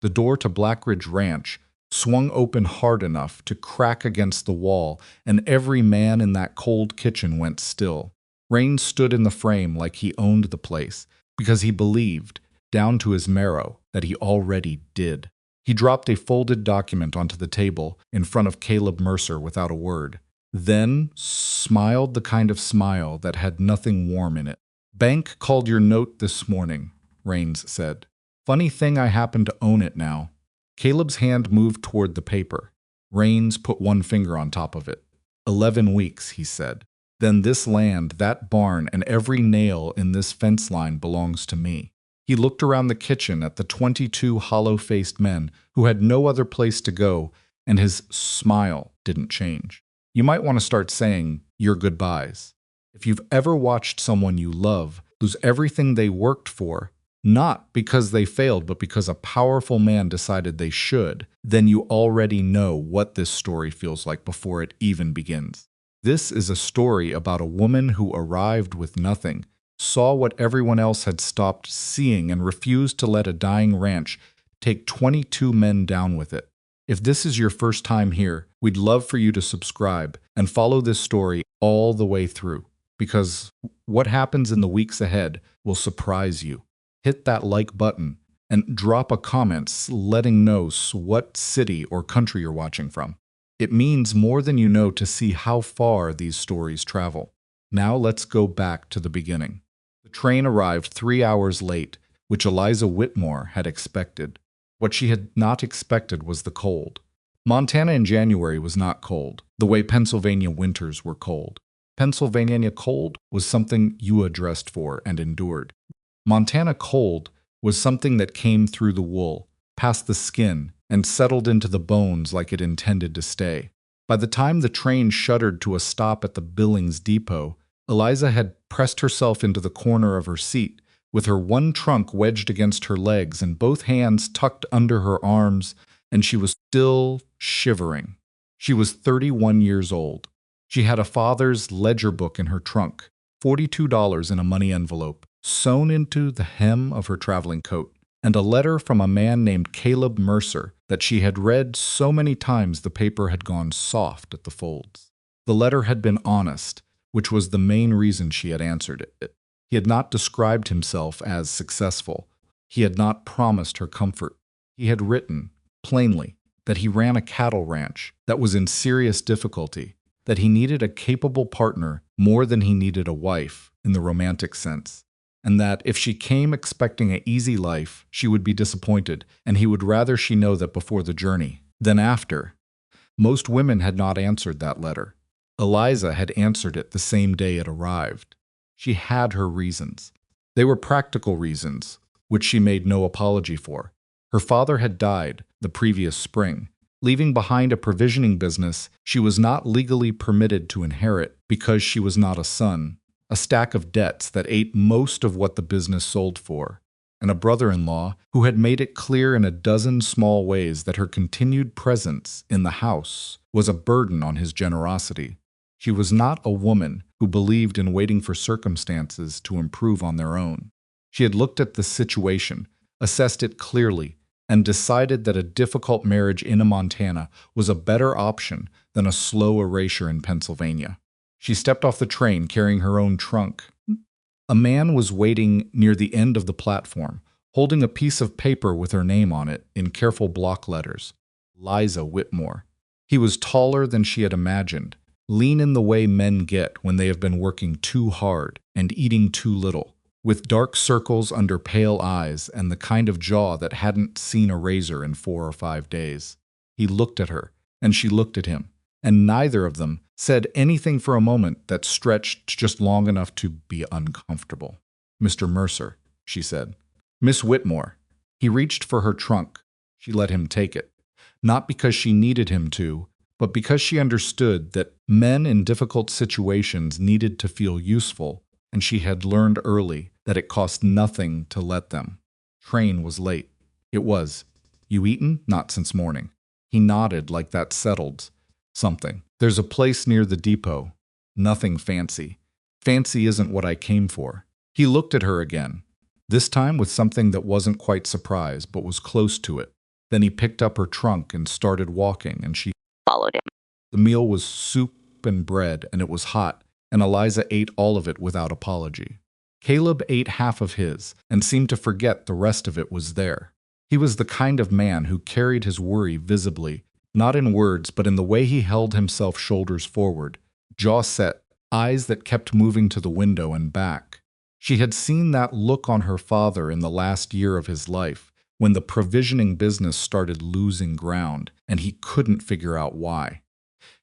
The door to Blackridge Ranch swung open hard enough to crack against the wall, and every man in that cold kitchen went still. Raines stood in the frame like he owned the place, because he believed, down to his marrow, that he already did. He dropped a folded document onto the table in front of Caleb Mercer without a word, then smiled the kind of smile that had nothing warm in it. "Bank called your note this morning," Raines said. "Funny thing I happen to own it now." Caleb's hand moved toward the paper. Raines put one finger on top of it. 11 weeks, he said. "Then this land, that barn, and every nail in this fence line belongs to me." He looked around the kitchen at the 22 hollow-faced men who had no other place to go, and his smile didn't change. You might want to start saying your goodbyes. If you've ever watched someone you love lose everything they worked for, not because they failed, but because a powerful man decided they should, then you already know what this story feels like before it even begins. This is a story about a woman who arrived with nothing, saw what everyone else had stopped seeing, and refused to let a dying ranch take 22 men down with it. If this is your first time here, we'd love for you to subscribe and follow this story all the way through, because what happens in the weeks ahead will surprise you. Hit that like button and drop a comment letting know what city or country you're watching from. It means more than you know to see how far these stories travel. Now let's go back to the beginning. The train arrived 3 hours late, which Eliza Whitmore had expected. What she had not expected was the cold. Montana in January was not cold, the way Pennsylvania winters were cold. Pennsylvania cold was something you addressed for and endured. Montana cold was something that came through the wool, past the skin, and settled into the bones like it intended to stay. By the time the train shuddered to a stop at the Billings Depot, Eliza had pressed herself into the corner of her seat, with her one trunk wedged against her legs and both hands tucked under her arms, and she was still shivering. She was 31 years old. She had a father's ledger book in her trunk, $42 in a money envelope, sewn into the hem of her traveling coat, and a letter from a man named Caleb Mercer that she had read so many times the paper had gone soft at the folds. The letter had been honest, which was the main reason she had answered it. He had not described himself as successful. He had not promised her comfort. He had written, plainly, that he ran a cattle ranch that was in serious difficulty, that he needed a capable partner more than he needed a wife in the romantic sense, and that if she came expecting an easy life, she would be disappointed, and he would rather she know that before the journey than after. Most women had not answered that letter. Eliza had answered it the same day it arrived. She had her reasons. They were practical reasons, which she made no apology for. Her father had died the previous spring, leaving behind a provisioning business she was not legally permitted to inherit because she was not a son, a stack of debts that ate most of what the business sold for, and a brother-in-law who had made it clear in a dozen small ways that her continued presence in the house was a burden on his generosity. She was not a woman who believed in waiting for circumstances to improve on their own. She had looked at the situation, assessed it clearly, and decided that a difficult marriage in Montana was a better option than a slow erasure in Pennsylvania. She stepped off the train carrying her own trunk. A man was waiting near the end of the platform, holding a piece of paper with her name on it in careful block letters. Eliza Whitmore. He was taller than she had imagined, lean in the way men get when they have been working too hard and eating too little, with dark circles under pale eyes and the kind of jaw that hadn't seen a razor in 4 or 5 days. He looked at her, and she looked at him, and neither of them said anything for a moment that stretched just long enough to be uncomfortable. "Mr. Mercer," she said. "Miss Whitmore." He reached for her trunk. She let him take it, not because she needed him to, but because she understood that men in difficult situations needed to feel useful, and she had learned early that it cost nothing to let them. Train was late. It was. "You eaten? Not since morning." He nodded like that settled something. "There's a place near the depot. Nothing fancy. Fancy isn't what I came for." He looked at her again, this time with something that wasn't quite surprise, but was close to it. Then he picked up her trunk and started walking, and she followed him. The meal was soup and bread, and it was hot, and Eliza ate all of it without apology. Caleb ate half of his and seemed to forget the rest of it was there. He was the kind of man who carried his worry visibly, not in words but in the way he held himself shoulders forward, jaw set, eyes that kept moving to the window and back. She had seen that look on her father in the last year of his life, when the provisioning business started losing ground, and he couldn't figure out why.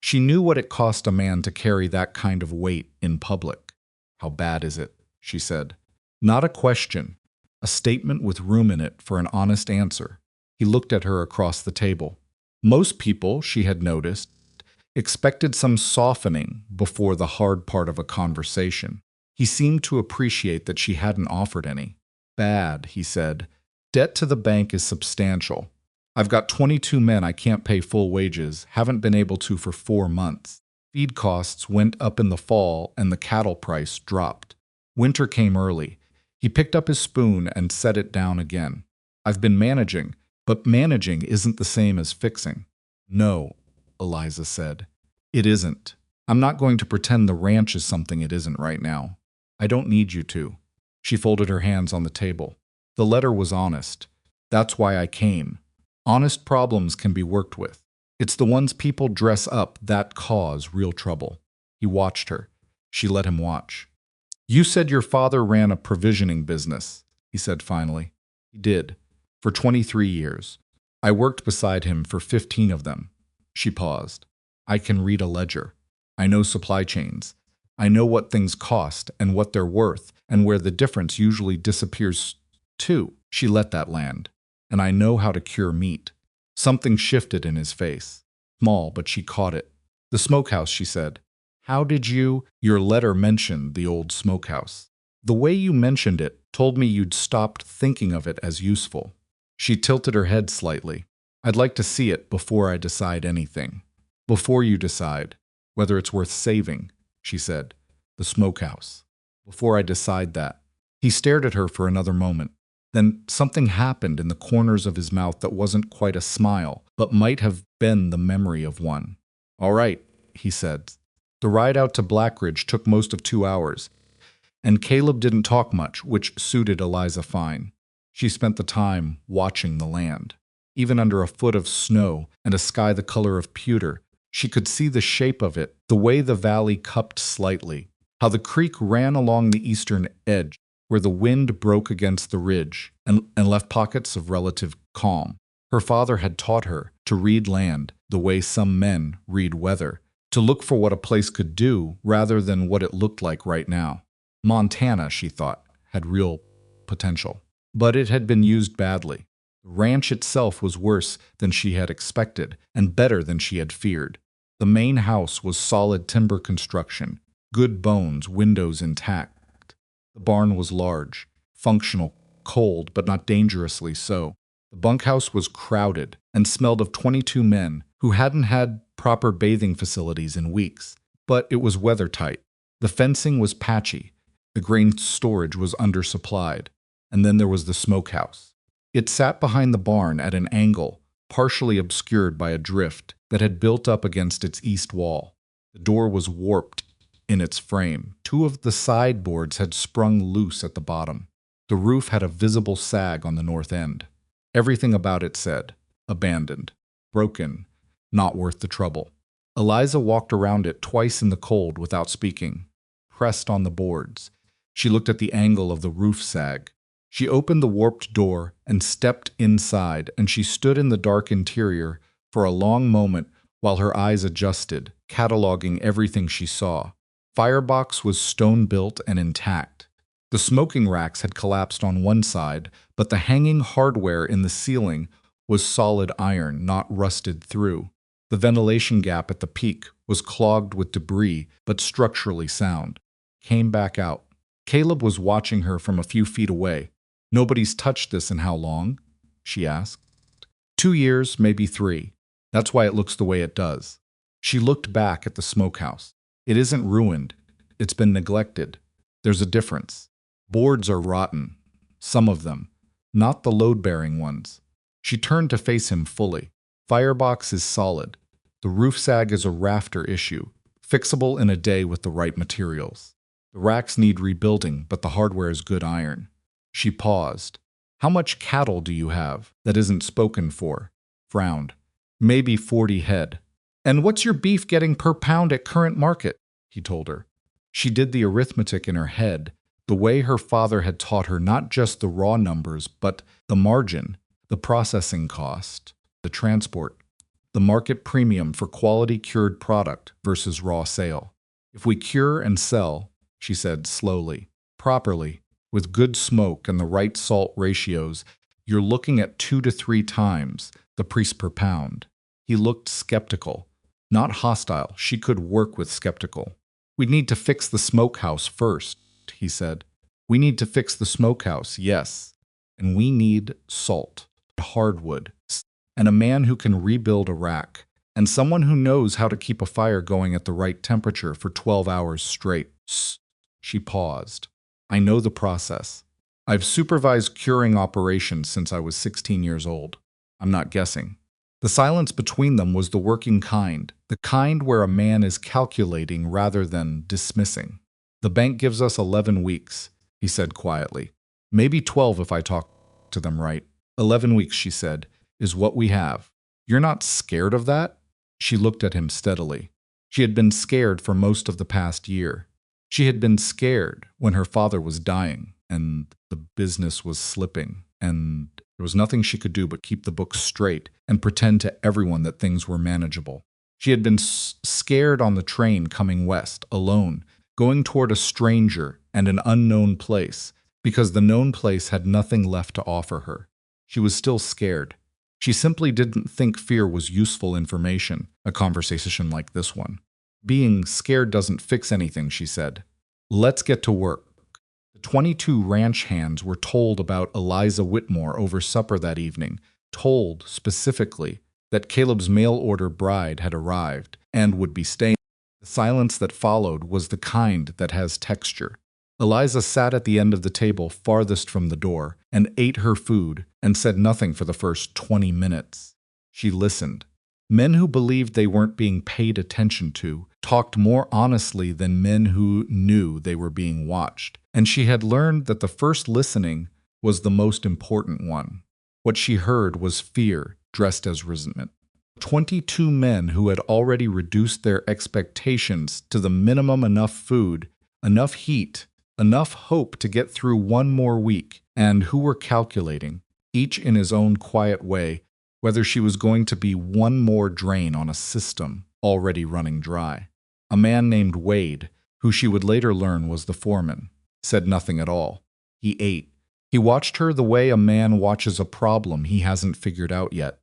She knew what it cost a man to carry that kind of weight in public. "How bad is it?" she said. Not a question, a statement with room in it for an honest answer. He looked at her across the table. Most people, she had noticed, expected some softening before the hard part of a conversation. He seemed to appreciate that she hadn't offered any. "Bad," he said. "Debt to the bank is substantial. I've got 22 men I can't pay full wages, haven't been able to for 4 months. Feed costs went up in the fall and the cattle price dropped. Winter came early. He picked up his spoon and set it down again. I've been managing, but managing isn't the same as fixing." "No," Eliza said. "It isn't. I'm not going to pretend the ranch is something it isn't right now. I don't need you to." She folded her hands on the table. "The letter was honest. That's why I came. Honest problems can be worked with. It's the ones people dress up that cause real trouble." He watched her. She let him watch. "You said your father ran a provisioning business," he said finally. "He did. For 23 years. I worked beside him for 15 of them." She paused. "I can read a ledger. I know supply chains. I know what things cost and what they're worth and where the difference usually disappears to." She let that land. "And I know how to cure meat." Something shifted in his face. Small, but she caught it. "The smokehouse," she said. "How did you—" "Your letter mentioned the old smokehouse. The way you mentioned it told me you'd stopped thinking of it as useful." She tilted her head slightly. "I'd like to see it before I decide anything." "Before you decide whether it's worth saving," she said. "The smokehouse. Before I decide that." He stared at her for another moment. Then something happened in the corners of his mouth that wasn't quite a smile, but might have been the memory of one. "All right," he said. The ride out to Blackridge took most of 2 hours, and Caleb didn't talk much, which suited Eliza fine. She spent the time watching the land. Even under a foot of snow and a sky the color of pewter, she could see the shape of it, the way the valley cupped slightly, how the creek ran along the eastern edge, where the wind broke against the ridge and left pockets of relative calm. Her father had taught her to read land the way some men read weather, to look for what a place could do rather than what it looked like right now. Montana, she thought, had real potential, but it had been used badly. The ranch itself was worse than she had expected and better than she had feared. The main house was solid timber construction, good bones, windows intact. The barn was large, functional, cold, but not dangerously so. The bunkhouse was crowded and smelled of 22 men who hadn't had proper bathing facilities in weeks, but it was weather-tight. The fencing was patchy. The grain storage was undersupplied. And then there was the smokehouse. It sat behind the barn at an angle, partially obscured by a drift that had built up against its east wall. The door was warped in its frame. 2 of the sideboards had sprung loose at the bottom. The roof had a visible sag on the north end. Everything about it said, abandoned, broken, not worth the trouble. Eliza walked around it twice in the cold without speaking, pressed on the boards. She looked at the angle of the roof sag. She opened the warped door and stepped inside, and she stood in the dark interior for a long moment while her eyes adjusted, cataloging everything she saw. Firebox was stone-built and intact. The smoking racks had collapsed on one side, but the hanging hardware in the ceiling was solid iron, not rusted through. The ventilation gap at the peak was clogged with debris, but structurally sound. Came back out. Caleb was watching her from a few feet away. "Nobody's touched this in how long?" she asked. 2 years, maybe 3. That's why it looks the way it does." She looked back at the smokehouse. "It isn't ruined. It's been neglected. There's a difference. Boards are rotten. Some of them. Not the load-bearing ones." She turned to face him fully. Firebox is solid. The roof sag is a rafter issue, fixable in a day with the right materials. The racks need rebuilding, but the hardware is good iron. She paused. How much cattle do you have that isn't spoken for? Frowned. Maybe 40 head. And what's your beef getting per pound at current market? He told her. She did the arithmetic in her head, the way her father had taught her not just the raw numbers, but the margin, the processing cost, the transport, the market premium for quality cured product versus raw sale. If we cure and sell, she said slowly, properly, with good smoke and the right salt ratios, you're looking at 2 to 3 times the price per pound. He looked skeptical, not hostile. She could work with skeptical. We'd need to fix the smokehouse first, he said. We need to fix the smokehouse, yes. And we need salt, hardwood, and a man who can rebuild a rack, and someone who knows how to keep a fire going at the right temperature for 12 hours straight. She paused. I know the process. I've supervised curing operations since I was 16 years old. I'm not guessing. The silence between them was the working kind, the kind where a man is calculating rather than dismissing. The bank gives us 11 weeks, he said quietly. Maybe 12 if I talk to them right. 11 weeks, she said, is what we have. You're not scared of that? She looked at him steadily. She had been scared for most of the past year. She had been scared when her father was dying and the business was slipping, and there was nothing she could do but keep the books straight and pretend to everyone that things were manageable. She had been scared on the train coming west, alone, going toward a stranger and an unknown place, because the known place had nothing left to offer her. She was still scared. She simply didn't think fear was useful information, a conversation like this one. Being scared doesn't fix anything, she said. Let's get to work. The 22 ranch hands were told about Eliza Whitmore over supper that evening, told specifically that Caleb's mail-order bride had arrived and would be staying. The silence that followed was the kind that has texture. Eliza sat at the end of the table farthest from the door and ate her food and said nothing for the first 20 minutes. She listened. Men who believed they weren't being paid attention to talked more honestly than men who knew they were being watched, and she had learned that the first listening was the most important one. What she heard was fear dressed as resentment. 22 men who had already reduced their expectations to the minimum: enough food, enough heat, enough hope to get through one more week, and who were calculating, each in his own quiet way, whether she was going to be one more drain on a system already running dry. A man named Wade, who she would later learn was the foreman, said nothing at all. He ate. He watched her the way a man watches a problem he hasn't figured out yet.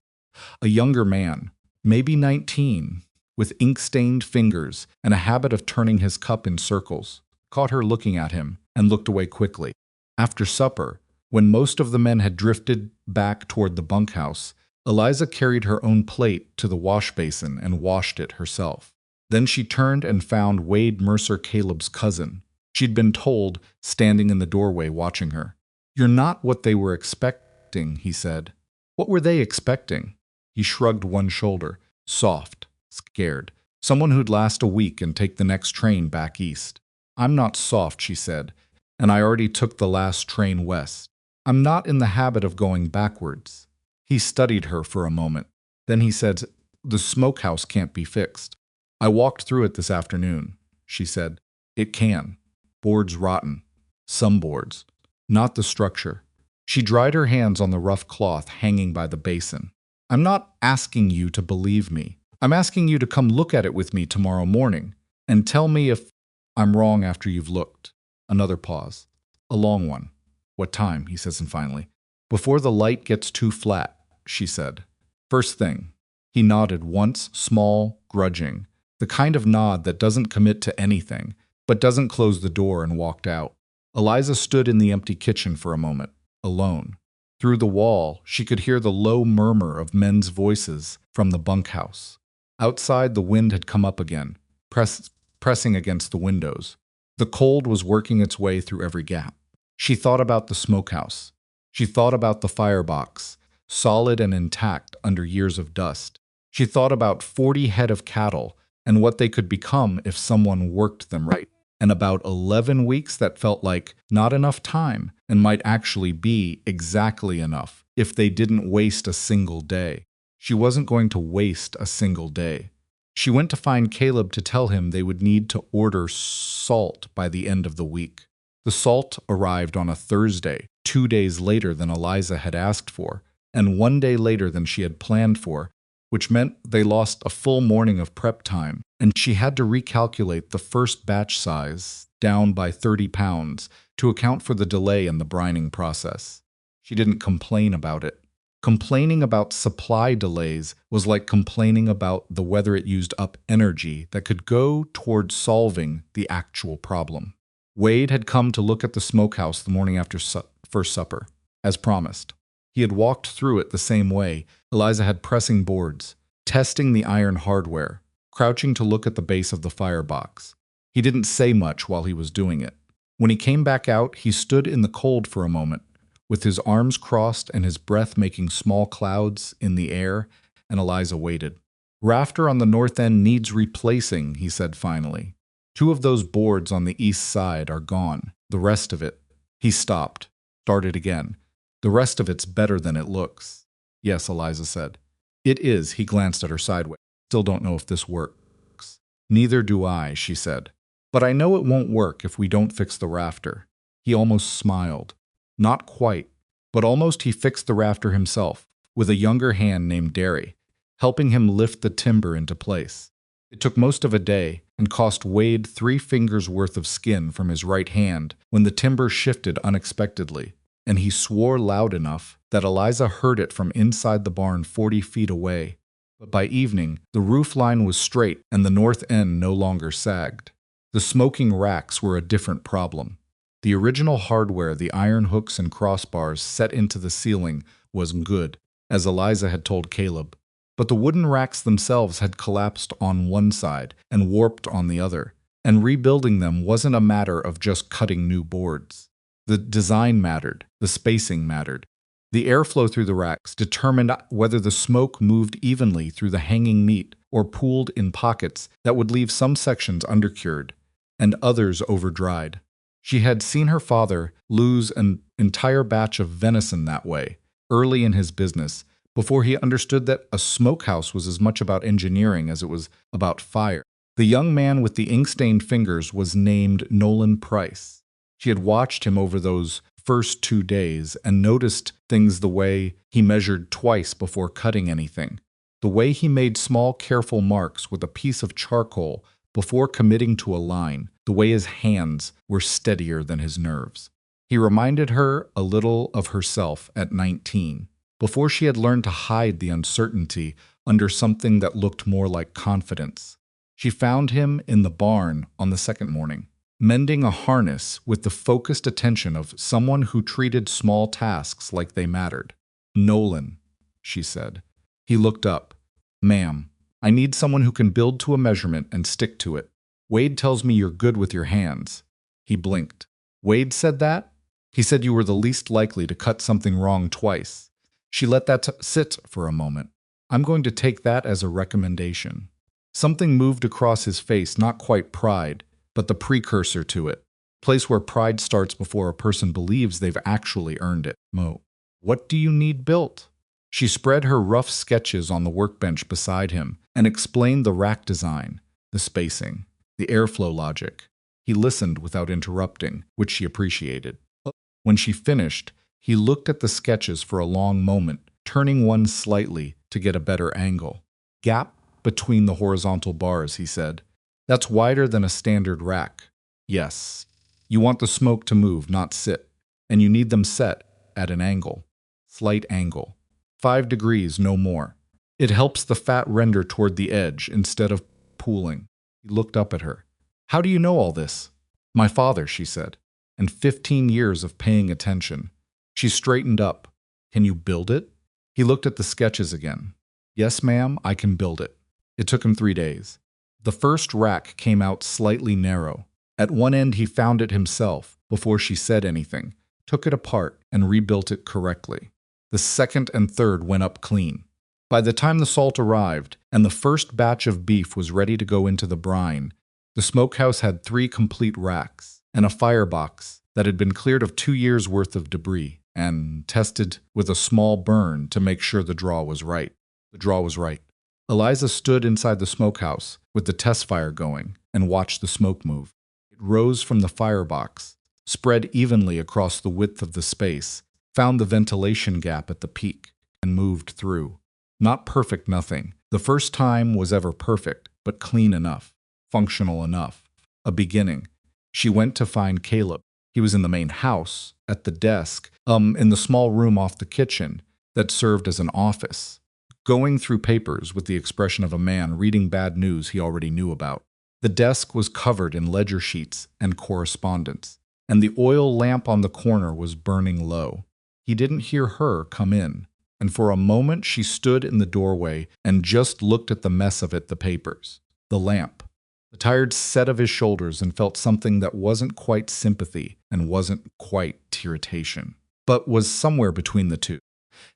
A younger man, maybe 19, with ink-stained fingers and a habit of turning his cup in circles, caught her looking at him and looked away quickly. After supper, when most of the men had drifted back toward the bunkhouse, Eliza carried her own plate to the wash basin and washed it herself. Then she turned and found Wade Mercer, Caleb's cousin. She'd been told, standing in the doorway watching her. You're not what they were expecting, he said. What were they expecting? He shrugged one shoulder, soft, scared. Someone who'd last a week and take the next train back east. I'm not soft, she said, and I already took the last train west. I'm not in the habit of going backwards. He studied her for a moment. Then he said, the smokehouse can't be fixed. I walked through it this afternoon, she said. It can. Boards rotten. Some boards. Not the structure. She dried her hands on the rough cloth hanging by the basin. I'm not asking you to believe me. I'm asking you to come look at it with me tomorrow morning and tell me if I'm wrong after you've looked. Another pause. A long one. What time? He says, and finally. Before the light gets too flat, she said. First thing. He nodded once, small, grudging. The kind of nod that doesn't commit to anything, but doesn't close the door, and walked out. Eliza stood in the empty kitchen for a moment, alone. Through the wall, she could hear the low murmur of men's voices from the bunkhouse. Outside, the wind had come up again, pressing against the windows. The cold was working its way through every gap. She thought about the smokehouse. She thought about the firebox, solid and intact under years of dust. She thought about 40 head of cattle and what they could become if someone worked them right, and about 11 weeks that felt like not enough time and might actually be exactly enough if they didn't waste a single day. She wasn't going to waste a single day. She went to find Caleb to tell him they would need to order salt by the end of the week. The salt arrived on a Thursday, 2 days later than Eliza had asked for, and 1 day later than she had planned for, which meant they lost a full morning of prep time, and she had to recalculate the first batch size down by 30 pounds to account for the delay in the brining process. She didn't complain about it. Complaining about supply delays was like complaining about the whether it used up energy that could go toward solving the actual problem. Wade had come to look at the smokehouse the morning after first supper, as promised. He had walked through it the same way. Eliza had pressing boards, testing the iron hardware, crouching to look at the base of the firebox. He didn't say much while he was doing it. When he came back out, he stood in the cold for a moment, with his arms crossed and his breath making small clouds in the air, and Eliza waited. "Rafter on the north end needs replacing," he said finally. "2 of those boards on the east side are gone. The rest of it—" He stopped, started again. "The rest of it's better than it looks." "Yes," Eliza said. "It is." He glanced at her sideways. "Still don't know if this works." "Neither do I," she said. "But I know it won't work if we don't fix the rafter." He almost smiled. Not quite, but almost. He fixed the rafter himself, with a younger hand named Derry, helping him lift the timber into place. It took most of a day and cost Wade 3 fingers' worth of skin from his right hand when the timber shifted unexpectedly, and he swore loud enough that Eliza heard it from inside the barn 40 feet away. But by evening, the roof line was straight and the north end no longer sagged. The smoking racks were a different problem. The original hardware, the iron hooks and crossbars set into the ceiling, was good, as Eliza had told Caleb. But the wooden racks themselves had collapsed on one side and warped on the other, and rebuilding them wasn't a matter of just cutting new boards. The design mattered, the spacing mattered. The airflow through the racks determined whether the smoke moved evenly through the hanging meat or pooled in pockets that would leave some sections undercured and others overdried. She had seen her father lose an entire batch of venison that way, early in his business, before he understood that a smokehouse was as much about engineering as it was about fire. The young man with the ink-stained fingers was named Nolan Price. She had watched him over those first 2 days and noticed things: the way he measured twice before cutting anything, the way he made small, careful marks with a piece of charcoal before committing to a line, the way his hands were steadier than his nerves. He reminded her a little of herself at 19, before she had learned to hide the uncertainty under something that looked more like confidence. She found him in the barn on the second morning, mending a harness with the focused attention of someone who treated small tasks like they mattered. "Nolan," she said. He looked up. "Ma'am, I need someone who can build to a measurement and stick to it. Wade tells me you're good with your hands." He blinked. "Wade said that?" "He said you were the least likely to cut something wrong twice." She let that sit for a moment. "I'm going to take that as a recommendation." Something moved across his face, not quite pride, but the precursor to it. Place where pride starts before a person believes they've actually earned it. "Mo, what do you need built?" She spread her rough sketches on the workbench beside him and explained the rack design, the spacing, the airflow logic. He listened without interrupting, which she appreciated. When she finished, he looked at the sketches for a long moment, turning one slightly to get a better angle. "Gap between the horizontal bars," he said. "That's wider than a standard rack." "Yes. You want the smoke to move, not sit, and you need them set at an angle. Slight angle. 5 degrees, no more. It helps the fat render toward the edge instead of pooling." He looked up at her. "How do you know all this?" "My father," she said, "and 15 years of paying attention." She straightened up. "Can you build it?" He looked at the sketches again. "Yes, ma'am, I can build it." It took him 3 days. The first rack came out slightly narrow. At one end he found it himself, before she said anything, took it apart, and rebuilt it correctly. The second and third went up clean. By the time the salt arrived and the first batch of beef was ready to go into the brine, the smokehouse had 3 complete racks and a firebox that had been cleared of 2 years' worth of debris and tested with a small burn to make sure the draw was right. The draw was right. Eliza stood inside the smokehouse with the test fire going and watched the smoke move. It rose from the firebox, spread evenly across the width of the space, found the ventilation gap at the peak, and moved through. Not perfect nothing. The first time was ever perfect, but clean enough, functional enough. A beginning. She went to find Caleb. He was in the main house, at the desk, in the small room off the kitchen that served as an office, going through papers with the expression of a man reading bad news he already knew about. The desk was covered in ledger sheets and correspondence, and the oil lamp on the corner was burning low. He didn't hear her come in, and for a moment she stood in the doorway and just looked at the mess of it, the papers, the lamp. The tired set of his shoulders and felt something that wasn't quite sympathy and wasn't quite irritation, but was somewhere between the two.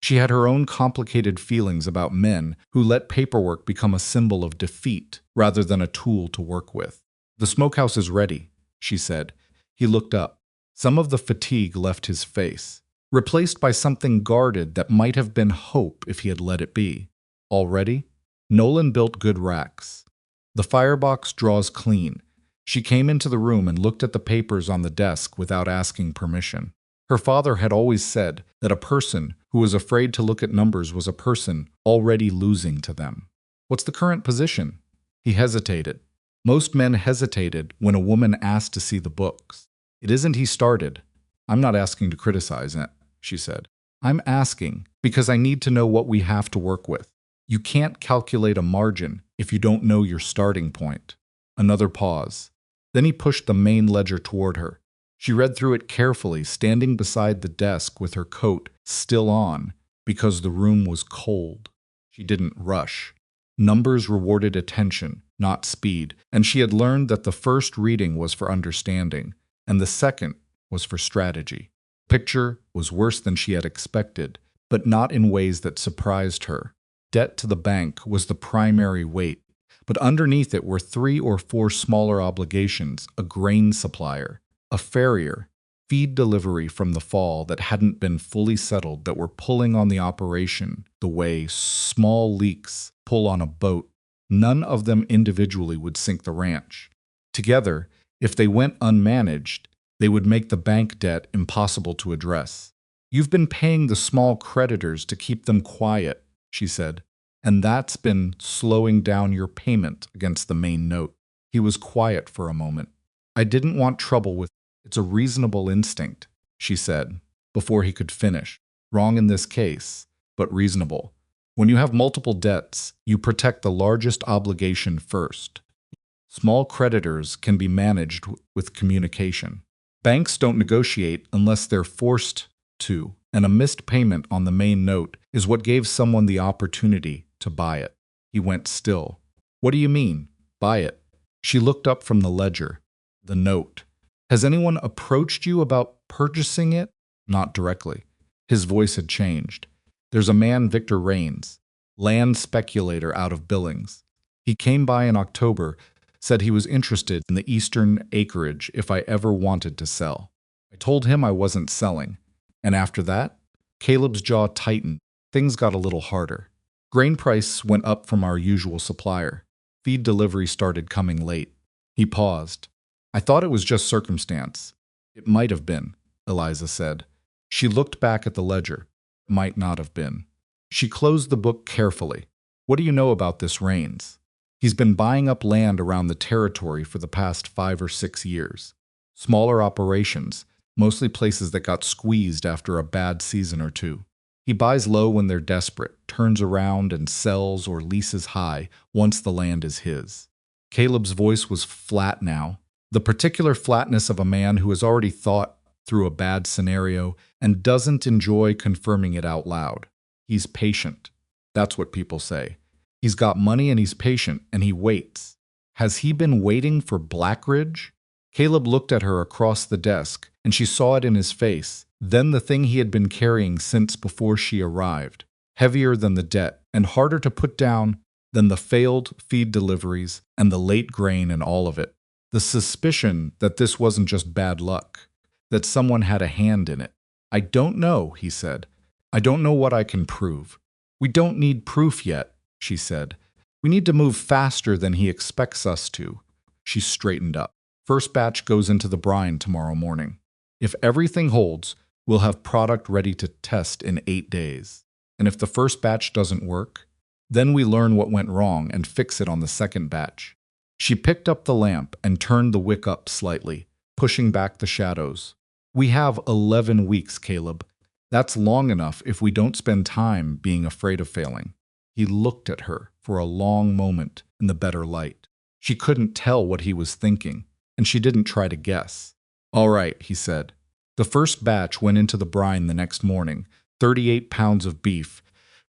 She had her own complicated feelings about men who let paperwork become a symbol of defeat rather than a tool to work with. "The smokehouse is ready," she said. He looked up. Some of the fatigue left his face, replaced by something guarded that might have been hope if he had let it be. "Already?" Nolan built good racks. The firebox draws clean. She came into the room and looked at the papers on the desk without asking permission. Her father had always said that a person who was afraid to look at numbers was a person already losing to them. "What's the current position?" He hesitated. Most men hesitated when a woman asked to see the books. "It isn't," he started. "I'm not asking to criticize it," she said. "I'm asking because I need to know what we have to work with. You can't calculate a margin if you don't know your starting point." Another pause. Then he pushed the main ledger toward her. She read through it carefully, standing beside the desk with her coat still on because the room was cold. She didn't rush. Numbers rewarded attention, not speed, and she had learned that the first reading was for understanding, and the second was for strategy. Picture was worse than she had expected, but not in ways that surprised her. Debt to the bank was the primary weight, but underneath it were 3 or 4 smaller obligations: a grain supplier, a farrier, feed delivery from the fall that hadn't been fully settled that were pulling on the operation the way small leaks pull on a boat. None of them individually would sink the ranch. Together, if they went unmanaged, they would make the bank debt impossible to address. "You've been paying the small creditors to keep them quiet," she said, "and that's been slowing down your payment against the main note." He was quiet for a moment. "I didn't want trouble with it. It's a reasonable instinct," she said, before he could finish. "Wrong in this case, but reasonable. When you have multiple debts, you protect the largest obligation first. Small creditors can be managed with communication. Banks don't negotiate unless they're forced to, and a missed payment on the main note is what gave someone the opportunity to buy it." He went still. "What do you mean, buy it?" She looked up from the ledger. "The note. Has anyone approached you about purchasing it?" "Not directly." His voice had changed. "There's a man, Victor Raines, land speculator out of Billings. He came by in October, said he was interested in the eastern acreage if I ever wanted to sell. I told him I wasn't selling. And after that?" Caleb's jaw tightened. Things got a little harder. "Grain price went up from our usual supplier. Feed delivery started coming late." He paused. "I thought it was just circumstance." "It might have been," Eliza said. She looked back at the ledger. "Might not have been." She closed the book carefully. "What do you know about this Raines?" "He's been buying up land around the territory for the past 5 or 6 years. Smaller operations, mostly places that got squeezed after a bad season or two. He buys low when they're desperate, turns around and sells or leases high once the land is his." Caleb's voice was flat now, the particular flatness of a man who has already thought through a bad scenario and doesn't enjoy confirming it out loud. "He's patient. That's what people say. He's got money and he's patient, and he waits." "Has he been waiting for Blackridge?" Caleb looked at her across the desk, and she saw it in his face, then the thing he had been carrying since before she arrived, heavier than the debt and harder to put down than the failed feed deliveries and the late grain and all of it. The suspicion that this wasn't just bad luck, that someone had a hand in it. I don't know, he said. I don't know what I can prove. We don't need proof yet, she said. We need to move faster than he expects us to. She straightened up. First batch goes into the brine tomorrow morning. If everything holds, we'll have product ready to test in 8 days. And if the first batch doesn't work, then we learn what went wrong and fix it on the second batch. She picked up the lamp and turned the wick up slightly, pushing back the shadows. We have 11 weeks, Caleb. That's long enough if we don't spend time being afraid of failing. He looked at her for a long moment in the better light. She couldn't tell what he was thinking, and she didn't try to guess. All right, he said. The first batch went into the brine the next morning, 38 pounds of beef,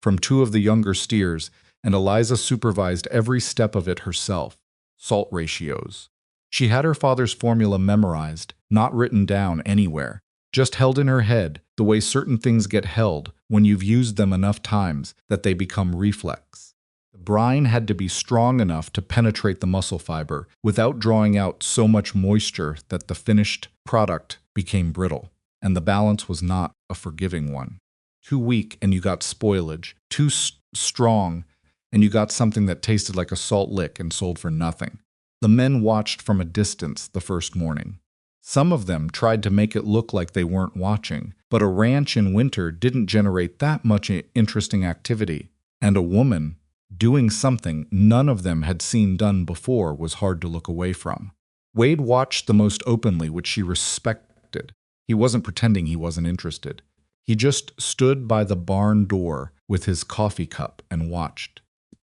from 2 of the younger steers, and Eliza supervised every step of it herself. Salt ratios. She had her father's formula memorized, not written down anywhere, just held in her head the way certain things get held when you've used them enough times that they become reflex. The brine had to be strong enough to penetrate the muscle fiber without drawing out so much moisture that the finished product became brittle, and the balance was not a forgiving one. Too weak and you got spoilage, too strong and you got something that tasted like a salt lick and sold for nothing. The men watched from a distance the first morning. Some of them tried to make it look like they weren't watching, but a ranch in winter didn't generate that much interesting activity, and a woman doing something none of them had seen done before was hard to look away from. Wade watched the most openly, which she respected. He wasn't pretending he wasn't interested. He just stood by the barn door with his coffee cup and watched.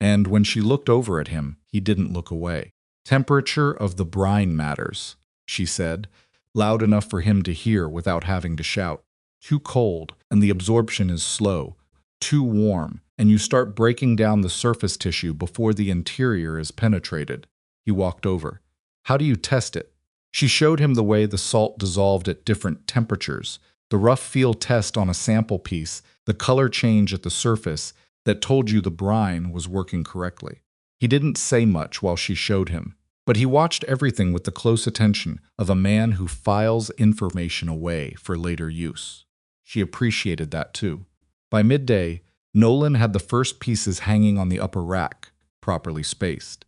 And when she looked over at him, he didn't look away. Temperature of the brine matters, she said, loud enough for him to hear without having to shout. Too cold, and the absorption is slow. Too warm, and you start breaking down the surface tissue before the interior is penetrated. He walked over. How do you test it? She showed him the way the salt dissolved at different temperatures, the rough feel test on a sample piece, the color change at the surface that told you the brine was working correctly. He didn't say much while she showed him, but he watched everything with the close attention of a man who files information away for later use. She appreciated that too. By midday, Nolan had the first pieces hanging on the upper rack, properly spaced.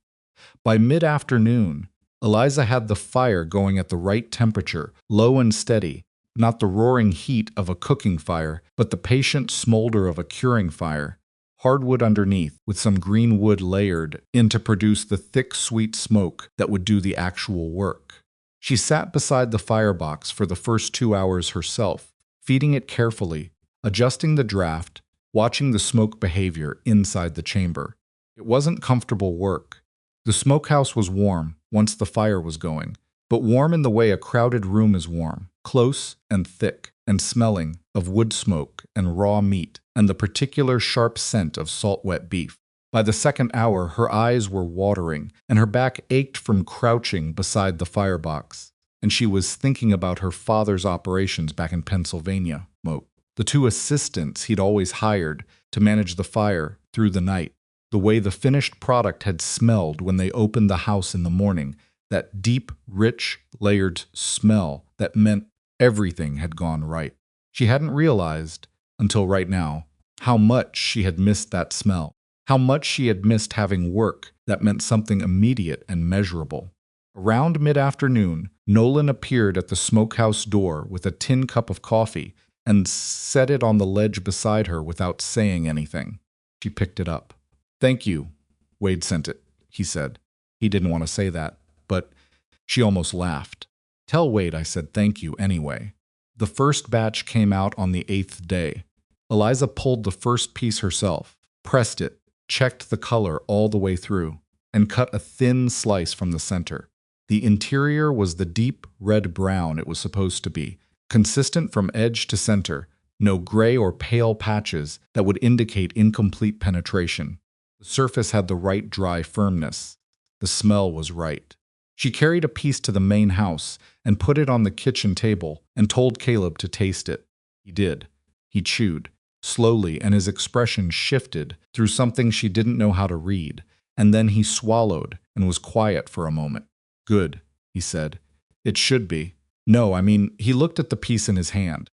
By mid-afternoon, Eliza had the fire going at the right temperature, low and steady, not the roaring heat of a cooking fire, but the patient smolder of a curing fire. Hardwood underneath, with some green wood layered in to produce the thick, sweet smoke that would do the actual work. She sat beside the firebox for the first 2 hours herself, feeding it carefully, adjusting the draft, watching the smoke behavior inside the chamber. It wasn't comfortable work. The smokehouse was warm once the fire was going, but warm in the way a crowded room is warm, close and thick, and smelling of wood smoke and raw meat and the particular sharp scent of salt-wet beef. By the second hour, her eyes were watering, and her back ached from crouching beside the firebox, and she was thinking about her father's operations back in Pennsylvania. The 2 assistants he'd always hired to manage the fire through the night, the way the finished product had smelled when they opened the house in the morning, that deep, rich, layered smell that meant everything had gone right. She hadn't realized, until right now, how much she had missed that smell, how much she had missed having work that meant something immediate and measurable. Around mid-afternoon, Nolan appeared at the smokehouse door with a tin cup of coffee and set it on the ledge beside her without saying anything. She picked it up. "Thank you." Wade sent it, he said. He didn't want to say that, but she almost laughed. "Tell Wade I said thank you anyway." The first batch came out on the 8th day. Eliza pulled the first piece herself, pressed it, checked the color all the way through, and cut a thin slice from the center. The interior was the deep red-brown it was supposed to be, consistent from edge to center, no gray or pale patches that would indicate incomplete penetration. The surface had the right dry firmness. The smell was right. She carried a piece to the main house and put it on the kitchen table and told Caleb to taste it. He did. He chewed, slowly, and his expression shifted through something she didn't know how to read, and then he swallowed and was quiet for a moment. Good, he said. It should be. No, I mean, he looked at the piece in his hand.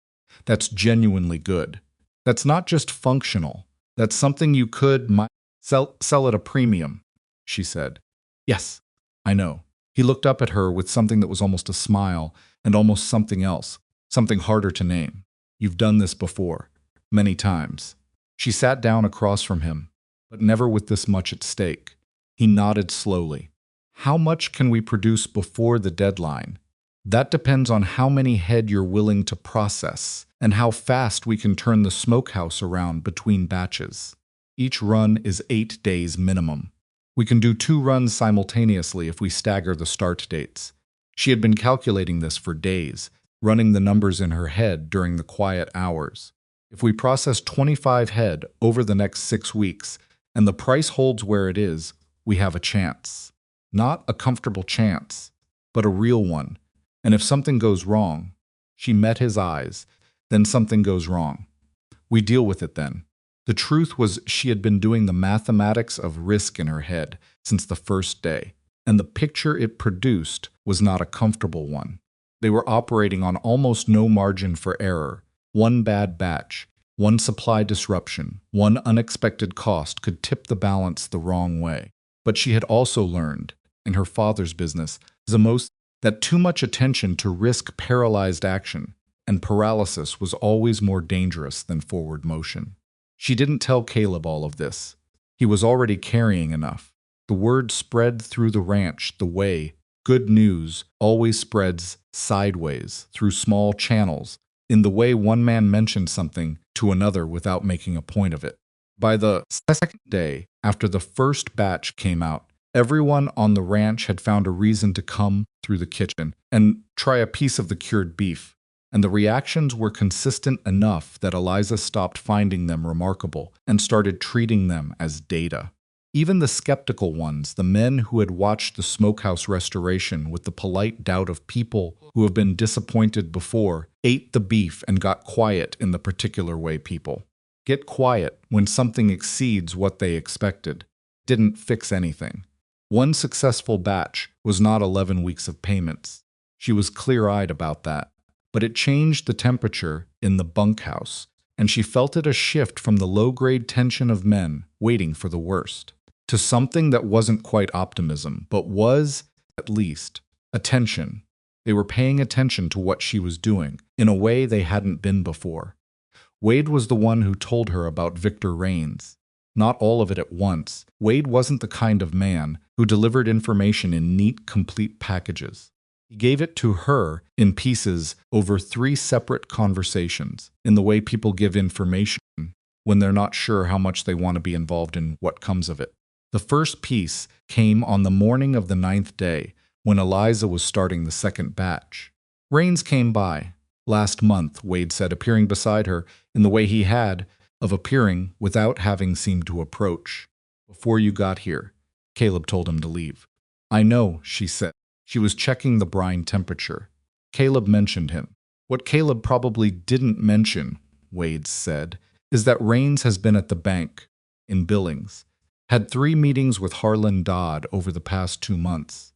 That's genuinely good. That's not just functional. That's something you could sell at a premium, she said. Yes, I know. He looked up at her with something that was almost a smile and almost something else, something harder to name. You've done this before, many times. She sat down across from him, but never with this much at stake. He nodded slowly. How much can we produce before the deadline? That depends on how many head you're willing to process and how fast we can turn the smokehouse around between batches. Each run is 8 days minimum. We can do 2 runs simultaneously if we stagger the start dates. She had been calculating this for days, running the numbers in her head during the quiet hours. If we process 25 head over the next 6 weeks and the price holds where it is, we have a chance. Not a comfortable chance, but a real one. And if something goes wrong, she met his eyes, then something goes wrong. We deal with it then. The truth was she had been doing the mathematics of risk in her head since the first day, and the picture it produced was not a comfortable one. They were operating on almost no margin for error. One bad batch, one supply disruption, one unexpected cost could tip the balance the wrong way. But she had also learned, in her father's business, that too much attention to risk paralyzed action, and paralysis was always more dangerous than forward motion. She didn't tell Caleb all of this. He was already carrying enough. The word spread through the ranch the way good news always spreads sideways through small channels, in the way one man mentioned something to another without making a point of it. By the second day after the first batch came out, everyone on the ranch had found a reason to come through the kitchen and try a piece of the cured beef, and the reactions were consistent enough that Eliza stopped finding them remarkable and started treating them as data. Even the skeptical ones, the men who had watched the smokehouse restoration with the polite doubt of people who have been disappointed before, ate the beef and got quiet in the particular way people get quiet when something exceeds what they expected. Didn't fix anything. One successful batch was not 11 weeks of payments. She was clear-eyed about that. But it changed the temperature in the bunkhouse, and she felt it a shift from the low-grade tension of men waiting for the worst, to something that wasn't quite optimism, but was, at least, attention. They were paying attention to what she was doing, in a way they hadn't been before. Wade was the one who told her about Victor Rains. Not all of it at once. Wade wasn't the kind of man who delivered information in neat, complete packages. He gave it to her in pieces over 3 separate conversations, in the way people give information when they're not sure how much they want to be involved in what comes of it. The first piece came on the morning of the 9th day, when Eliza was starting the second batch. Rains came by. Last month, Wade said, appearing beside her in the way he had of appearing without having seemed to approach. Before you got here, Caleb told him to leave. I know, she said. She was checking the brine temperature. Caleb mentioned him. What Caleb probably didn't mention, Wade said, is that Rains has been at the bank, in Billings, had 3 meetings with Harlan Dodd over the past 2 months.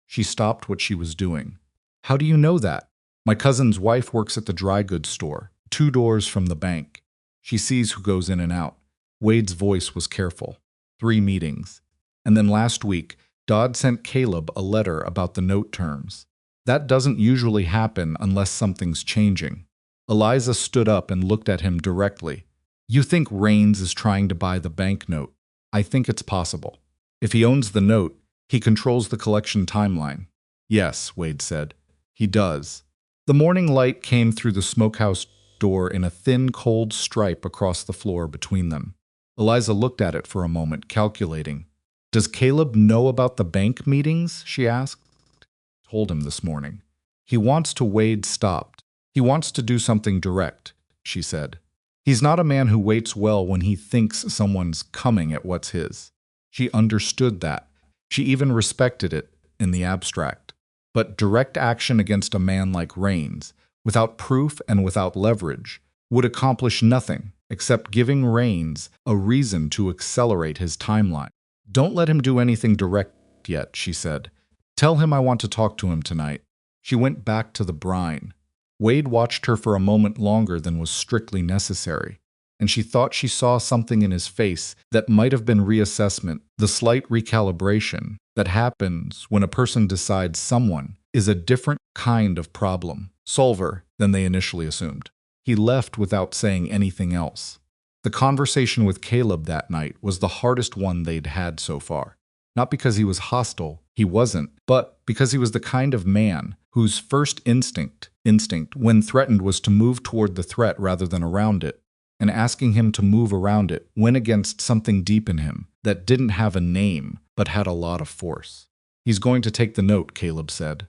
She stopped what she was doing. How do you know that? My cousin's wife works at the dry goods store, 2 doors from the bank. She sees who goes in and out. Wade's voice was careful. 3 meetings. And then last week, Dodd sent Caleb a letter about the note terms. That doesn't usually happen unless something's changing. Eliza stood up and looked at him directly. You think Rains is trying to buy the banknote? I think it's possible. If he owns the note, he controls the collection timeline. Yes, Wade said. He does. The morning light came through the smokehouse door in a thin, cold stripe across the floor between them. Eliza looked at it for a moment, calculating. Does Caleb know about the bank meetings? She asked. Told him this morning. He wants to. Wade stopped. He wants to do something direct, she said. He's not a man who waits well when he thinks someone's coming at what's his. She understood that. She even respected it, in the abstract. But direct action against a man like Rains, without proof and without leverage, would accomplish nothing except giving Rains a reason to accelerate his timeline. "Don't let him do anything direct yet," she said. "Tell him I want to talk to him tonight." She went back to the brine. Wade watched her for a moment longer than was strictly necessary, and she thought she saw something in his face that might have been reassessment, the slight recalibration that happens when a person decides someone is a different kind of problem solver than they initially assumed. He left without saying anything else. The conversation with Caleb that night was the hardest one they'd had so far. Not because he was hostile, he wasn't, but because he was the kind of man whose first instinct when threatened was to move toward the threat rather than around it, and asking him to move around it went against something deep in him that didn't have a name but had a lot of force. "He's going to take the note," Caleb said.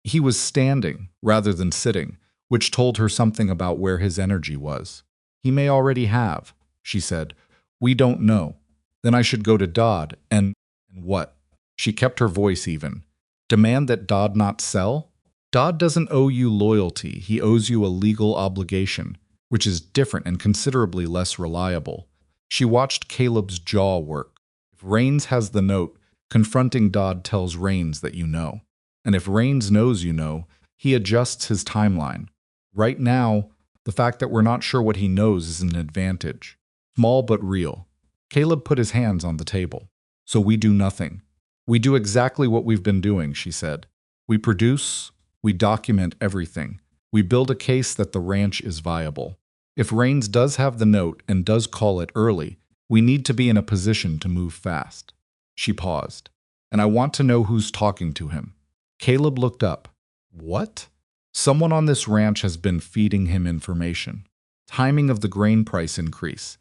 He was standing rather than sitting, which told her something about where his energy was. "He may already have," she said. "We don't know. Then I should go to Dodd and what?" She kept her voice even. "Demand that Dodd not sell? Dodd doesn't owe you loyalty. He owes you a legal obligation, which is different and considerably less reliable." She watched Caleb's jaw work. If Rains has the note, confronting Dodd tells Rains that you know. And if Rains knows you know, he adjusts his timeline. Right now, the fact that we're not sure what he knows is an advantage. Small but real. Caleb put his hands on the table. "So we do nothing. We do exactly what we've been doing," she said. "We produce, we document everything. We build a case that the ranch is viable. If Rains does have the note and does call it early, we need to be in a position to move fast." She paused. "And I want to know who's talking to him." Caleb looked up. "What?" "Someone on this ranch has been feeding him information. Timing of the grain price increase.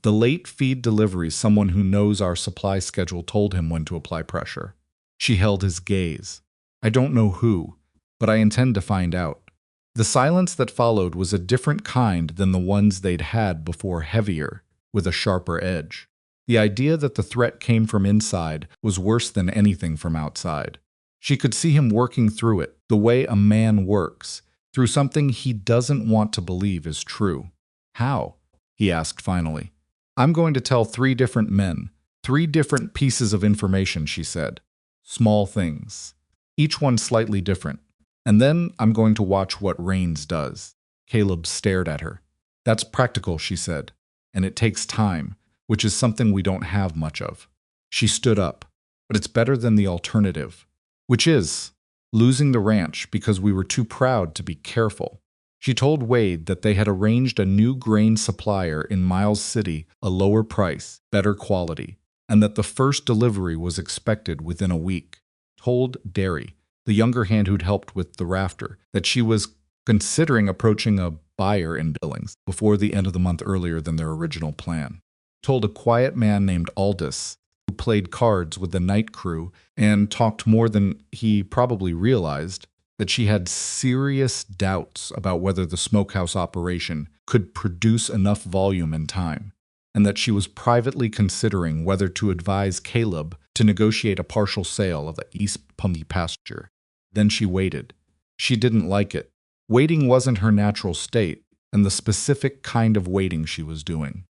The late feed deliveries, someone who knows our supply schedule told him when to apply pressure." She held his gaze. "I don't know who, but I intend to find out." The silence that followed was a different kind than the ones they'd had before, heavier, with a sharper edge. The idea that the threat came from inside was worse than anything from outside. She could see him working through it, the way a man works, through something he doesn't want to believe is true. "How?" he asked finally. "I'm going to tell 3 different men, 3 different pieces of information," she said. "Small things. Each one slightly different. And then I'm going to watch what Rains does." Caleb stared at her. "That's practical," she said. "And it takes time, which is something we don't have much of." She stood up. "But it's better than the alternative." "Which is?" "Losing the ranch because we were too proud to be careful." She told Wade that they had arranged a new grain supplier in Miles City, a lower price, better quality, and that the first delivery was expected within a week. Told Derry, the younger hand who'd helped with the rafter, that she was considering approaching a buyer in Billings before the end of the month earlier than their original plan. Told a quiet man named Aldous, who played cards with the night crew and talked more than he probably realized, that she had serious doubts about whether the Smokehouse operation could produce enough volume in time, and that she was privately considering whether to advise Caleb to negotiate a partial sale of the East Pumpy pasture. Then she waited. She didn't like it. Waiting wasn't her natural state, and the specific kind of waiting she was doing.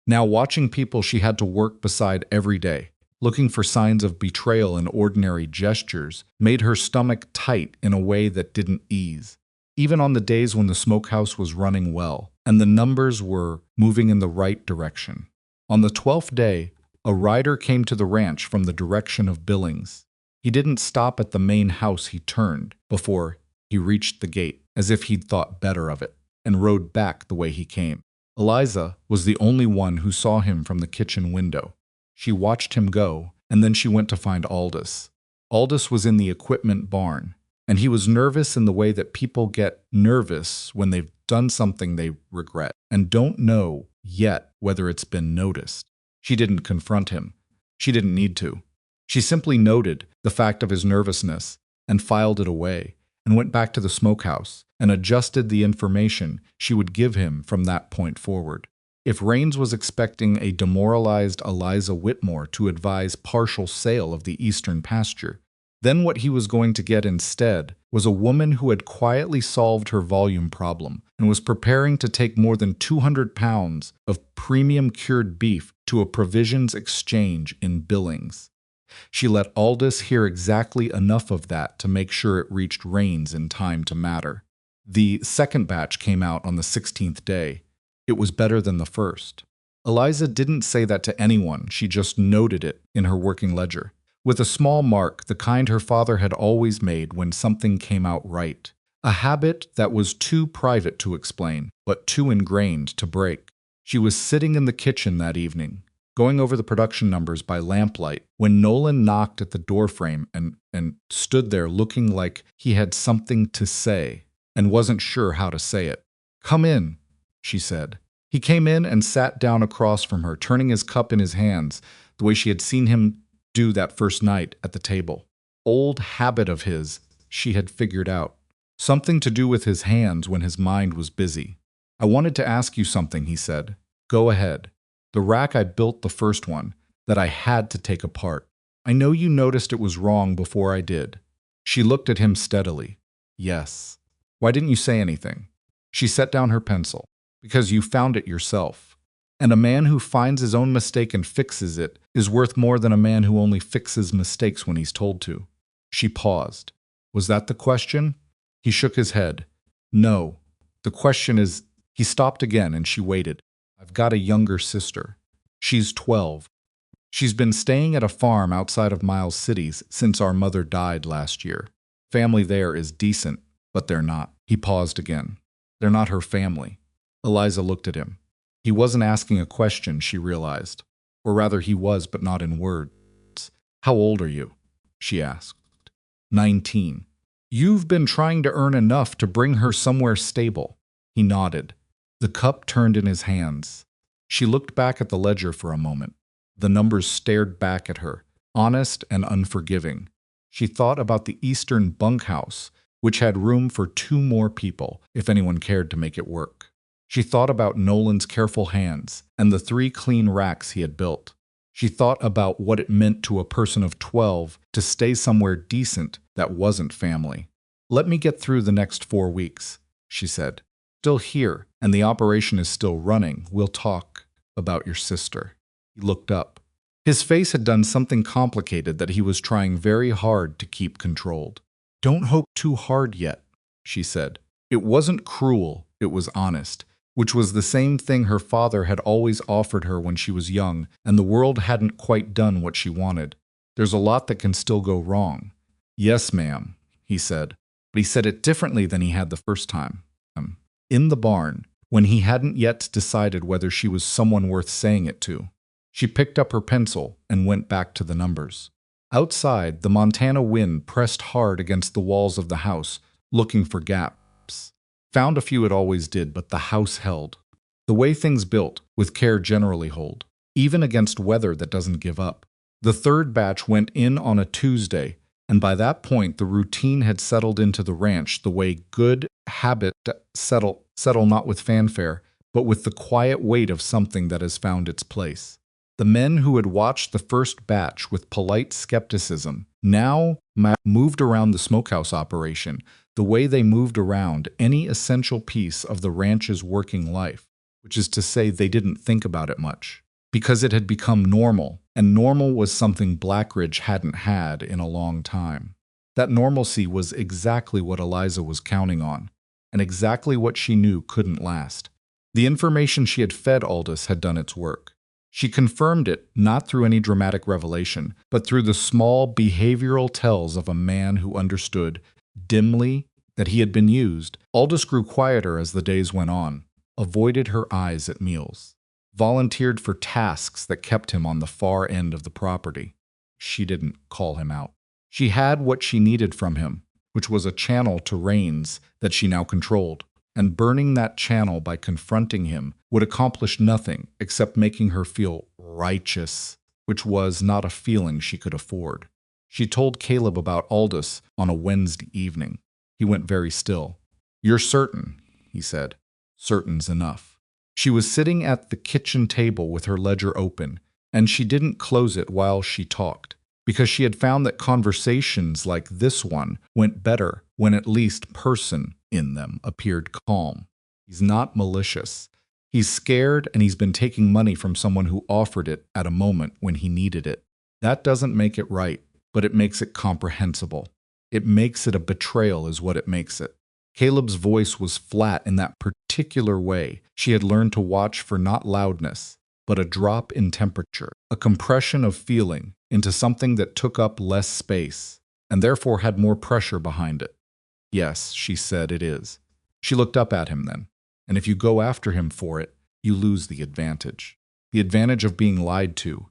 Now watching people she had to work beside every day, looking for signs of betrayal in ordinary gestures, made her stomach tight in a way that didn't ease. Even on the days when the Smokehouse was running well, and the numbers were moving in the right direction. On the 12th day, a rider came to the ranch from the direction of Billings. He didn't stop at the main house. He turned before he reached the gate, as if he'd thought better of it, and rode back the way he came. Eliza was the only one who saw him from the kitchen window. She watched him go, and then she went to find Aldous. Aldous was in the equipment barn, and he was nervous in the way that people get nervous when they've done something they regret and don't know yet whether it's been noticed. She didn't confront him. She didn't need to. She simply noted the fact of his nervousness and filed it away, and went back to the Smokehouse and adjusted the information she would give him from that point forward. If Rains was expecting a demoralized Eliza Whitmore to advise partial sale of the eastern pasture, Then what he was going to get instead was a woman who had quietly solved her volume problem and was preparing to take more than 200 pounds of premium cured beef to a provisions exchange in Billings. She let Aldous hear exactly enough of that to make sure it reached Rains in time to matter. The second batch came out on the 16th day. It was better than the first. Eliza didn't say that to anyone, she just noted it in her working ledger, with a small mark, the kind her father had always made when something came out right. A habit that was too private to explain, but too ingrained to break. She was sitting in the kitchen that evening, going over the production numbers by lamplight, when Nolan knocked at the doorframe and stood there looking like he had something to say and wasn't sure how to say it. "Come in," she said. He came in and sat down across from her, turning his cup in his hands, the way she had seen him do that first night at the table. Old habit of his, she had figured out. Something to do with his hands when his mind was busy. "I wanted to ask you something," he said. "Go ahead. The rack I built the first one, that I had to take apart. I know you noticed it was wrong before I did." She looked at him steadily. "Yes. Why didn't you say anything?" She set down her pencil. "Because you found it yourself. And a man who finds his own mistake and fixes it is worth more than a man who only fixes mistakes when he's told to." She paused. "Was that the question?" He shook his head. "No. The question is—" He stopped again and she waited. "I've got a younger sister. She's 12. She's been staying at a farm outside of Miles City since our mother died last year. Family there is decent, but they're not." He paused again. "They're not her family." Eliza looked at him. He wasn't asking a question, she realized. Or rather, he was, but not in words. "How old are you?" she asked. 19. "You've been trying to earn enough to bring her somewhere stable." He nodded. The cup turned in his hands. She looked back at the ledger for a moment. The numbers stared back at her, honest and unforgiving. She thought about the eastern bunkhouse, which had room for 2 more people, if anyone cared to make it work. She thought about Nolan's careful hands and the 3 clean racks he had built. She thought about what it meant to a person of 12 to stay somewhere decent that wasn't family. "Let me get through the next 4 weeks," she said. "Still here, and the operation is still running. We'll talk about your sister." He looked up. His face had done something complicated that he was trying very hard to keep controlled. "Don't hope too hard yet," she said. It wasn't cruel, it was honest, which was the same thing her father had always offered her when she was young, and the world hadn't quite done what she wanted. "There's a lot that can still go wrong." "Yes, ma'am," he said, but he said it differently than he had the first time. In the barn, when he hadn't yet decided whether she was someone worth saying it to. She picked up her pencil and went back to the numbers. Outside, the Montana wind pressed hard against the walls of the house, looking for gaps. Found a few it always did, but the house held. The way things built, with care generally hold, even against weather that doesn't give up. The third batch went in on a Tuesday, and by that point the routine had settled into the ranch the way good habit settle not with fanfare, but with the quiet weight of something that has found its place. The men who had watched the first batch with polite skepticism now moved around the Smokehouse operation the way they moved around any essential piece of the ranch's working life, which is to say they didn't think about it much, because it had become normal, and normal was something Blackridge hadn't had in a long time. That normalcy was exactly what Eliza was counting on, and exactly what she knew couldn't last. The information she had fed Aldous had done its work. She confirmed it not through any dramatic revelation, but through the small behavioral tells of a man who understood, dimly, that he had been used. Aldous grew quieter as the days went on, avoided her eyes at meals, volunteered for tasks that kept him on the far end of the property. She didn't call him out. She had what she needed from him, which was a channel to Rains that she now controlled, and burning that channel by confronting him would accomplish nothing except making her feel righteous, which was not a feeling she could afford. She told Caleb about Aldous on a Wednesday evening. He went very still. "You're certain," he said. "Certain's enough." She was sitting at the kitchen table with her ledger open, and she didn't close it while she talked, because she had found that conversations like this one went better when at least person in them appeared calm. He's not malicious. He's scared and he's been taking money from someone who offered it at a moment when he needed it. That doesn't make it right, but it makes it comprehensible. It makes it a betrayal is what it makes it. Caleb's voice was flat in that particular way. She had learned to watch for not loudness, but a drop in temperature, a compression of feeling into something that took up less space, and therefore had more pressure behind it. Yes, she said, it is. She looked up at him then. And if you go after him for it, you lose the advantage. The advantage of being lied to.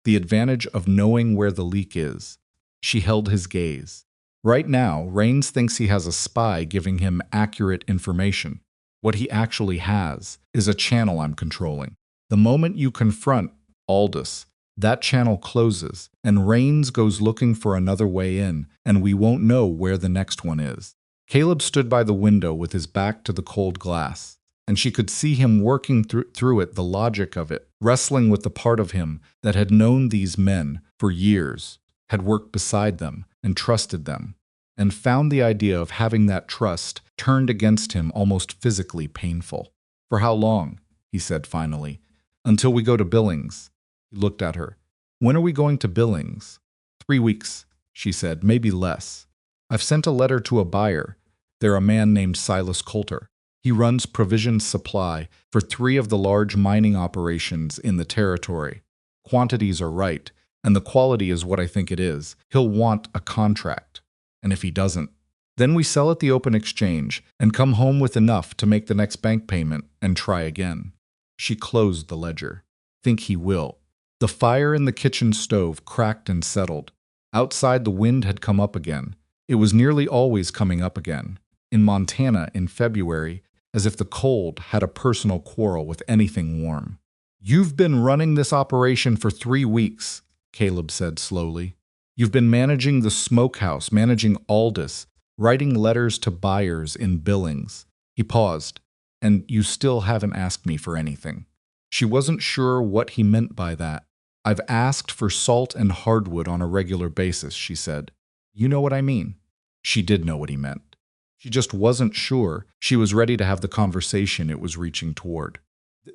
The advantage of knowing where the leak is. She held his gaze. Right now, Rains thinks he has a spy giving him accurate information. What he actually has is a channel I'm controlling. The moment you confront Aldous, that channel closes, and Rains goes looking for another way in, and we won't know where the next one is. Caleb stood by the window with his back to the cold glass, and she could see him working through it, the logic of it, wrestling with the part of him that had known these men for years, had worked beside them and trusted them, and found the idea of having that trust turned against him almost physically painful. For how long? He said finally. Until we go to Billings. He looked at her. When are we going to Billings? 3 weeks, she said, maybe less. I've sent a letter to a buyer. They're a man named Silas Coulter. He runs provisions supply for 3 of the large mining operations in the territory. Quantities are right, and the quality is what I think it is. He'll want a contract. And if he doesn't, then we sell at the open exchange and come home with enough to make the next bank payment and try again. She closed the ledger. Think he will. The fire in the kitchen stove cracked and settled. Outside, the wind had come up again. It was nearly always coming up again. In Montana, in February, as if the cold had a personal quarrel with anything warm. You've been running this operation for 3 weeks, Caleb said slowly. You've been managing the Smokehouse, managing Aldous, writing letters to buyers in Billings. He paused. And you still haven't asked me for anything. She wasn't sure what he meant by that. I've asked for salt and hardwood on a regular basis, she said. You know what I mean? She did know what he meant. She just wasn't sure she was ready to have the conversation it was reaching toward.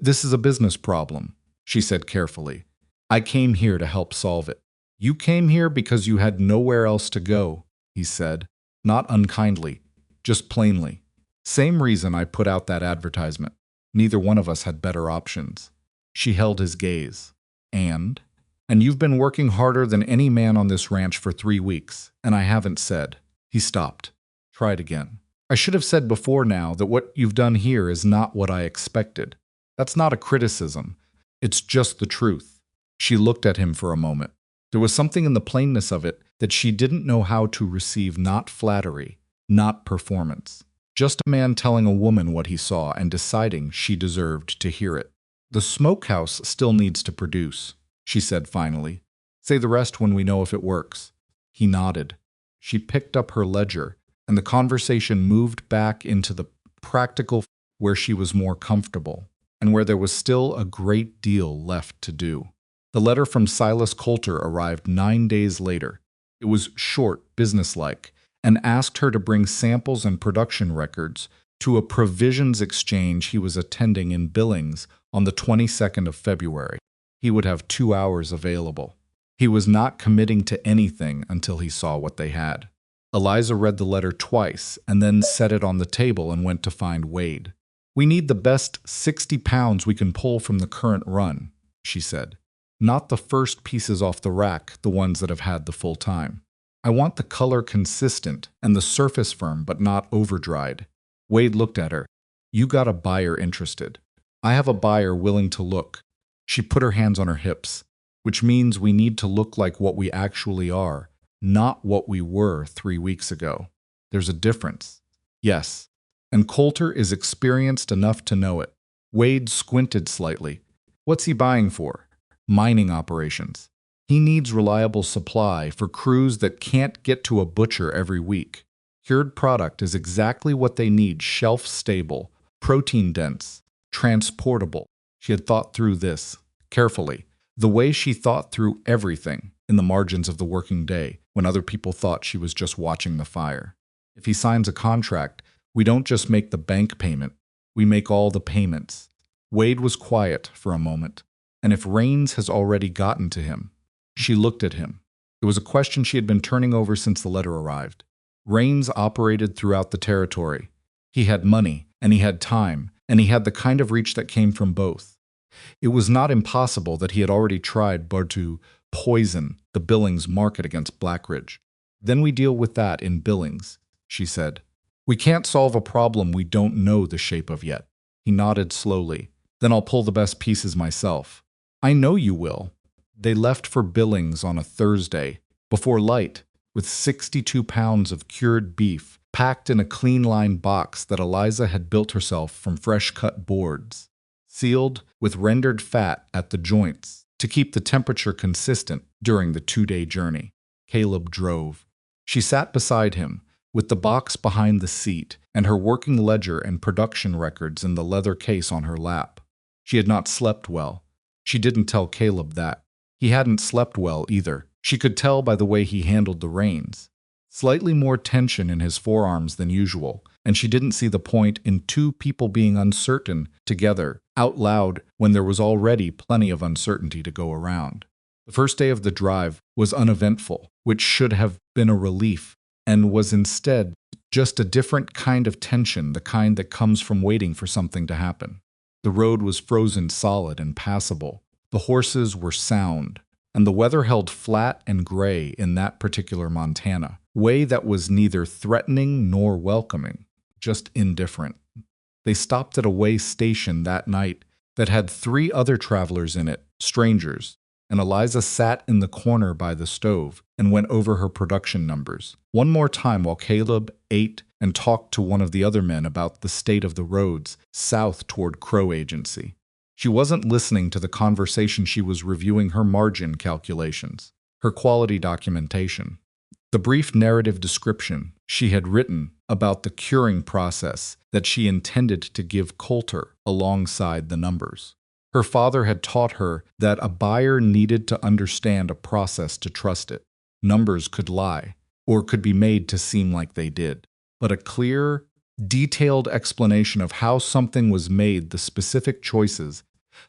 This is a business problem, she said carefully. I came here to help solve it. You came here because you had nowhere else to go, he said, not unkindly, just plainly. Same reason I put out that advertisement. Neither one of us had better options. She held his gaze. And you've been working harder than any man on this ranch for 3 weeks, and I haven't said. He stopped. Tried again. I should have said before now that what you've done here is not what I expected. That's not a criticism. It's just the truth. She looked at him for a moment. There was something in the plainness of it that she didn't know how to receive, not flattery, not performance. Just a man telling a woman what he saw and deciding she deserved to hear it. The Smokehouse still needs to produce, she said finally. Say the rest when we know if it works. He nodded. She picked up her ledger, and the conversation moved back into the practical where she was more comfortable, and where there was still a great deal left to do. The letter from Silas Coulter arrived 9 days later. It was short, businesslike, and asked her to bring samples and production records to a provisions exchange he was attending in Billings on the 22nd of February. He would have 2 hours available. He was not committing to anything until he saw what they had. Eliza read the letter twice and then set it on the table and went to find Wade. We need the best 60 pounds we can pull from the current run, she said. Not the first pieces off the rack, the ones that have had the full time. I want the color consistent and the surface firm but not over-dried. Wade looked at her. You got a buyer interested. I have a buyer willing to look. She put her hands on her hips, which means we need to look like what we actually are, not what we were 3 weeks ago. There's a difference. Yes, and Coulter is experienced enough to know it. Wade squinted slightly. What's he buying for? Mining operations. He needs reliable supply for crews that can't get to a butcher every week. Cured product is exactly what they need, shelf-stable, protein-dense, transportable. She had thought through this carefully, the way she thought through everything. in the margins of the working day when other people thought she was just watching the fire. If he signs a contract, we don't just make the bank payment, we make all the payments. Wade was quiet for a moment, and if Rains has already gotten to him, she looked at him. It was a question she had been turning over since the letter arrived. Rains operated throughout the territory. He had money, and he had time, and he had the kind of reach that came from both. It was not impossible that he had already tried to poison the Billings market against Blackridge. Then we deal with that in Billings, she said. We can't solve a problem we don't know the shape of yet. He nodded slowly. Then I'll pull the best pieces myself. I know you will. They left for Billings on a Thursday, before light, with 62 pounds of cured beef packed in a clean-lined box that Eliza had built herself from fresh-cut boards, sealed with rendered fat at the joints to keep the temperature consistent during the 2-day journey. Caleb drove. She sat beside him, with the box behind the seat and her working ledger and production records in the leather case on her lap. She had not slept well. She didn't tell Caleb that. He hadn't slept well either. She could tell by the way he handled the reins. Slightly more tension in his forearms than usual, and she didn't see the point in two people being uncertain together, out loud, when there was already plenty of uncertainty to go around. The first day of the drive was uneventful, which should have been a relief, and was instead just a different kind of tension, the kind that comes from waiting for something to happen. The road was frozen solid and passable. The horses were sound, and the weather held flat and gray in that particular Montana, way that was neither threatening nor welcoming, just indifferent. They stopped at a way station that night that had 3 other travelers in it, strangers, and Eliza sat in the corner by the stove and went over her production numbers one more time while Caleb ate and talked to one of the other men about the state of the roads south toward Crow Agency. She wasn't listening to the conversation. She was reviewing her margin calculations, her quality documentation, the brief narrative description she had written about the curing process that she intended to give Coulter alongside the numbers. Her father had taught her that a buyer needed to understand a process to trust it. Numbers could lie, or could be made to seem like they did. But a clear, detailed explanation of how something was made, the specific choices,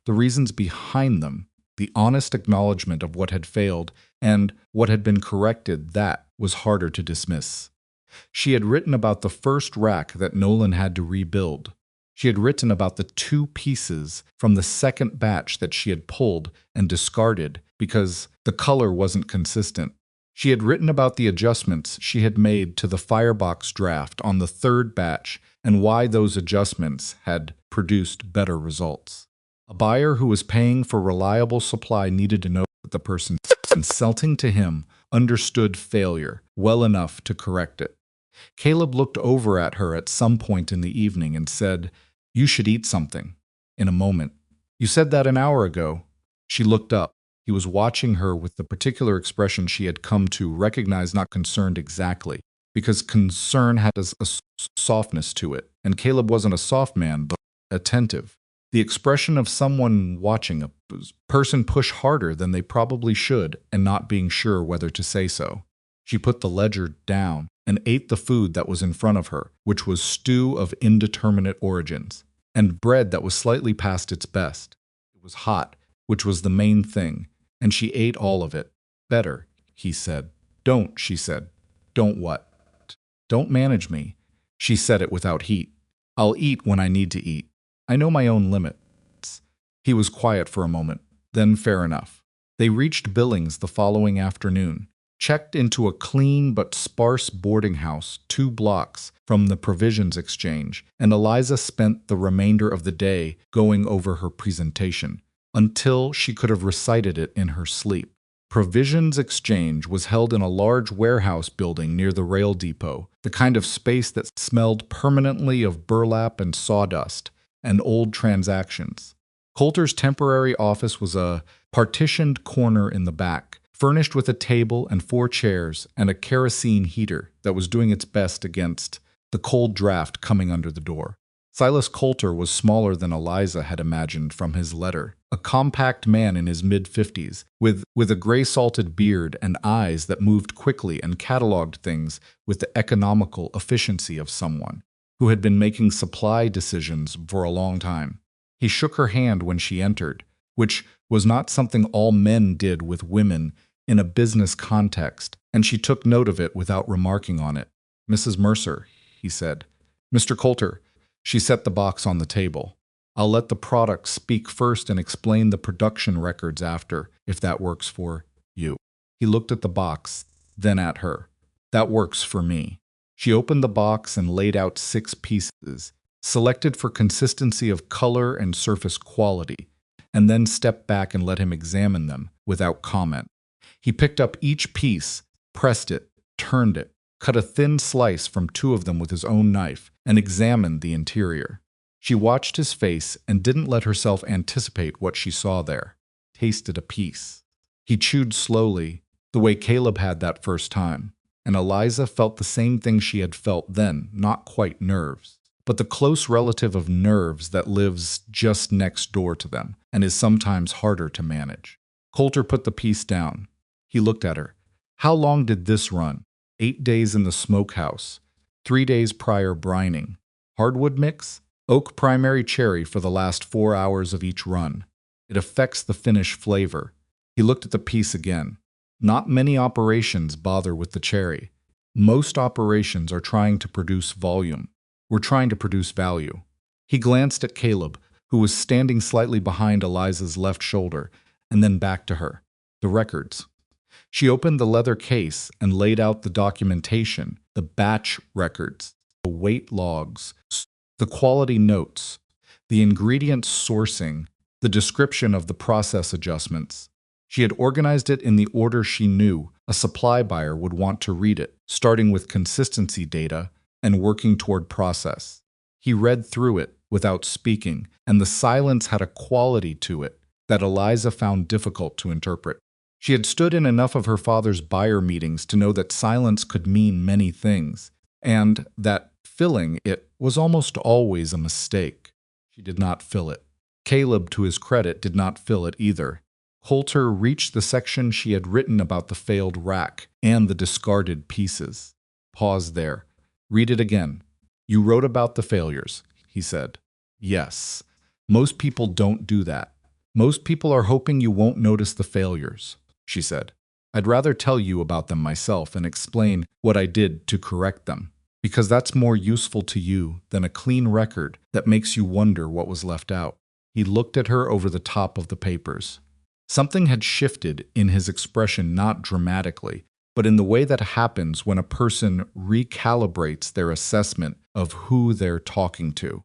the reasons behind them, the honest acknowledgement of what had failed and what had been corrected, that was harder to dismiss. She had written about the first rack that Nolan had to rebuild. She had written about the 2 pieces from the second batch that she had pulled and discarded because the color wasn't consistent. She had written about the adjustments she had made to the firebox draft on the 3rd batch and why those adjustments had produced better results. A buyer who was paying for reliable supply needed to know that the person consulting to him understood failure well enough to correct it. Caleb looked over at her at some point in the evening and said, "You should eat something." In a moment. "You said that an hour ago." She looked up. He was watching her with the particular expression she had come to recognize, not concerned exactly, because concern had a softness to it, and Caleb wasn't a soft man, but attentive. The expression of someone watching a person push harder than they probably should and not being sure whether to say so. She put the ledger down and ate the food that was in front of her, which was stew of indeterminate origins, and bread that was slightly past its best. It was hot, which was the main thing, and she ate all of it. "Better," he said. "Don't," she said. "Don't what?" "Don't manage me." She said it without heat. "I'll eat when I need to eat. I know my own limits." He was quiet for a moment. Then fair enough. They reached Billings the following afternoon, checked into a clean but sparse boarding house 2 blocks from the provisions exchange, and Eliza spent the remainder of the day going over her presentation, until she could have recited it in her sleep. Provisions exchange was held in a large warehouse building near the rail depot, the kind of space that smelled permanently of burlap and sawdust and old transactions. Coulter's temporary office was a partitioned corner in the back, furnished with a table and 4 chairs and a kerosene heater that was doing its best against the cold draft coming under the door. Silas Coulter was smaller than Eliza had imagined from his letter. A compact man in his mid-50s, with a gray-salted beard and eyes that moved quickly and cataloged things with the economical efficiency of someone who had been making supply decisions for a long time. He shook her hand when she entered, which was not something all men did with women in a business context, and she took note of it without remarking on it. "Mrs. Mercer," he said. "Mr. Coulter." She set the box on the table. "I'll let the product speak first and explain the production records after, if that works for you." He looked at the box, then at her. "That works for me." She opened the box and laid out 6 pieces, selected for consistency of color and surface quality, and then stepped back and let him examine them without comment. He picked up each piece, pressed it, turned it, cut a thin slice from 2 of them with his own knife, and examined the interior. She watched his face and didn't let herself anticipate what she saw there. Tasted a piece. He chewed slowly, the way Caleb had that first time, and Eliza felt the same thing she had felt then, not quite nerves, but the close relative of nerves that lives just next door to them and is sometimes harder to manage. Coulter put the piece down. He looked at her. "How long did this run?" 8 days in the smokehouse. 3 days prior brining. Hardwood mix? Oak primary cherry for the last 4 hours of each run. It affects the finish flavor. He looked at the piece again. Not many operations bother with the cherry. Most operations are trying to produce volume. We're trying to produce value. He glanced at Caleb, who was standing slightly behind Eliza's left shoulder, and then back to her. "The records." She opened the leather case and laid out the documentation, the batch records, the weight logs, the quality notes, the ingredients sourcing, the description of the process adjustments. She had organized it in the order she knew a supply buyer would want to read it, starting with consistency data and working toward process. He read through it without speaking, and the silence had a quality to it that Eliza found difficult to interpret. She had stood in enough of her father's buyer meetings to know that silence could mean many things, and that filling it was almost always a mistake. She did not fill it. Caleb, to his credit, did not fill it either. Coulter reached the section she had written about the failed rack and the discarded pieces. Pause there. "Read it again." "You wrote about the failures," he said. "Yes. Most people don't do that. Most people are hoping you won't notice the failures," she said. "I'd rather tell you about them myself and explain what I did to correct them, because that's more useful to you than a clean record that makes you wonder what was left out." He looked at her over the top of the papers. Something had shifted in his expression, not dramatically, but in the way that happens when a person recalibrates their assessment of who they're talking to.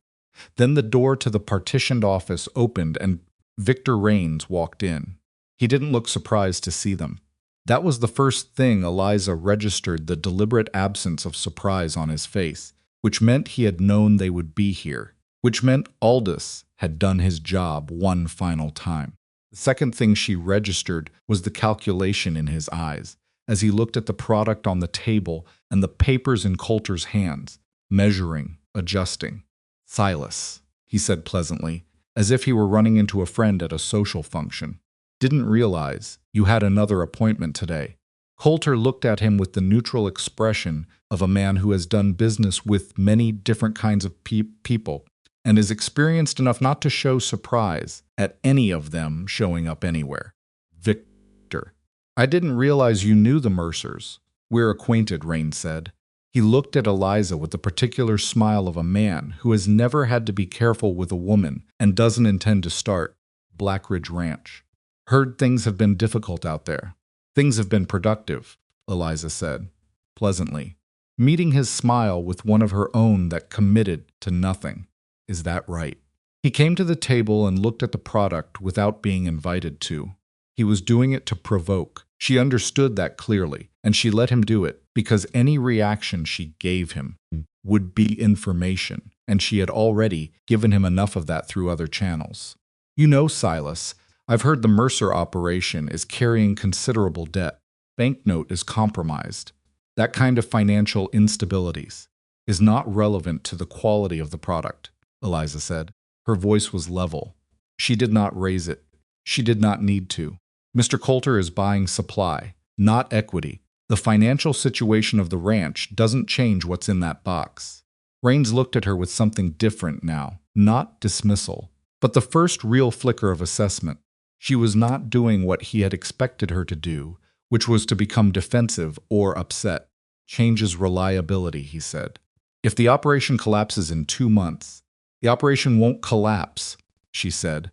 Then the door to the partitioned office opened and Victor Raines walked in. He didn't look surprised to see them. That was the first thing Eliza registered, the deliberate absence of surprise on his face, which meant he had known they would be here, which meant Aldous had done his job one final time. The second thing she registered was the calculation in his eyes, as he looked at the product on the table and the papers in Coulter's hands, measuring, adjusting. "Silas," he said pleasantly, as if he were running into a friend at a social function. "Didn't realize you had another appointment today." Coulter looked at him with the neutral expression of a man who has done business with many different kinds of people and is experienced enough not to show surprise at any of them showing up anywhere. "Victor, I didn't realize you knew the Mercers." "We're acquainted," Raines said. He looked at Eliza with the particular smile of a man who has never had to be careful with a woman and doesn't intend to start. "Blackridge Ranch. Heard things have been difficult out there." "Things have been productive," Eliza said, pleasantly, meeting his smile with one of her own that committed to nothing. "Is that right?" He came to the table and looked at the product without being invited to. He was doing it to provoke. She understood that clearly, and she let him do it because any reaction she gave him would be information, and she had already given him enough of that through other channels. "You know, Silas, I've heard the Mercer operation is carrying considerable debt. Banknote is compromised. That kind of financial instabilities is not relevant to the quality of the product. Eliza said. Her voice was level. She did not raise it. She did not need to. Mr. Coulter is buying supply, not equity. The financial situation of the ranch doesn't change what's in that box. Raines looked at her with something different now, not dismissal, but the first real flicker of assessment. She was not doing what he had expected her to do, which was to become defensive or upset. Changes reliability, he said. If the operation collapses in 2 months, the operation won't collapse, she said.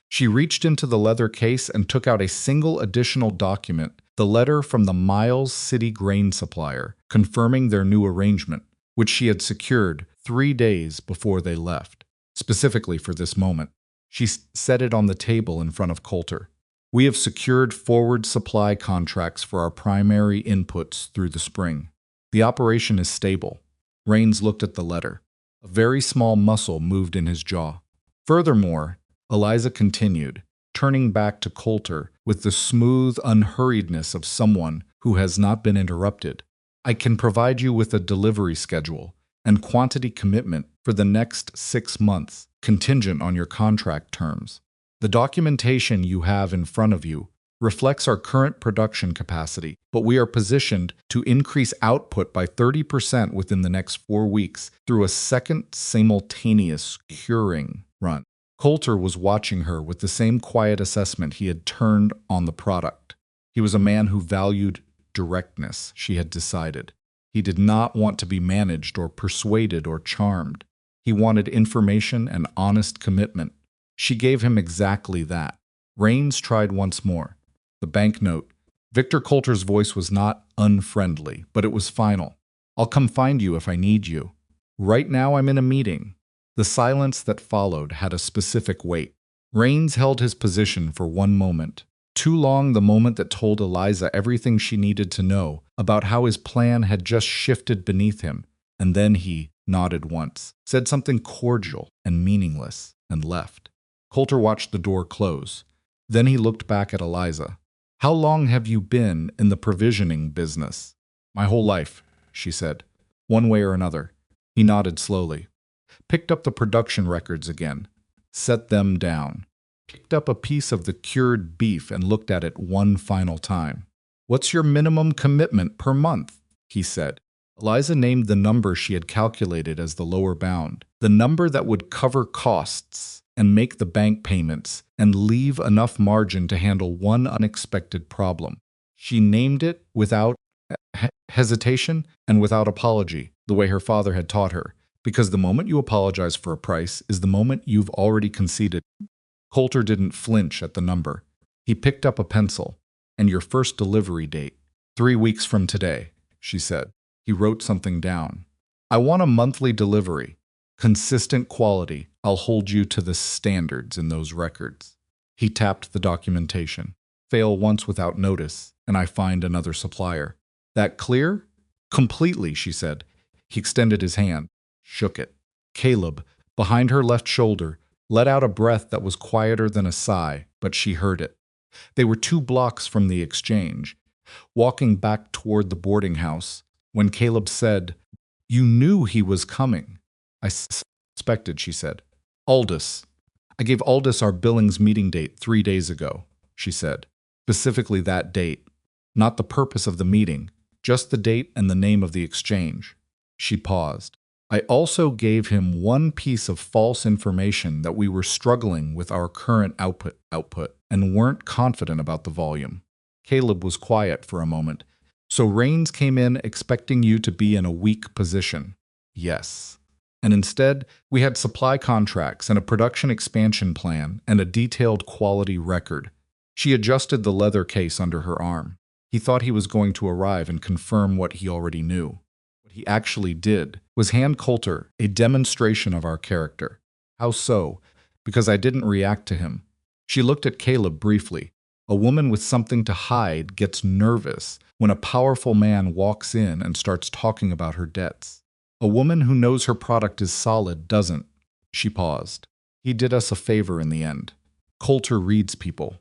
She reached into the leather case and took out a single additional document, the letter from the Miles City grain supplier, confirming their new arrangement, which she had secured 3 days before they left, specifically for this moment. She set it on the table in front of Coulter. We have secured forward supply contracts for our primary inputs through the spring. The operation is stable. Raines looked at the letter. A very small muscle moved in his jaw. Furthermore, Eliza continued, turning back to Coulter with the smooth unhurriedness of someone who has not been interrupted. I can provide you with a delivery schedule and quantity commitment for the next 6 months, contingent on your contract terms. The documentation you have in front of you reflects our current production capacity, but we are positioned to increase output by 30% within the next 4 weeks through a second simultaneous curing run. Coulter was watching her with the same quiet assessment he had turned on the product. He was a man who valued directness, she had decided. He did not want to be managed or persuaded or charmed. He wanted information and honest commitment. She gave him exactly that. Raines tried once more. The banknote. Victor Coulter's voice was not unfriendly, but it was final. I'll come find you if I need you. Right now I'm in a meeting. The silence that followed had a specific weight. Raines held his position for one moment. Too long, the moment that told Eliza everything she needed to know about how his plan had just shifted beneath him, and then he nodded once, said something cordial and meaningless, and left. Coulter watched the door close. Then he looked back at Eliza. How long have you been in the provisioning business? My whole life, she said, one way or another. He nodded slowly. Picked up the production records again. Set them down. Picked up a piece of the cured beef and looked at it one final time. What's your minimum commitment per month? He said. Eliza named the number she had calculated as the lower bound, the number that would cover costs and make the bank payments and leave enough margin to handle one unexpected problem. She named it without hesitation and without apology, the way her father had taught her, because the moment you apologize for a price is the moment you've already conceded. Coulter didn't flinch at the number. He picked up a pencil. And your first delivery date, 3 weeks from today, she said. He wrote something down. I want a monthly delivery. Consistent quality. I'll hold you to the standards in those records. He tapped the documentation. Fail once without notice, and I find another supplier. That clear? Completely, she said. He extended his hand, shook it. Caleb, behind her left shoulder, let out a breath that was quieter than a sigh, but she heard it. They were 2 blocks from the exchange, walking back toward the boarding house, when Caleb said, You knew he was coming. I suspected, she said. Aldous. I gave Aldous our Billings meeting date 3 days ago, she said. Specifically that date. Not the purpose of the meeting, just the date and the name of the exchange. She paused. I also gave him one piece of false information that we were struggling with our current output and weren't confident about the volume. Caleb was quiet for a moment. So Raines came in expecting you to be in a weak position. Yes. And instead, we had supply contracts and a production expansion plan and a detailed quality record. She adjusted the leather case under her arm. He thought he was going to arrive and confirm what he already knew. What he actually did was hand Coulter a demonstration of our character. How so? Because I didn't react to him. She looked at Caleb briefly. A woman with something to hide gets nervous when a powerful man walks in and starts talking about her debts. A woman who knows her product is solid doesn't. She paused. He did us a favor in the end. Coulter reads people.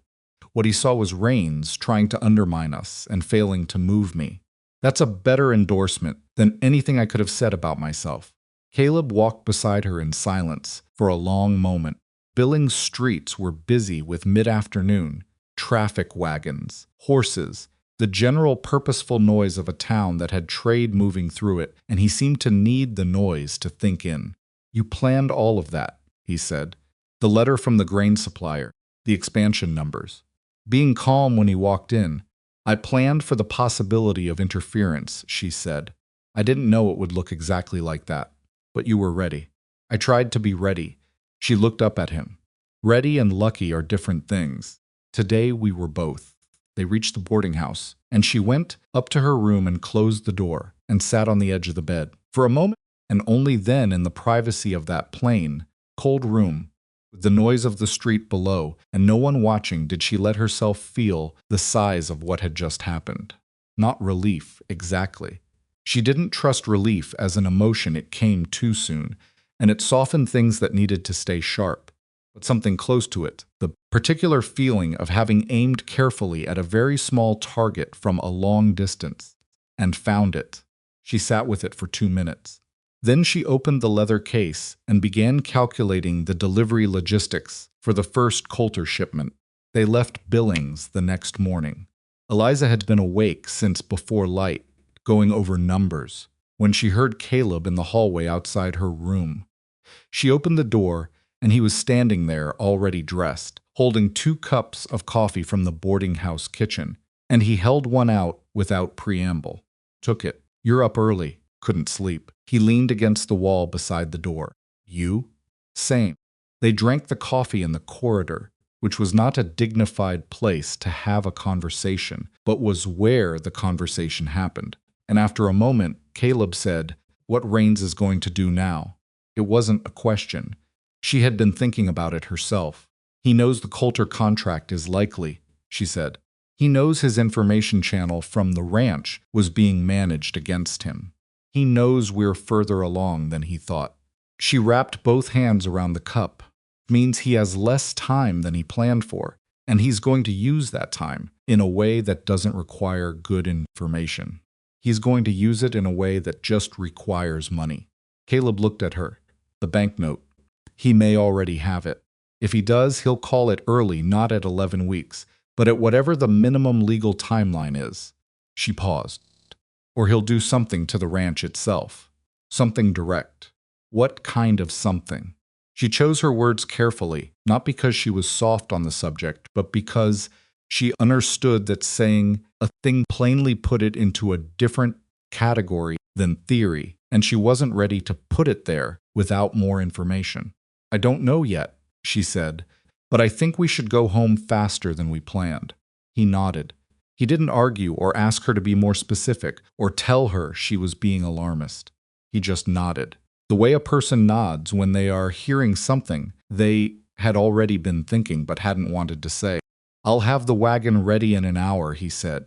What he saw was Raines trying to undermine us and failing to move me. That's a better endorsement than anything I could have said about myself. Caleb walked beside her in silence for a long moment. Billings streets were busy with mid-afternoon, traffic wagons, horses, the general purposeful noise of a town that had trade moving through it, and he seemed to need the noise to think in. "You planned all of that," he said. "The letter from the grain supplier, the expansion numbers." Being calm when he walked in, "I planned for the possibility of interference," she said. "I didn't know it would look exactly like that. But you were ready." "I tried to be ready." She looked up at him. "Ready and lucky are different things. Today we were both." They reached the boarding house, and she went up to her room and closed the door and sat on the edge of the bed. For a moment, and only then in the privacy of that plain, cold room, with the noise of the street below and no one watching, did she let herself feel the size of what had just happened. Not relief, exactly. She didn't trust relief as an emotion. It came too soon, and it softened things that needed to stay sharp. But something close to it, the particular feeling of having aimed carefully at a very small target from a long distance, and found it. She sat with it for 2 minutes. Then she opened the leather case and began calculating the delivery logistics for the first Coulter shipment. They left Billings the next morning. Eliza had been awake since before light, going over numbers, when she heard Caleb in the hallway outside her room. She opened the door, and he was standing there already dressed, holding 2 cups of coffee from the boarding house kitchen, and he held one out without preamble. Took it. "You're up early." Couldn't sleep. He leaned against the wall beside the door. "You?" "Same." They drank the coffee in the corridor, which was not a dignified place to have a conversation, but was where the conversation happened. And after a moment, Caleb said, "What Rains is going to do now?" It wasn't a question. She had been thinking about it herself. "He knows the Coulter contract is likely," she said. "He knows his information channel from the ranch was being managed against him. He knows we're further along than he thought." She wrapped both hands around the cup. It means he has less time than he planned for, and he's going to use that time in a way that doesn't require good information. He's going to use it in a way that just requires money. Caleb looked at her. "The banknote. He may already have it. If he does, he'll call it early, not at 11 weeks, but at whatever the minimum legal timeline is." She paused. "Or he'll do something to the ranch itself. Something direct." What kind of something? She chose her words carefully, not because she was soft on the subject, but because she understood that saying a thing plainly put it into a different category than theory, and she wasn't ready to put it there without more information. "I don't know yet," she said, "but I think we should go home faster than we planned." He nodded. He didn't argue or ask her to be more specific or tell her she was being alarmist. He just nodded. The way a person nods when they are hearing something they had already been thinking but hadn't wanted to say. "I'll have the wagon ready in an hour," he said.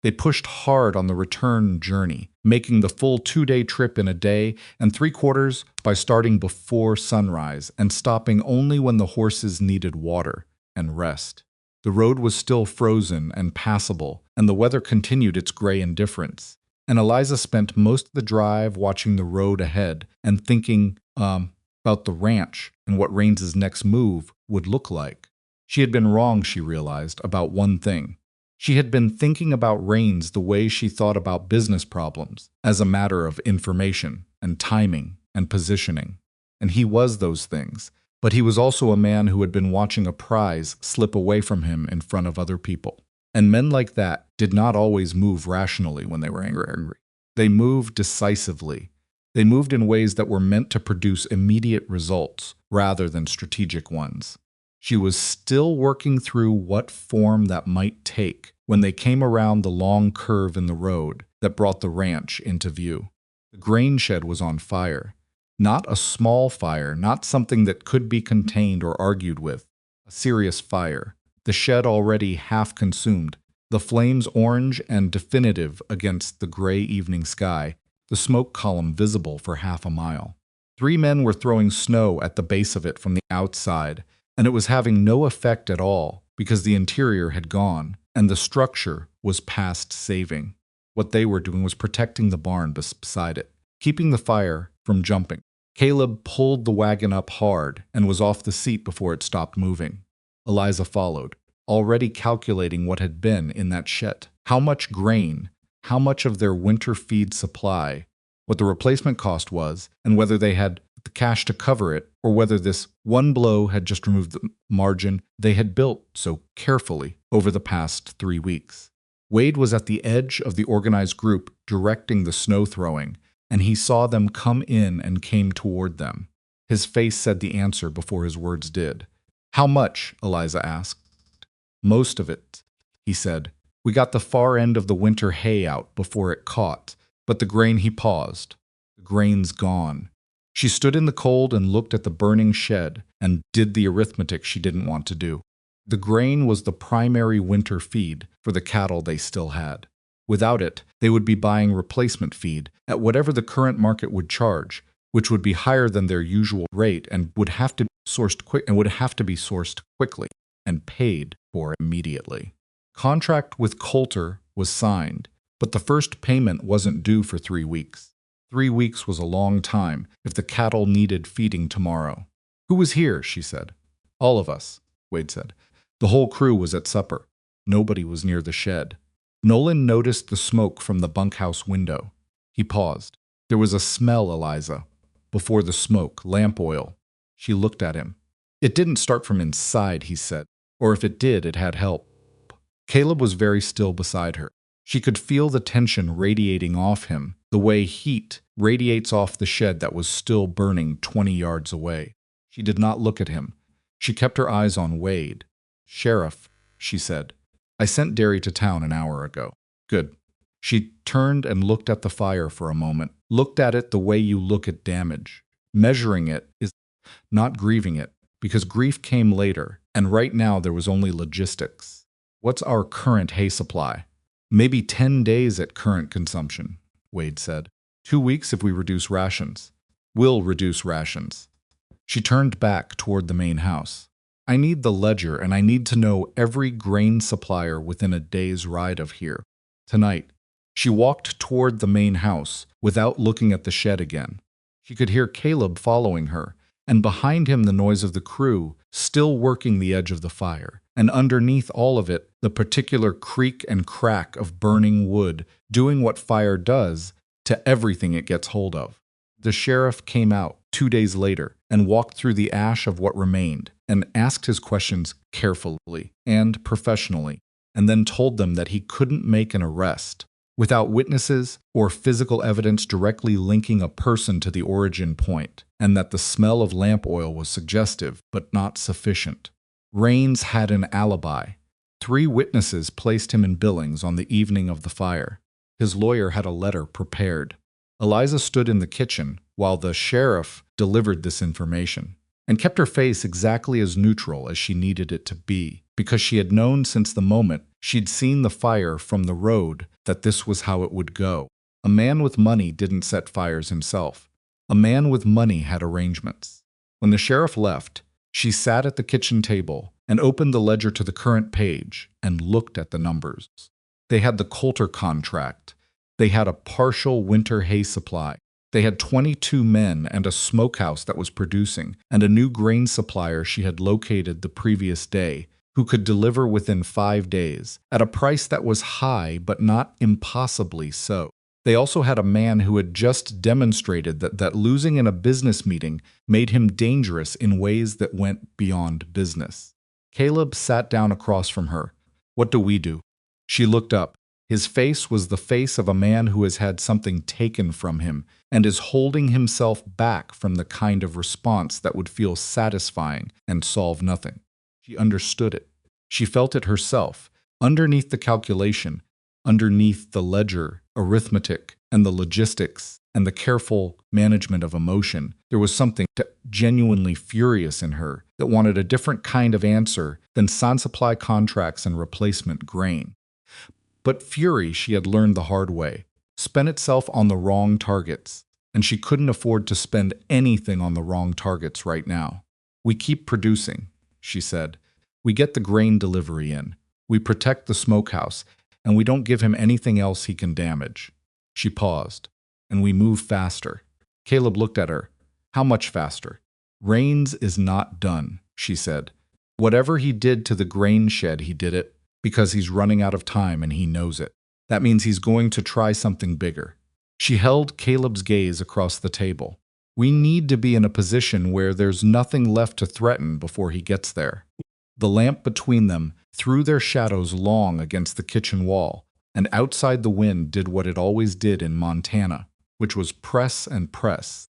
They pushed hard on the return journey, making the full 2-day trip in a day and 3/4 by starting before sunrise and stopping only when the horses needed water and rest. The road was still frozen and passable, and the weather continued its gray indifference. And Eliza spent most of the drive watching the road ahead and thinking about the ranch and what Rains's next move would look like. She had been wrong, she realized, about one thing. She had been thinking about Rains the way she thought about business problems, as a matter of information and timing and positioning. And he was those things, but he was also a man who had been watching a prize slip away from him in front of other people. And men like that did not always move rationally when they were angry. They moved decisively. They moved in ways that were meant to produce immediate results rather than strategic ones. She was still working through what form that might take when they came around the long curve in the road that brought the ranch into view. The grain shed was on fire. Not a small fire, not something that could be contained or argued with. A serious fire. The shed already half consumed, the flames orange and definitive against the gray evening sky, the smoke column visible for half a mile. 3 men were throwing snow at the base of it from the outside, and it was having no effect at all because the interior had gone, and the structure was past saving. What they were doing was protecting the barn beside it, keeping the fire from jumping. Caleb pulled the wagon up hard and was off the seat before it stopped moving. Eliza followed, already calculating what had been in that shed. How much grain, how much of their winter feed supply, what the replacement cost was, and whether they had the cash to cover it, or whether this one blow had just removed the margin they had built so carefully over the past 3 weeks. Wade was at the edge of the organized group directing the snow throwing, and he saw them come in and came toward them. His face said the answer before his words did. "How much?" Eliza asked. "Most of it," he said. "We got the far end of the winter hay out before it caught, but the grain," he paused. "The grain's gone." She stood in the cold and looked at the burning shed and did the arithmetic she didn't want to do. The grain was the primary winter feed for the cattle they still had. Without it, they would be buying replacement feed at whatever the current market would charge, which would be higher than their usual rate and would have to be sourced quickly and paid for immediately. Contract with Coulter was signed, but the first payment wasn't due for 3 weeks. 3 weeks was a long time if the cattle needed feeding tomorrow. "Who was here?" she said. "All of us," Wade said. The whole crew was at supper. Nobody was near the shed. Nolan noticed the smoke from the bunkhouse window. He paused. "There was a smell, Eliza. Before the smoke, lamp oil." She looked at him. "It didn't start from inside," he said. "Or if it did, it had help." Caleb was very still beside her. She could feel the tension radiating off him, the way heat radiates off the shed that was still burning 20 yards away. She did not look at him. She kept her eyes on Wade. "Sheriff," she said, "I sent Derry to town an hour ago." "Good." She turned and looked at the fire for a moment, looked at it the way you look at damage. Measuring it is not grieving it, because grief came later, and right now there was only logistics. "What's our current hay supply?" "Maybe 10 days at current consumption," Wade said. 2 weeks if we reduce rations." "We'll reduce rations." She turned back toward the main house. "I need the ledger, and I need to know every grain supplier within a day's ride of here. Tonight." She walked toward the main house without looking at the shed again. She could hear Caleb following her, and behind him the noise of the crew still working the edge of the fire, and underneath all of it the particular creak and crack of burning wood doing what fire does to everything it gets hold of. The sheriff came out 2 days later and walked through the ash of what remained and asked his questions carefully and professionally, and then told them that he couldn't make an arrest without witnesses or physical evidence directly linking a person to the origin point, and that the smell of lamp oil was suggestive but not sufficient. Raines had an alibi. 3 witnesses placed him in Billings on the evening of the fire. His lawyer had a letter prepared. Eliza stood in the kitchen while the sheriff delivered this information, and kept her face exactly as neutral as she needed it to be, because she had known since the moment she'd seen the fire from the road that this was how it would go. A man with money didn't set fires himself. A man with money had arrangements. When the sheriff left, she sat at the kitchen table and opened the ledger to the current page and looked at the numbers. They had the Coulter contract. They had a partial winter hay supply. They had 22 men and a smokehouse that was producing, and a new grain supplier she had located the previous day, who could deliver within 5 days, at a price that was high but not impossibly so. They also had a man who had just demonstrated that losing in a business meeting made him dangerous in ways that went beyond business. Caleb sat down across from her. "What do we do?" She looked up. His face was the face of a man who has had something taken from him and is holding himself back from the kind of response that would feel satisfying and solve nothing. She understood it. She felt it herself, underneath the calculation, underneath the ledger, arithmetic, and the logistics, and the careful management of emotion. There was something genuinely furious in her that wanted a different kind of answer than supply contracts and replacement grain. But fury, she had learned the hard way, spent itself on the wrong targets, and she couldn't afford to spend anything on the wrong targets right now. "We keep producing," she said. "We get the grain delivery in. We protect the smokehouse, and we don't give him anything else he can damage." She paused. "And we move faster." Caleb looked at her. How much faster? Rains is not done, she said. Whatever he did to the grain shed, he did it because he's running out of time and he knows it. That means he's going to try something bigger. She held Caleb's gaze across the table. We need to be in a position where there's nothing left to threaten before he gets there. The lamp between them threw their shadows long against the kitchen wall, and outside the wind did what it always did in Montana, which was press and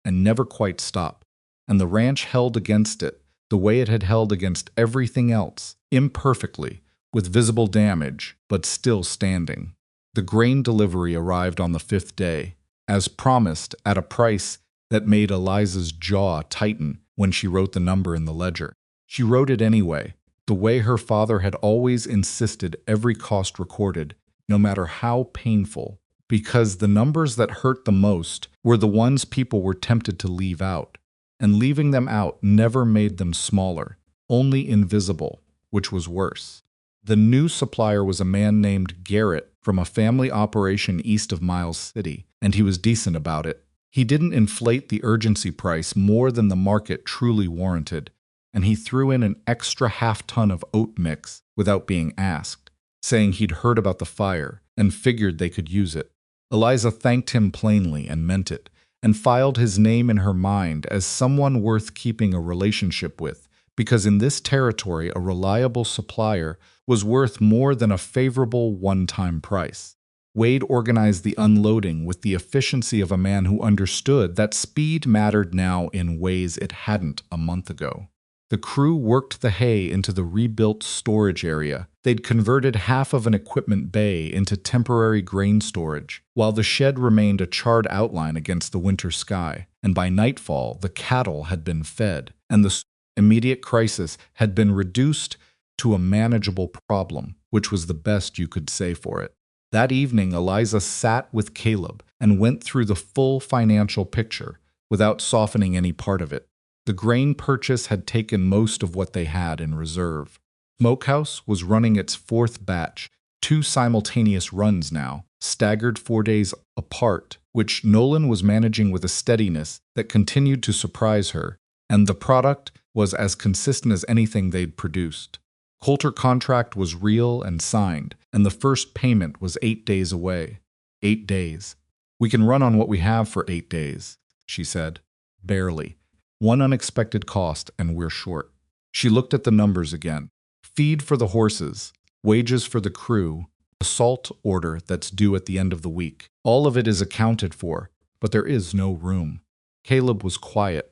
never quite stop. And the ranch held against it the way it had held against everything else, imperfectly, with visible damage, but still standing. The grain delivery arrived on the 5th day, as promised, at a price that made Eliza's jaw tighten when she wrote the number in the ledger. She wrote it anyway, the way her father had always insisted every cost recorded, no matter how painful, because the numbers that hurt the most were the ones people were tempted to leave out, and leaving them out never made them smaller, only invisible, which was worse. The new supplier was a man named Garrett from a family operation east of Miles City, and he was decent about it. He didn't inflate the urgency price more than the market truly warranted, and he threw in an extra half-ton of oat mix without being asked, saying he'd heard about the fire and figured they could use it. Eliza thanked him plainly and meant it, and filed his name in her mind as someone worth keeping a relationship with, because in this territory a reliable supplier was worth more than a favorable one-time price. Wade organized the unloading with the efficiency of a man who understood that speed mattered now in ways it hadn't a month ago. The crew worked the hay into the rebuilt storage area. They'd converted half of an equipment bay into temporary grain storage, while the shed remained a charred outline against the winter sky, and by nightfall the cattle had been fed, and the immediate crisis had been reduced to a manageable problem, which was the best you could say for it. That evening, Eliza sat with Caleb and went through the full financial picture without softening any part of it. The grain purchase had taken most of what they had in reserve. Smokehouse was running its 4th batch, 2 simultaneous runs now, staggered 4 days apart, which Nolan was managing with a steadiness that continued to surprise her, and the product was as consistent as anything they'd produced. Coulter contract was real and signed, and the first payment was 8 days away. 8 days. We can run on what we have for 8 days, she said. Barely. One unexpected cost, and we're short. She looked at the numbers again. Feed for the horses, wages for the crew, a salt order that's due at the end of the week. All of it is accounted for, but there is no room. Caleb was quiet.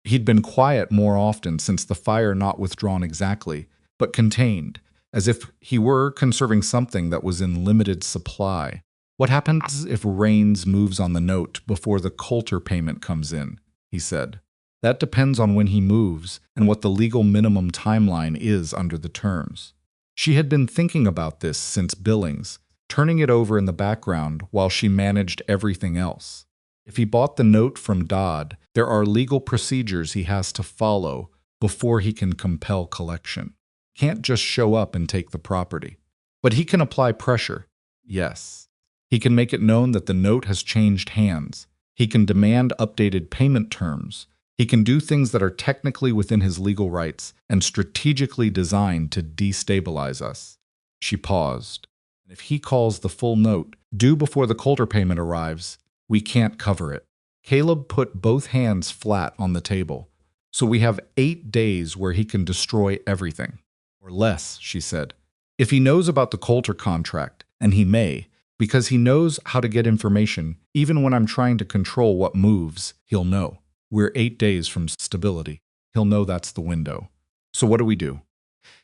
He'd been quiet more often since the fire, not withdrawn exactly, but contained, as if he were conserving something that was in limited supply. What happens if Rains moves on the note before the Coulter payment comes in? He said. That depends on when he moves and what the legal minimum timeline is under the terms. She had been thinking about this since Billings, turning it over in the background while she managed everything else. If he bought the note from Dodd, there are legal procedures he has to follow before he can compel collection. Can't just show up and take the property. But he can apply pressure. Yes. He can make it known that the note has changed hands. He can demand updated payment terms. He can do things that are technically within his legal rights and strategically designed to destabilize us. She paused. If he calls the full note, due before the Coulter payment arrives, we can't cover it. Caleb put both hands flat on the table. So we have 8 days where he can destroy everything. Or less, she said. If he knows about the Coulter contract, and he may, because he knows how to get information, even when I'm trying to control what moves, he'll know. We're 8 days from stability. He'll know that's the window. So what do we do?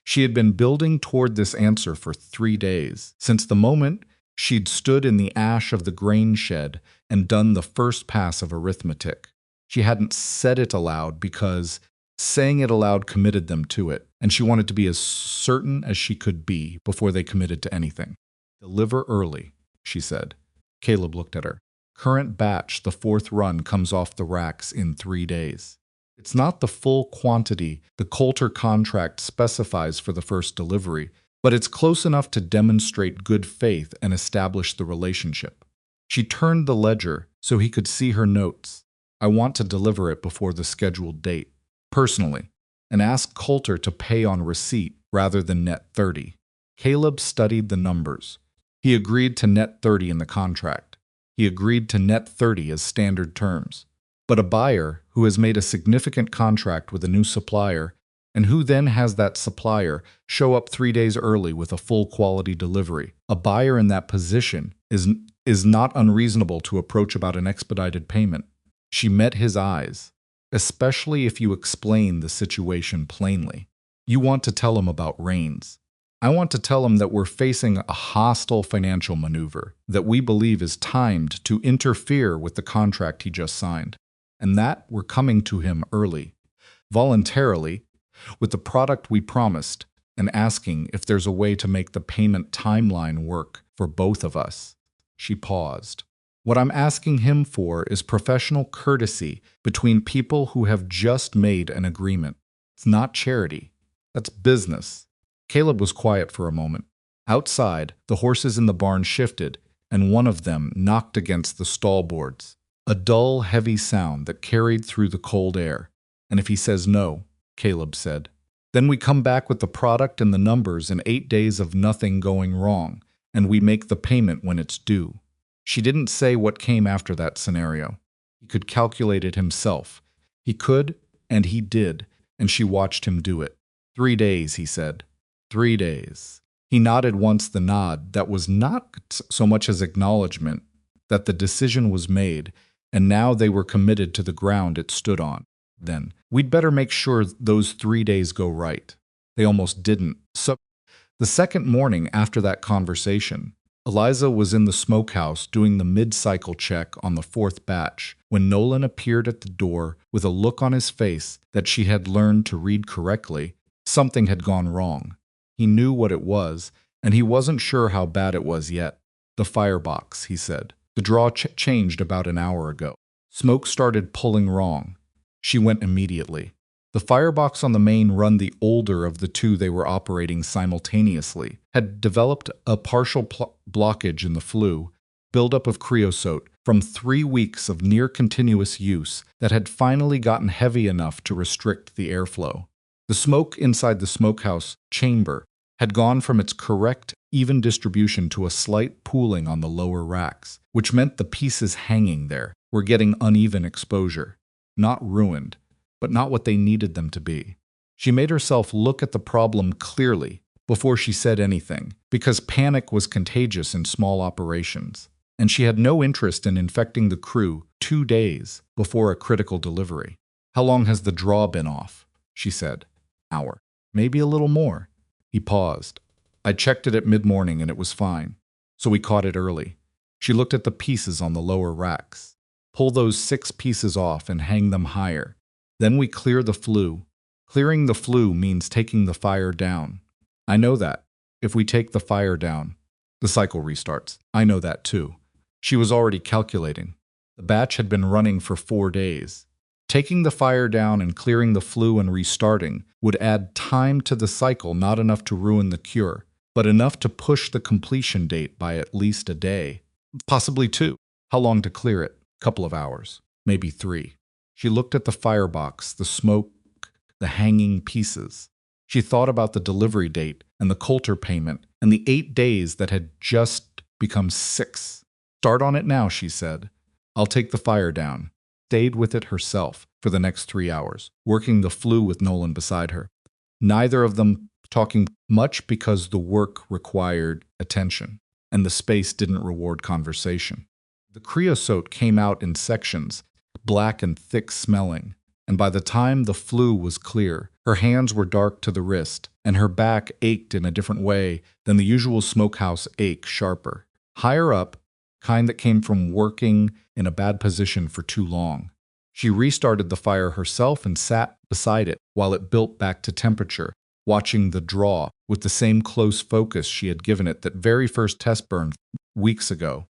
She had been building toward this answer for 3 days, since the moment she'd stood in the ash of the grain shed and done the first pass of arithmetic. She hadn't said it aloud because saying it aloud committed them to it, and she wanted to be as certain as she could be before they committed to anything. Deliver early, she said. Caleb looked at her. Current batch, the 4th run, comes off the racks in 3 days. It's not the full quantity the Coulter contract specifies for the first delivery, but it's close enough to demonstrate good faith and establish the relationship. She turned the ledger so he could see her notes. I want to deliver it before the scheduled date, personally, and ask Coulter to pay on receipt rather than net 30. Caleb studied the numbers. He agreed to net 30 in the contract. He agreed to net 30 as standard terms. But a buyer who has made a significant contract with a new supplier and who then has that supplier show up 3 days early with a full quality delivery, a buyer in that position is not unreasonable to approach about an expedited payment. She met his eyes, especially if you explain the situation plainly. You want to tell him about Rains. I want to tell him that we're facing a hostile financial maneuver that we believe is timed to interfere with the contract he just signed, and that we're coming to him early, voluntarily, with the product we promised, and asking if there's a way to make the payment timeline work for both of us. She paused. What I'm asking him for is professional courtesy between people who have just made an agreement. It's not charity. That's business. Caleb was quiet for a moment. Outside, the horses in the barn shifted, and one of them knocked against the stall boards. A dull, heavy sound that carried through the cold air. And if he says no, Caleb said, then we come back with the product and the numbers in 8 days of nothing going wrong, and we make the payment when it's due. She didn't say what came after that scenario. He could calculate it himself. He could, and he did, and she watched him do it. 3 days, he said. 3 days. He nodded once the nod that was not so much as acknowledgement that the decision was made, and now they were committed to the ground it stood on. Then, we'd better make sure those 3 days go right. They almost didn't. So, the second morning after that conversation, Eliza was in the smokehouse doing the mid-cycle check on the 4th batch when Nolan appeared at the door with a look on his face that she had learned to read correctly. Something had gone wrong. He knew what it was, and he wasn't sure how bad it was yet. The firebox, he said. The draw changed about an hour ago. Smoke started pulling wrong. She went immediately. The firebox on the main run, the older of the two they were operating simultaneously, had developed a partial blockage in the flue, buildup of creosote from 3 weeks of near-continuous use that had finally gotten heavy enough to restrict the airflow. The smoke inside the smokehouse chamber had gone from its correct, even distribution to a slight pooling on the lower racks, which meant the pieces hanging there were getting uneven exposure. Not ruined, but not what they needed them to be. She made herself look at the problem clearly before she said anything, because panic was contagious in small operations, and she had no interest in infecting the crew 2 days before a critical delivery. How long has the draw been off? She said. Hour. Maybe a little more. He paused. I checked it at mid-morning and it was fine, so we caught it early. She looked at the pieces on the lower racks. Pull those 6 pieces off and hang them higher. Then we clear the flue. Clearing the flue means taking the fire down. I know that. If we take the fire down, the cycle restarts. I know that too. She was already calculating. The batch had been running for 4 days. Taking the fire down and clearing the flue and restarting would add time to the cycle, not enough to ruin the cure, but enough to push the completion date by at least a day, possibly 2. How long to clear it? Couple of hours, maybe 3. She looked at the firebox, the smoke, the hanging pieces. She thought about the delivery date and the Coulter payment and the 8 days that had just become 6. Start on it now, she said. I'll take the fire down. Stayed with it herself for the next 3 hours, working the flue with Nolan beside her. Neither of them talking much because the work required attention, and the space didn't reward conversation. The creosote came out in sections, black and thick smelling, and by the time the flue was clear, her hands were dark to the wrist, and her back ached in a different way than the usual smokehouse ache, sharper. Higher up, kind that came from working in a bad position for too long. She restarted the fire herself and sat beside it while it built back to temperature, watching the draw with the same close focus she had given it that very first test burn weeks ago,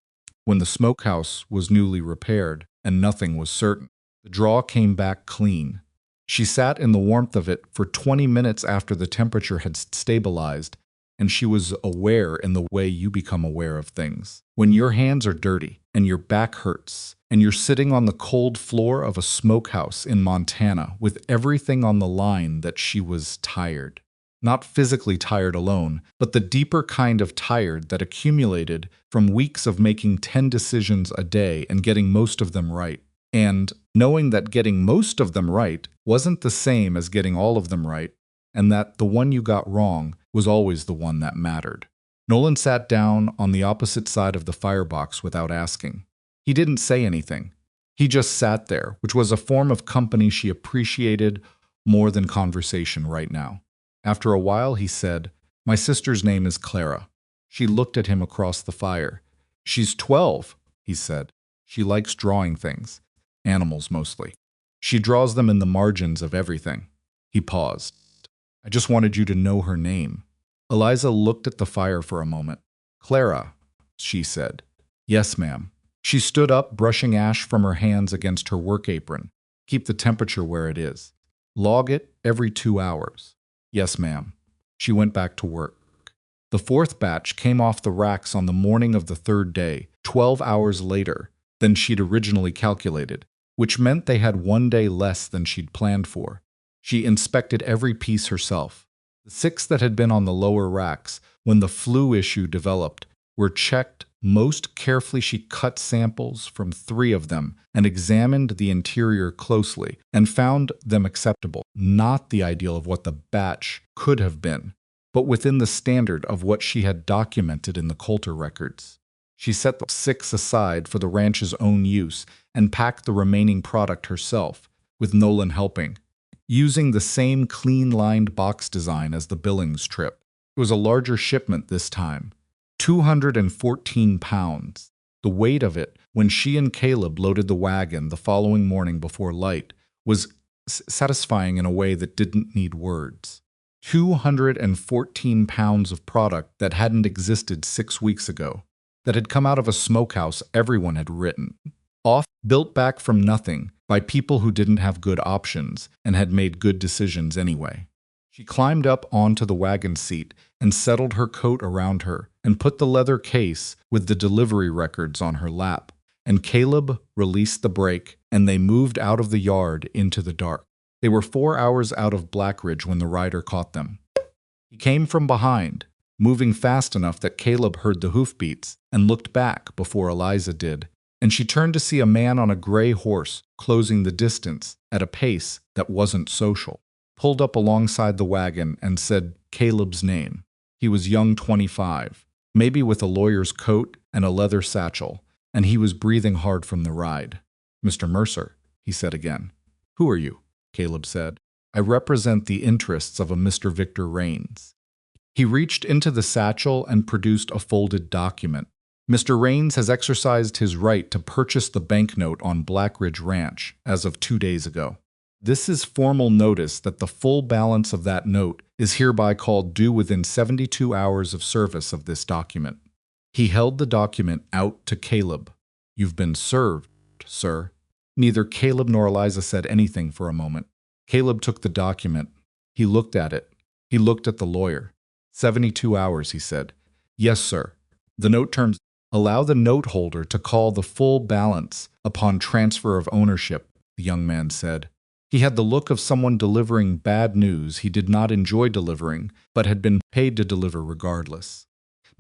when the smokehouse was newly repaired and nothing was certain. The draw came back clean. She sat in the warmth of it for 20 minutes after the temperature had stabilized, and she was aware in the way you become aware of things. When your hands are dirty, and your back hurts, and you're sitting on the cold floor of a smokehouse in Montana with everything on the line that she was tired. Not physically tired alone, but the deeper kind of tired that accumulated from weeks of making 10 decisions a day and getting most of them right. And knowing that getting most of them right wasn't the same as getting all of them right, and that the one you got wrong was always the one that mattered. Nolan sat down on the opposite side of the firebox without asking. He didn't say anything. He just sat there, which was a form of company she appreciated more than conversation right now. After a while, he said, "My sister's name is Clara." She looked at him across the fire. "She's 12, he said. "She likes drawing things. Animals, mostly. She draws them in the margins of everything." He paused. "I just wanted you to know her name." Eliza looked at the fire for a moment. "Clara," she said. "Yes, ma'am." She stood up, brushing ash from her hands against her work apron. "Keep the temperature where it is. Log it every 2 hours." "Yes, ma'am." She went back to work. The fourth batch came off the racks on the morning of the third day, 12 hours later than she'd originally calculated, which meant they had 1 day less than she'd planned for. She inspected every piece herself. The 6 that had been on the lower racks when the flu issue developed were checked most carefully. She cut samples from 3 of them and examined the interior closely and found them acceptable, not the ideal of what the batch could have been, but within the standard of what she had documented in the Coulter records. She set the 6 aside for the ranch's own use and packed the remaining product herself, with Nolan helping, using the same clean-lined box design as the Billings trip. It was a larger shipment this time, 214 pounds. The weight of it, when she and Caleb loaded the wagon the following morning before light, was satisfying in a way that didn't need words. 214 pounds of product that hadn't existed 6 weeks ago, that had come out of a smokehouse everyone had written off, built back from nothing by people who didn't have good options and had made good decisions anyway. She climbed up onto the wagon seat and settled her coat around her and put the leather case with the delivery records on her lap. And Caleb released the brake, and they moved out of the yard into the dark. They were 4 hours out of Blackridge when the rider caught them. He came from behind, moving fast enough that Caleb heard the hoofbeats and looked back before Eliza did, and she turned to see a man on a gray horse closing the distance at a pace that wasn't social. Pulled up alongside the wagon and said Caleb's name. He was young, 25, maybe with a lawyer's coat and a leather satchel, and he was breathing hard from the ride. "Mr. Mercer," he said again. "Who are you?" Caleb said. "I represent the interests of a Mr. Victor Raines." He reached into the satchel and produced a folded document. "Mr. Raines has exercised his right to purchase the banknote on Blackridge Ranch as of 2 days ago. This is formal notice that the full balance of that note is hereby called due within 72 hours of service of this document." He held the document out to Caleb. "You've been served, sir." Neither Caleb nor Eliza said anything for a moment. Caleb took the document. He looked at it. He looked at the lawyer. 72 hours, he said. "Yes, sir. The note terms allow the note holder to call the full balance upon transfer of ownership," the young man said. He had the look of someone delivering bad news he did not enjoy delivering, but had been paid to deliver regardless.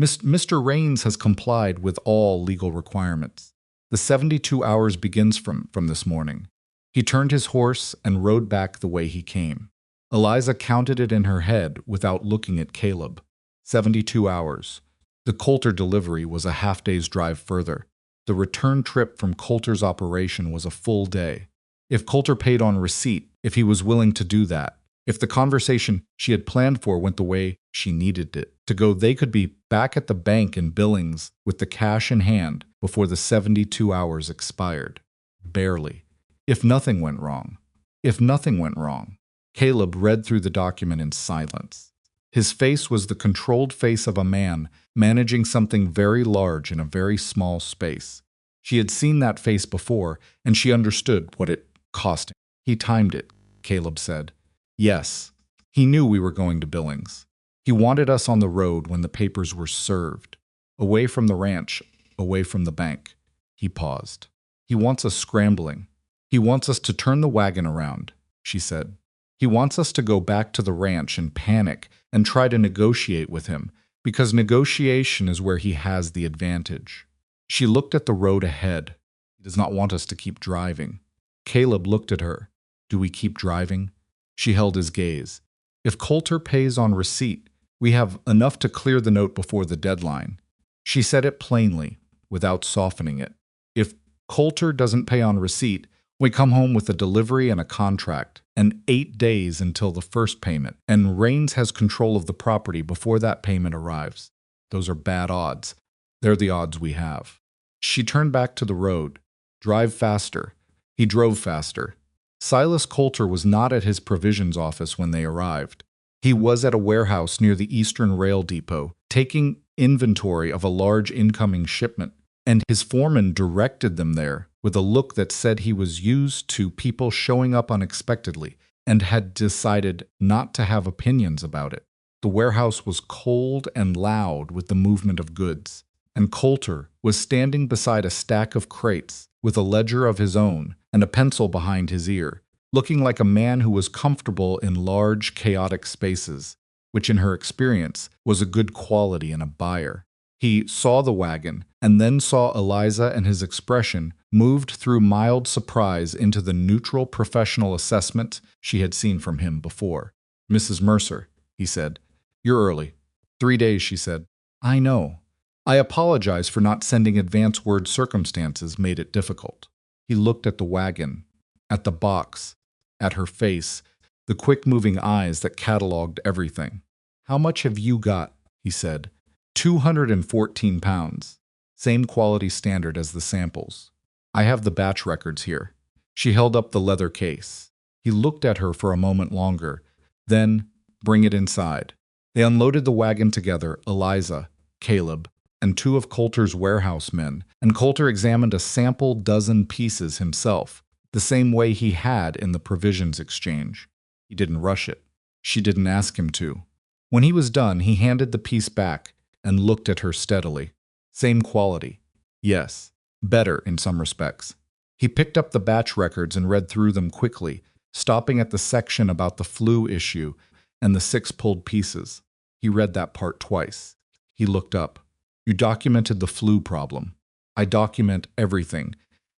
Mr. Raines has complied with all legal requirements. The 72 hours begins from this morning." He turned his horse and rode back the way he came. Eliza counted it in her head without looking at Caleb. 72 hours. The Coulter delivery was a half-day's drive further. The return trip from Coulter's operation was a full day. If Coulter paid on receipt, if he was willing to do that, if the conversation she had planned for went the way she needed it to go, they could be back at the bank in Billings with the cash in hand before the 72 hours expired. Barely. If nothing went wrong. If nothing went wrong. Caleb read through the document in silence. His face was the controlled face of a man managing something very large in a very small space. She had seen that face before, and she understood what it cost him. "He timed it," Caleb said. "Yes. He knew we were going to Billings. He wanted us on the road when the papers were served. Away from the ranch, away from the bank. He paused. He wants us scrambling. He wants us to turn the wagon around, she said. He wants us to go back to the ranch and panic and try to negotiate with him, because negotiation is where he has the advantage. She looked at the road ahead. He does not want us to keep driving. Caleb looked at her. Do we keep driving? She held his gaze. If Coulter pays on receipt, we have enough to clear the note before the deadline. She said it plainly, without softening it. If Coulter doesn't pay on receipt, we come home with a delivery and a contract, and 8 days until the first payment, and Raines has control of the property before that payment arrives. Those are bad odds. They're the odds we have. She turned back to the road. Drive faster. He drove faster. Silas Coulter was not at his provisions office when they arrived. He was at a warehouse near the Eastern Rail Depot, taking inventory of a large incoming shipment, and his foreman directed them there with a look that said he was used to people showing up unexpectedly and had decided not to have opinions about it. The warehouse was cold and loud with the movement of goods, and Coulter was standing beside a stack of crates with a ledger of his own and a pencil behind his ear, looking like a man who was comfortable in large, chaotic spaces, which in her experience was a good quality in a buyer. He saw the wagon and then saw Eliza, and his expression moved through mild surprise into the neutral professional assessment she had seen from him before. Mrs. Mercer, he said. You're early. 3 days, she said. I know. I apologize for not sending advance word. Circumstances made it difficult. He looked at the wagon, at the box, at her face, the quick-moving eyes that cataloged everything. How much have you got? He said. 214 pounds. Same quality standard as the samples. I have the batch records here. She held up the leather case. He looked at her for a moment longer. Then, bring it inside. They unloaded the wagon together, Eliza, Caleb, and 2 of Coulter's warehouse men, and Coulter examined a sample dozen pieces himself, the same way he had in the provisions exchange. He didn't rush it. She didn't ask him to. When he was done, he handed the piece back and looked at her steadily. Same quality. Yes, better in some respects. He picked up the batch records and read through them quickly, stopping at the section about the flu issue and the 6 pulled pieces. He read that part twice. He looked up. You documented the flu problem. I document everything,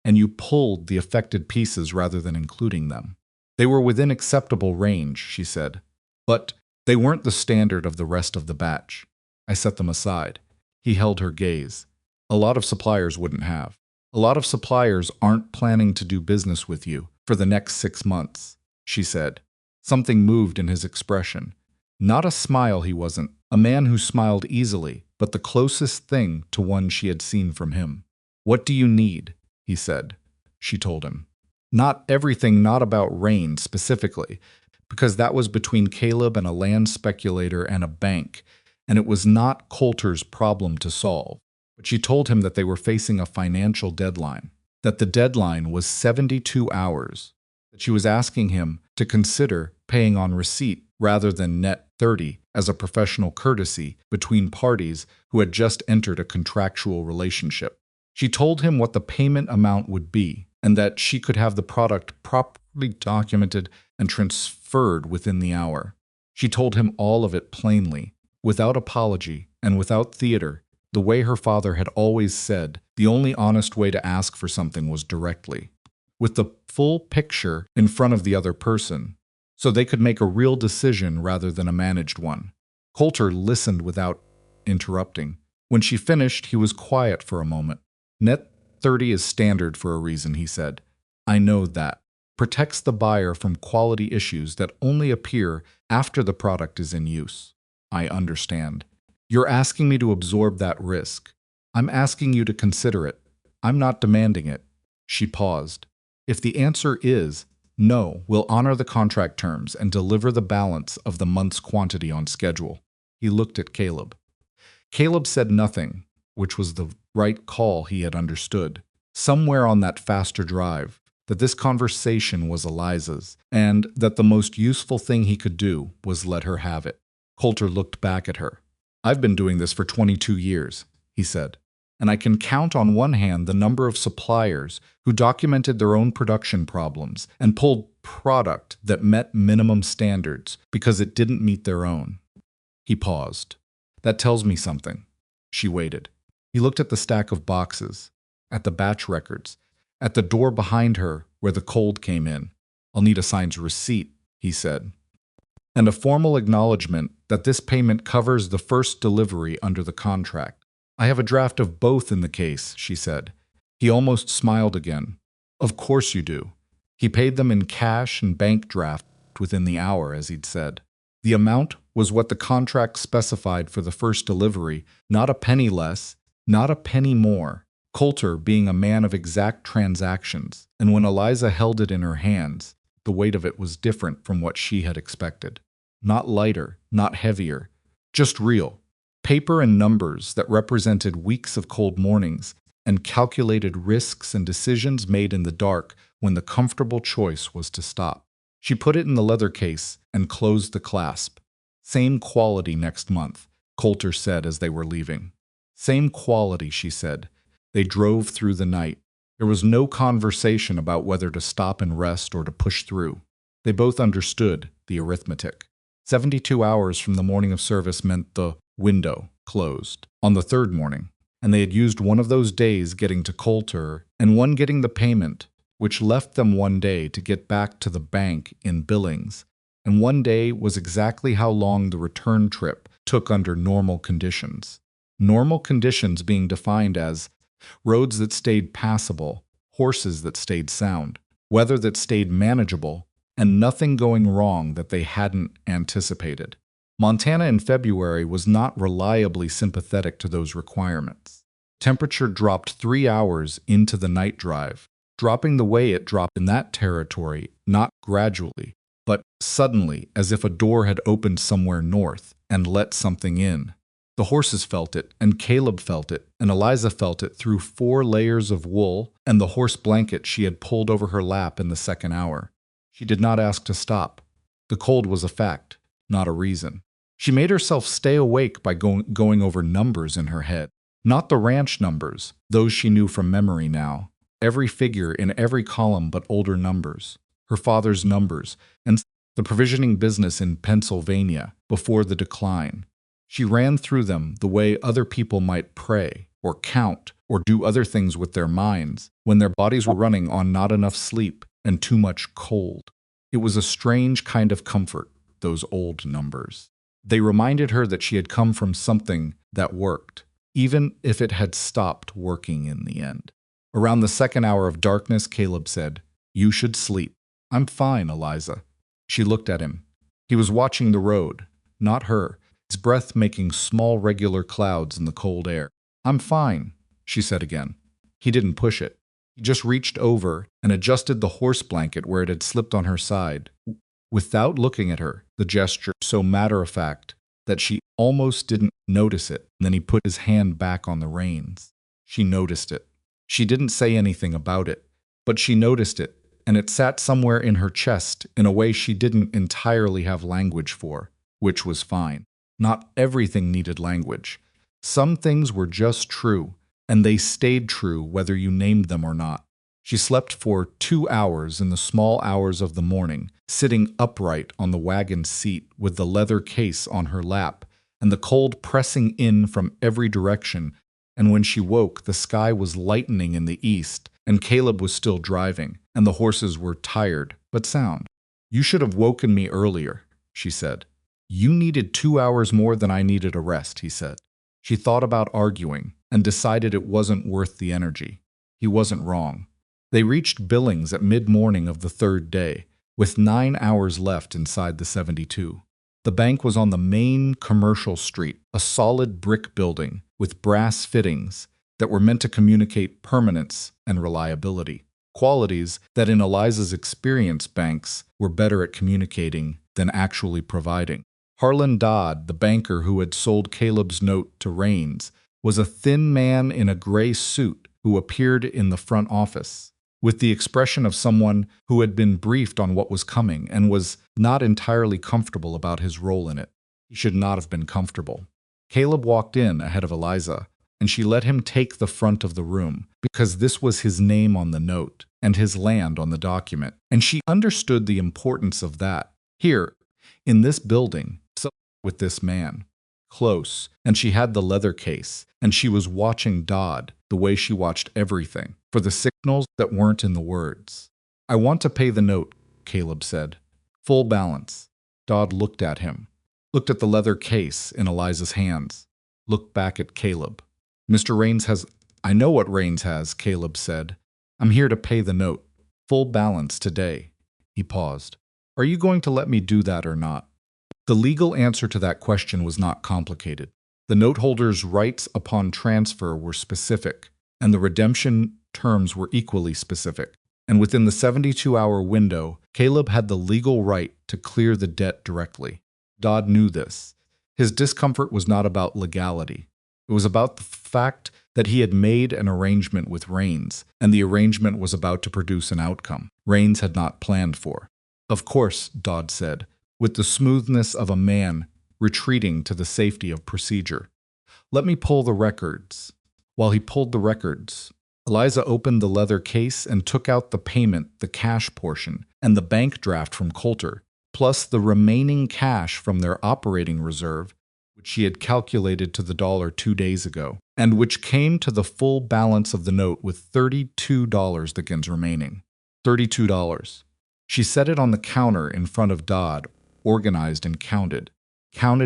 and you pulled the affected pieces rather than including them. They were within acceptable range, she said, but they weren't the standard of the rest of the batch. I set them aside. He held her gaze. A lot of suppliers wouldn't have. A lot of suppliers aren't planning to do business with you for the next 6 months, she said. Something moved in his expression. Not a smile, he wasn't, a man who smiled easily, but the closest thing to one she had seen from him. What do you need? He said. She told him. Not everything, not about rain specifically, because that was between Caleb and a land speculator and a bank, and it was not Coulter's problem to solve. But she told him that they were facing a financial deadline, that the deadline was 72 hours, that she was asking him to consider paying on receipt rather than net 30 as a professional courtesy between parties who had just entered a contractual relationship. She told him what the payment amount would be, and that she could have the product properly documented and transferred within the hour. She told him all of it plainly, without apology and without theater, the way her father had always said the only honest way to ask for something was directly, with the full picture in front of the other person, so they could make a real decision rather than a managed one. Coulter listened without interrupting. When she finished, he was quiet for a moment. Net 30 is standard for a reason, he said. I know that. Protects the buyer from quality issues that only appear after the product is in use. I understand. You're asking me to absorb that risk. I'm asking you to consider it. I'm not demanding it. She paused. If the answer is no, we'll honor the contract terms and deliver the balance of the month's quantity on schedule. He looked at Caleb. Caleb said nothing, which was the right call he had understood. Somewhere on that faster drive, that this conversation was Eliza's, and that the most useful thing he could do was let her have it. Coulter looked back at her. I've been doing this for 22 years, he said. and I can count on one hand the number of suppliers who documented their own production problems and pulled product that met minimum standards because it didn't meet their own. He paused. That tells me something. She waited. He looked at the stack of boxes, at the batch records, at the door behind her where the cold came in. I'll need a signed receipt, he said, and a formal acknowledgement that this payment covers the first delivery under the contract. I have a draft of both in the case, she said. He almost smiled again. Of course you do. He paid them in cash and bank draft within the hour, as he'd said. The amount was what the contract specified for the first delivery, not a penny less, not a penny more. Coulter being a man of exact transactions, and when Eliza held it in her hands, the weight of it was different from what she had expected. Not lighter, not heavier, just real. Paper and numbers that represented weeks of cold mornings and calculated risks and decisions made in the dark when the comfortable choice was to stop. She put it in the leather case and closed the clasp. Same quality next month, Coulter said as they were leaving. Same quality, she said. They drove through the night. There was no conversation about whether to stop and rest or to push through. They both understood the arithmetic. 72 hours from the morning of service meant the window closed on the third morning, and they had used one of those days getting to Coulter and one getting the payment, which left them one day to get back to the bank in Billings, and one day was exactly how long the return trip took under normal conditions. Normal conditions being defined as roads that stayed passable, horses that stayed sound, weather that stayed manageable, and nothing going wrong that they hadn't anticipated. Montana in February was not reliably sympathetic to those requirements. Temperature dropped 3 hours into the night drive, dropping the way it dropped in that territory, not gradually, but suddenly, as if a door had opened somewhere north and let something in. The horses felt it, and Caleb felt it, and Eliza felt it through 4 layers of wool and the horse blanket she had pulled over her lap in the second hour. She did not ask to stop. The cold was a fact, not a reason. She made herself stay awake by going over numbers in her head. Not the ranch numbers, those she knew from memory now. Every figure in every column but older numbers. Her father's numbers, and the provisioning business in Pennsylvania before the decline. She ran through them the way other people might pray, or count, or do other things with their minds, when their bodies were running on not enough sleep and too much cold. It was a strange kind of comfort, those old numbers. They reminded her that she had come from something that worked, even if it had stopped working in the end. Around the second hour of darkness, Caleb said, "You should sleep." "I'm fine, Eliza." She looked at him. He was watching the road, not her, his breath making small regular clouds in the cold air. "I'm fine," she said again. He didn't push it. He just reached over and adjusted the horse blanket where it had slipped on her side. Without looking at her, the gesture so matter-of-fact that she almost didn't notice it. Then he put his hand back on the reins. She noticed it. She didn't say anything about it, but she noticed it, and it sat somewhere in her chest in a way she didn't entirely have language for, which was fine. Not everything needed language. Some things were just true, and they stayed true whether you named them or not. She slept for 2 hours in the small hours of the morning, sitting upright on the wagon seat with the leather case on her lap, and the cold pressing in from every direction, and when she woke, the sky was lightening in the east, and Caleb was still driving, and the horses were tired, but sound. "You should have woken me earlier," she said. "You needed 2 hours more than I needed a rest," he said. She thought about arguing, and decided it wasn't worth the energy. He wasn't wrong. They reached Billings at mid-morning of the third day, with 9 hours left inside the 72. The bank was on the main commercial street, a solid brick building with brass fittings that were meant to communicate permanence and reliability, qualities that in Eliza's experience banks were better at communicating than actually providing. Harlan Dodd, the banker who had sold Caleb's note to Raines, was a thin man in a gray suit who appeared in the front office, with the expression of someone who had been briefed on what was coming and was not entirely comfortable about his role in it. He should not have been comfortable. Caleb walked in ahead of Eliza, and she let him take the front of the room, because this was his name on the note and his land on the document, and she understood the importance of that. Here, in this building, so with this man, close, and she had the leather case, and she was watching Dodd the way she watched everything, for the signals that weren't in the words. "I want to pay the note," Caleb said. "Full balance." Dodd looked at him, looked at the leather case in Eliza's hands, looked back at Caleb. "Mr. Raines has—" "I know what Raines has," Caleb said. "I'm here to pay the note. Full balance today." He paused. "Are you going to let me do that or not?" The legal answer to that question was not complicated. The note holder's rights upon transfer were specific, and the redemption terms were equally specific. And within the 72-hour window, Caleb had the legal right to clear the debt directly. Dodd knew this. His discomfort was not about legality. It was about the fact that he had made an arrangement with Raines, and the arrangement was about to produce an outcome Raines had not planned for. "Of course," Dodd said, with the smoothness of a man retreating to the safety of procedure. "Let me pull the records." While he pulled the records, Eliza opened the leather case and took out the payment, the cash portion, and the bank draft from Coulter, plus the remaining cash from their operating reserve, which she had calculated to the dollar 2 days ago, and which came to the full balance of the note with $32 remaining. $32. She set it on the counter in front of Dodd, organized and counted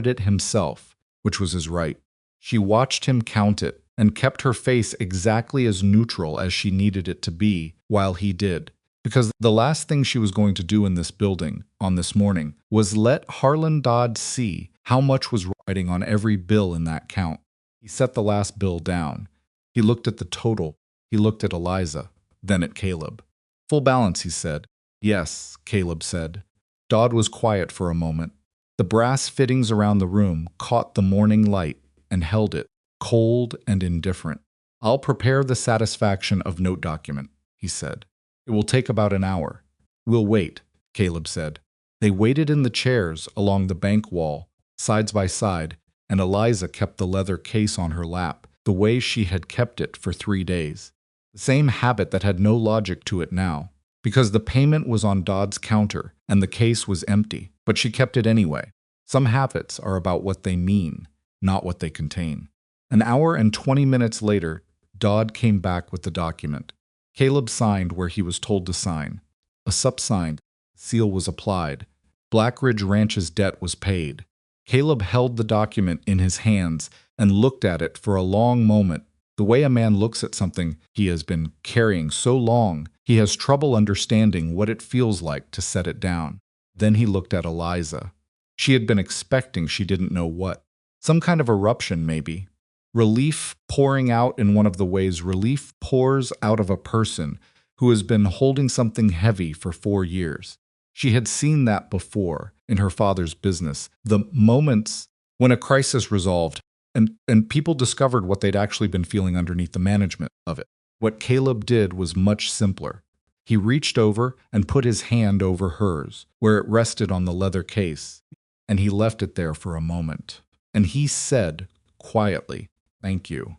it himself, which was his right. She watched him count it and kept her face exactly as neutral as she needed it to be while he did, because the last thing she was going to do in this building on this morning was let Harlan Dodd see how much was riding on every bill in that count. He set the last bill down. He looked at the total. He looked at Eliza, then at Caleb. "Full balance," he said. "Yes," Caleb said. Dodd was quiet for a moment. The brass fittings around the room caught the morning light and held it, cold and indifferent. "I'll prepare the satisfaction of note document," he said. "It will take about an hour." "We'll wait," Caleb said. They waited in the chairs along the bank wall, sides by side, and Eliza kept the leather case on her lap, the way she had kept it for 3 days. The same habit that had no logic to it now, because the payment was on Dodd's counter and the case was empty, but she kept it anyway. Some habits are about what they mean, not what they contain. An hour and 20 minutes later, Dodd came back with the document. Caleb signed where he was told to sign. A sup signed, seal was applied. Blackridge Ranch's debt was paid. Caleb held the document in his hands and looked at it for a long moment. The way a man looks at something he has been carrying so long, he has trouble understanding what it feels like to set it down. Then he looked at Eliza. She had been expecting she didn't know what. Some kind of eruption, maybe. Relief pouring out in one of the ways relief pours out of a person who has been holding something heavy for 4 years. She had seen that before in her father's business. The moments when a crisis resolved and people discovered what they'd actually been feeling underneath the management of it. What Caleb did was much simpler. He reached over and put his hand over hers, where it rested on the leather case, and he left it there for a moment. And he said, quietly, "Thank you."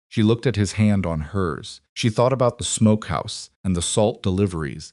She looked at his hand on hers. She thought about the smokehouse and the salt deliveries,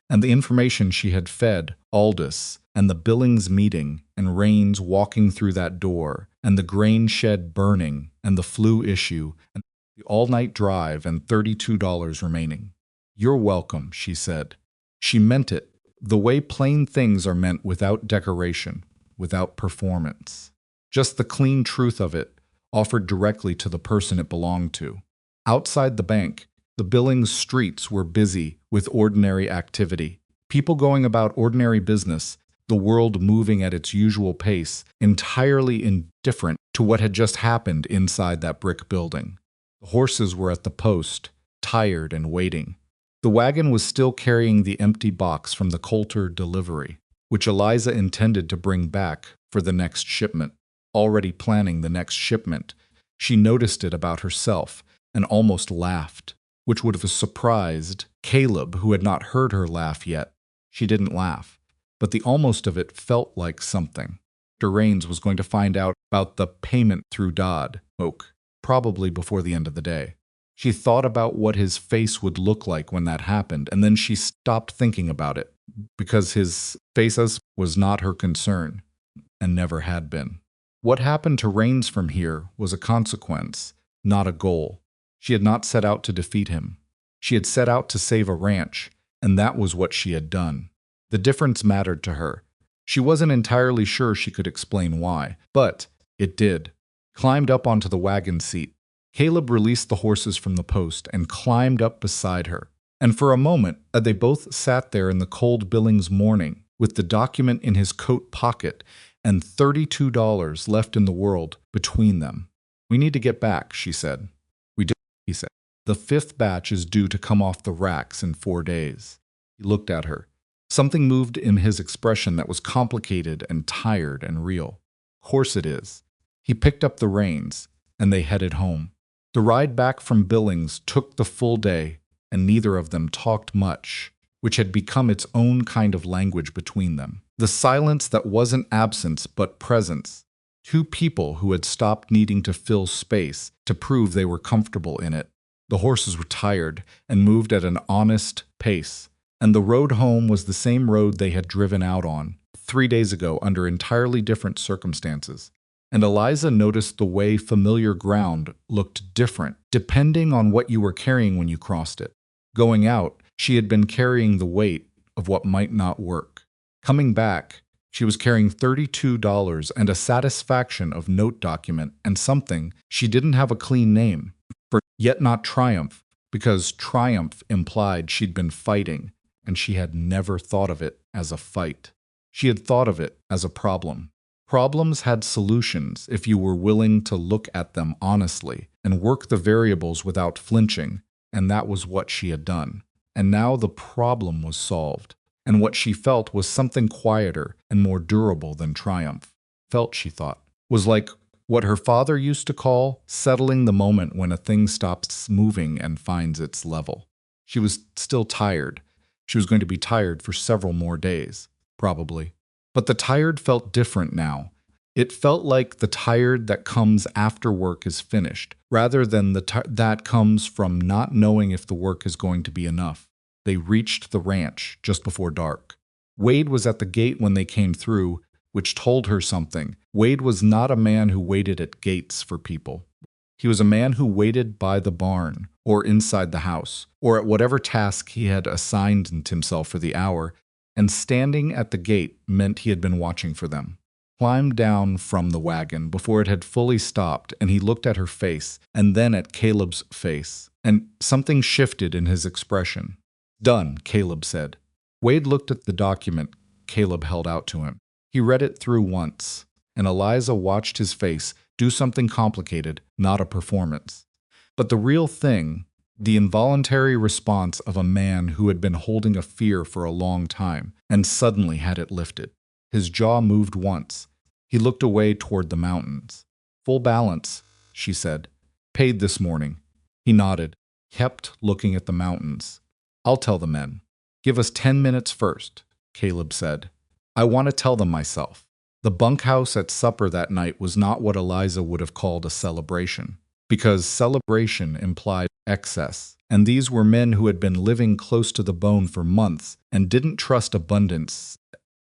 and the information she had fed Aldous, and the Billings meeting, and Raines walking through that door, and the grain shed burning, and the flu issue, and the all-night drive, and $32 remaining. "You're welcome," she said. She meant it, the way plain things are meant, without decoration, without performance. Just the clean truth of it, offered directly to the person it belonged to. Outside the bank, the Billings streets were busy with ordinary activity. People going about ordinary business, the world moving at its usual pace, entirely indifferent to what had just happened inside that brick building. The horses were at the post, tired and waiting. The wagon was still carrying the empty box from the Coulter delivery, which Eliza intended to bring back for the next shipment. Already planning the next shipment, she noticed it about herself and almost laughed, which would have surprised Caleb, who had not heard her laugh yet. She didn't laugh, but the almost of it felt like something. Raines was going to find out about the payment through Dodd. probably before the end of the day. She thought about what his face would look like when that happened, and then she stopped thinking about it, because his face was not her concern, and never had been. What happened to Rains from here was a consequence, not a goal. She had not set out to defeat him. She had set out to save a ranch, and that was what she had done. The difference mattered to her. She wasn't entirely sure she could explain why, but it did. Climbed up onto the wagon seat. Caleb released the horses from the post and climbed up beside her. And for a moment, they both sat there in the cold Billings morning, with the document in his coat pocket and $32 left in the world between them. "We need to get back," she said. "We do," he said. "The 5th batch is due to come off the racks in 4 days." He looked at her. Something moved in his expression that was complicated and tired and real. "Course it is." He picked up the reins, and they headed home. The ride back from Billings took the full day, and neither of them talked much, which had become its own kind of language between them. The silence that wasn't absence but presence. Two people who had stopped needing to fill space to prove they were comfortable in it. The horses were tired and moved at an honest pace, and the road home was the same road they had driven out on 3 days ago under entirely different circumstances. And Eliza noticed the way familiar ground looked different, depending on what you were carrying when you crossed it. Going out, she had been carrying the weight of what might not work. Coming back, she was carrying $32 and a satisfaction of note document and something she didn't have a clean name for, yet not triumph, because triumph implied she'd been fighting, and she had never thought of it as a fight. She had thought of it as a problem. Problems had solutions if you were willing to look at them honestly and work the variables without flinching, and that was what she had done. And now the problem was solved, and what she felt was something quieter and more durable than triumph. Felt, she thought, was like what her father used to call settling the moment when a thing stops moving and finds its level. She was still tired. She was going to be tired for several more days, probably. But the tired felt different now. It felt like the tired that comes after work is finished, rather than that comes from not knowing if the work is going to be enough. They reached the ranch just before dark. Wade was at the gate when they came through, which told her something. Wade was not a man who waited at gates for people. He was a man who waited by the barn, or inside the house, or at whatever task he had assigned himself for the hour, and standing at the gate meant he had been watching for them. Climbed down from the wagon before it had fully stopped, and he looked at her face, and then at Caleb's face, and something shifted in his expression. "Done," Caleb said. Wade looked at the document Caleb held out to him. He read it through once, and Eliza watched his face do something complicated, not a performance. But the real thing, the involuntary response of a man who had been holding a fear for a long time, and suddenly had it lifted. His jaw moved once. He looked away toward the mountains. "Full balance," she said. "Paid this morning." He nodded, kept looking at the mountains. "I'll tell the men." "Give us 10 minutes first," Caleb said. "I want to tell them myself." The bunkhouse at supper that night was not what Eliza would have called a celebration, because celebration implied excess, and these were men who had been living close to the bone for months and didn't trust abundance,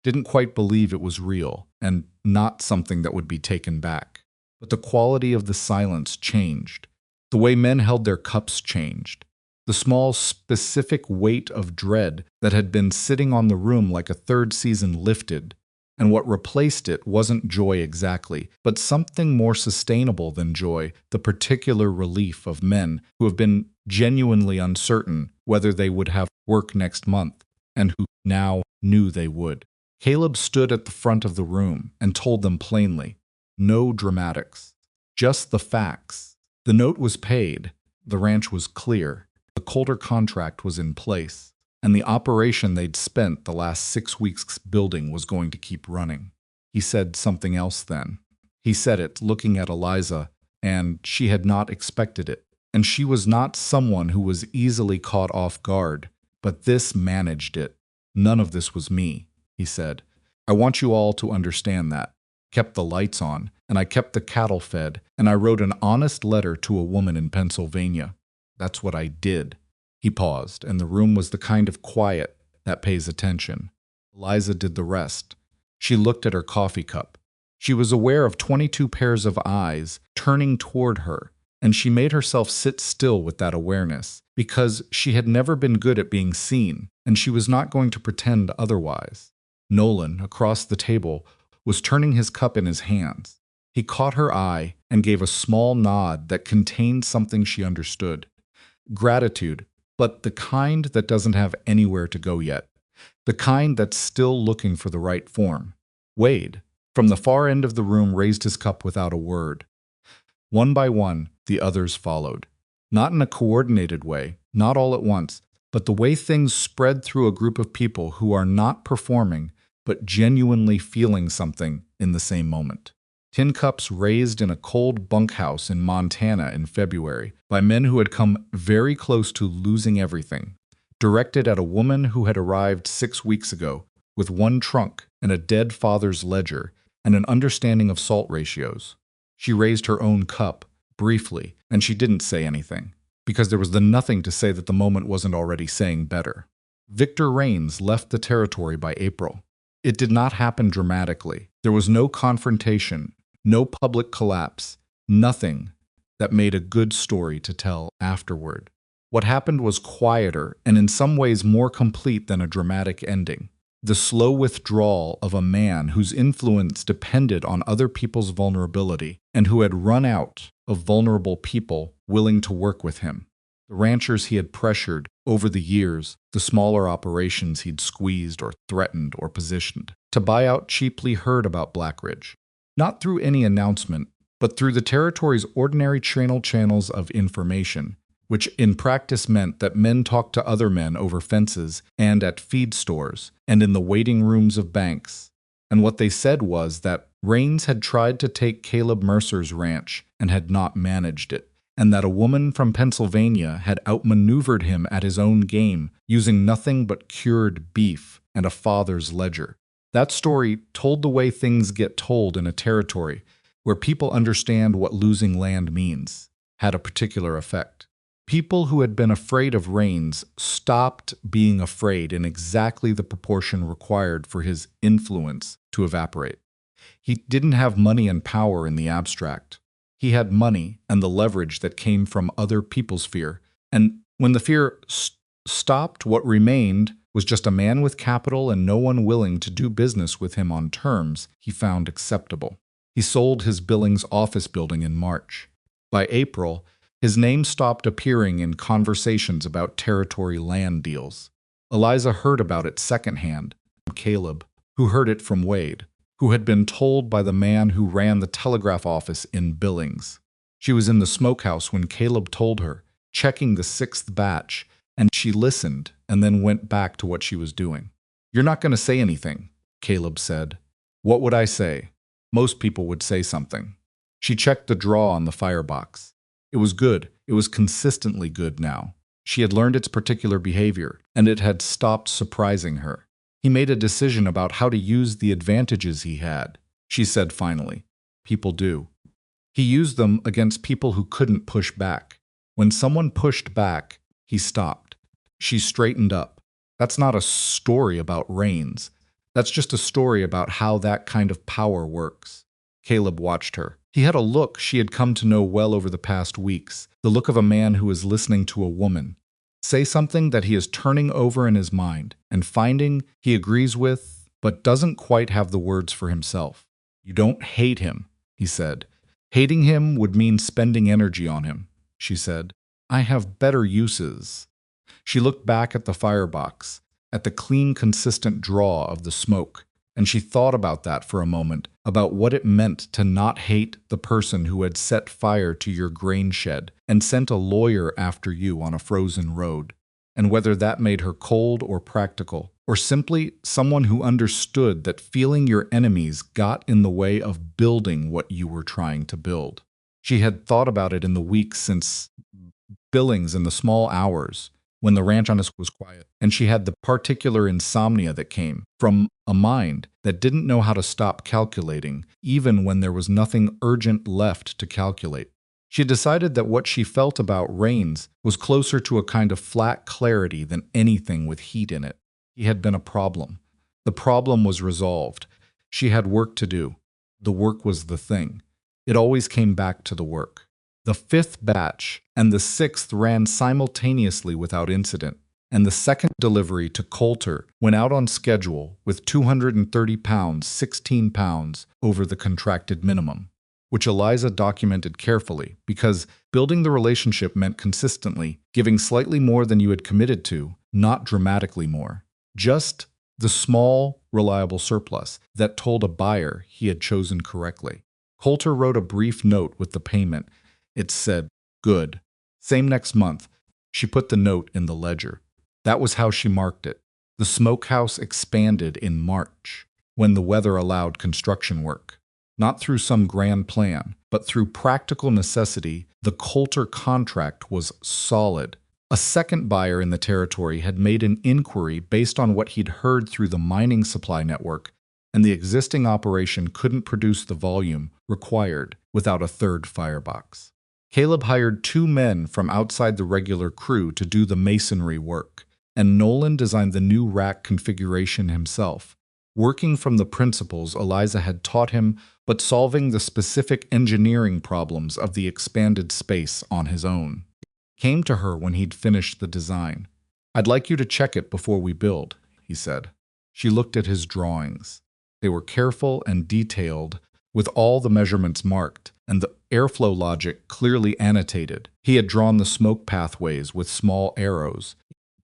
didn't quite believe it was real, and not something that would be taken back. But the quality of the silence changed. The way men held their cups changed. The small, specific weight of dread that had been sitting on the room like a third season lifted, and what replaced it wasn't joy exactly, but something more sustainable than joy, the particular relief of men who have been genuinely uncertain whether they would have work next month, and who now knew they would. Caleb stood at the front of the room and told them plainly, no dramatics, just the facts. The note was paid, the ranch was clear, the Coulter contract was in place, and the operation they'd spent the last 6 weeks building was going to keep running. He said something else then. He said it looking at Eliza, and she had not expected it. And she was not someone who was easily caught off guard, but this managed it. "None of this was me," he said. "I want you all to understand that." Kept the lights on, and I kept the cattle fed, and I wrote an honest letter to a woman in Pennsylvania. That's what I did." He paused, and the room was the kind of quiet that pays attention. Eliza did the rest. She looked at her coffee cup. She was aware of 22 pairs of eyes turning toward her, and she made herself sit still with that awareness, because she had never been good at being seen, and she was not going to pretend otherwise. Nolan, across the table, was turning his cup in his hands. He caught her eye and gave a small nod that contained something she understood. Gratitude, but the kind that doesn't have anywhere to go yet. The kind that's still looking for the right form. Wade, from the far end of the room, raised his cup without a word. One by one, the others followed. Not in a coordinated way, not all at once, but the way things spread through a group of people who are not performing, but genuinely feeling something in the same moment. Tin cups raised in a cold bunkhouse in Montana in February by men who had come very close to losing everything. Directed at a woman who had arrived 6 weeks ago with one trunk and a dead father's ledger and an understanding of salt ratios. She raised her own cup, briefly, and she didn't say anything, because there was the nothing to say that the moment wasn't already saying better. Victor Rains left the territory by April. It did not happen dramatically. There was no confrontation, no public collapse, nothing that made a good story to tell afterward. What happened was quieter and in some ways more complete than a dramatic ending. The slow withdrawal of a man whose influence depended on other people's vulnerability and who had run out of vulnerable people willing to work with him. The ranchers he had pressured over the years, the smaller operations he'd squeezed or threatened or positioned to buy out cheaply heard about Black Ridge. Not through any announcement, but through the territory's ordinary channels of information, which in practice meant that men talked to other men over fences and at feed stores and in the waiting rooms of banks. And what they said was that Rains had tried to take Caleb Mercer's ranch and had not managed it, and that a woman from Pennsylvania had outmaneuvered him at his own game using nothing but cured beef and a father's ledger. That story told the way things get told in a territory where people understand what losing land means, had a particular effect. People who had been afraid of Rains stopped being afraid in exactly the proportion required for his influence to evaporate. He didn't have money and power in the abstract. He had money and the leverage that came from other people's fear. And when the fear stopped, what remained was just a man with capital and no one willing to do business with him on terms he found acceptable. He sold his Billings office building in March. By April, his name stopped appearing in conversations about territory land deals. Eliza heard about it secondhand from Caleb, who heard it from Wade, who had been told by the man who ran the telegraph office in Billings. She was in the smokehouse when Caleb told her, checking the 6th batch, and she listened and then went back to what she was doing. "You're not going to say anything," Caleb said. "What would I say?" Most people would say something. She checked the draw on the firebox. It was good. It was consistently good now. She had learned its particular behavior, and it had stopped surprising her. He made a decision about how to use the advantages he had, she said finally. People do. He used them against people who couldn't push back. When someone pushed back, he stopped. She straightened up. That's not a story about Rains. That's just a story about how that kind of power works. Caleb watched her. He had a look she had come to know well over the past weeks, the look of a man who is listening to a woman say something that he is turning over in his mind and finding he agrees with, but doesn't quite have the words for himself. "You don't hate him," he said. "Hating him would mean spending energy on him," she said. "I have better uses." She looked back at the firebox, at the clean, consistent draw of the smoke, and she thought about that for a moment, about what it meant to not hate the person who had set fire to your grain shed and sent a lawyer after you on a frozen road, and whether that made her cold or practical, or simply someone who understood that feeling your enemies got in the way of building what you were trying to build. She had thought about it in the weeks since Billings, in the small hours, when the ranch on us was quiet, and she had the particular insomnia that came from a mind that didn't know how to stop calculating, even when there was nothing urgent left to calculate. She decided that what she felt about Rains was closer to a kind of flat clarity than anything with heat in it. He had been a problem. The problem was resolved. She had work to do. The work was the thing. It always came back to the work. The fifth batch and the sixth ran simultaneously without incident, and the second delivery to Coulter went out on schedule with 230 pounds, 16 pounds over the contracted minimum, which Eliza documented carefully because building the relationship meant consistently giving slightly more than you had committed to, not dramatically more. Just the small, reliable surplus that told a buyer he had chosen correctly. Coulter wrote a brief note with the payment. It said, "Good." Same next month, she put the note in the ledger. That was how she marked it. The Smokehouse expanded in March, when the weather allowed construction work. Not through some grand plan, but through practical necessity, the Coulter contract was solid. A second buyer in the territory had made an inquiry based on what he'd heard through the mining supply network, and the existing operation couldn't produce the volume required without a third firebox. Caleb hired 2 men from outside the regular crew to do the masonry work, and Nolan designed the new rack configuration himself, working from the principles Eliza had taught him, but solving the specific engineering problems of the expanded space on his own. Came to her when he'd finished the design. "I'd like you to check it before we build," he said. She looked at his drawings. They were careful and detailed, with all the measurements marked, and the airflow logic clearly annotated. He had drawn the smoke pathways with small arrows,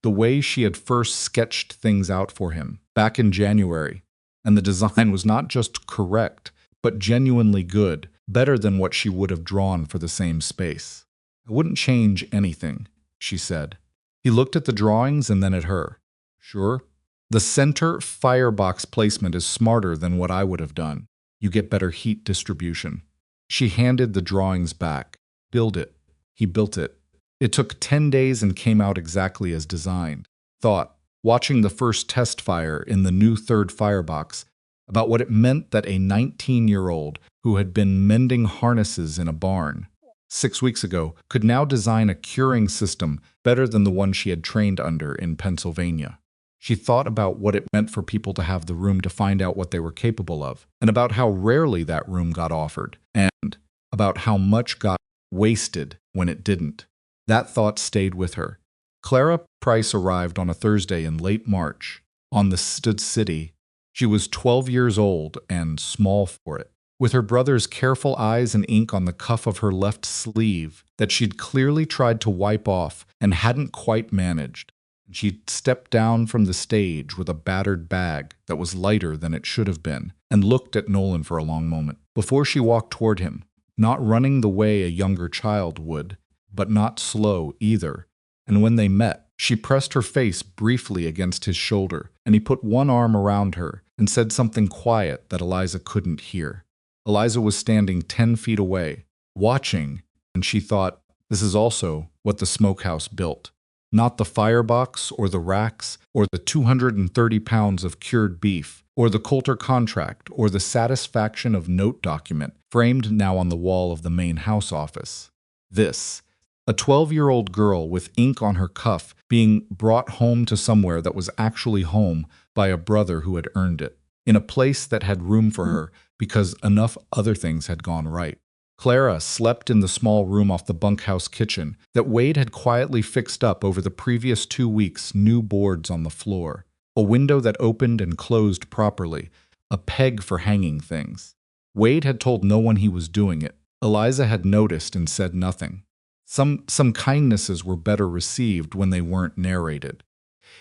the way she had first sketched things out for him, back in January, and the design was not just correct, but genuinely good, better than what she would have drawn for the same space. "I wouldn't change anything," she said. He looked at the drawings and then at her. "Sure. The center firebox placement is smarter than what I would have done. You get better heat distribution." She handed the drawings back. "Build it." He built it. It took 10 days and came out exactly as designed. Thought, watching the first test fire in the new third firebox, about what it meant that a 19-year-old who had been mending harnesses in a barn 6 weeks ago could now design a curing system better than the one she had trained under in Pennsylvania. She thought about what it meant for people to have the room to find out what they were capable of, and about how rarely that room got offered, and about how much got wasted when it didn't. That thought stayed with her. Clara Price arrived on a Thursday in late March, on the Stud City. She was 12 years old and small for it, with her brother's careful eyes and ink on the cuff of her left sleeve that she'd clearly tried to wipe off and hadn't quite managed. She stepped down from the stage with a battered bag that was lighter than it should have been and looked at Nolan for a long moment before she walked toward him, not running the way a younger child would, but not slow either. And when they met, she pressed her face briefly against his shoulder, and he put one arm around her and said something quiet that Eliza couldn't hear. Eliza was standing 10 feet away, watching, and she thought, this is also what the Smokehouse built. Not the firebox or the racks or the 230 pounds of cured beef or the Coulter contract or the satisfaction of note document framed now on the wall of the main house office. This, a 12-year-old girl with ink on her cuff being brought home to somewhere that was actually home by a brother who had earned it, in a place that had room for her because enough other things had gone right. Clara slept in the small room off the bunkhouse kitchen that Wade had quietly fixed up over the previous 2 weeks, new boards on the floor, a window that opened and closed properly, a peg for hanging things. Wade had told no one he was doing it. Eliza had noticed and said nothing. Some kindnesses were better received when they weren't narrated.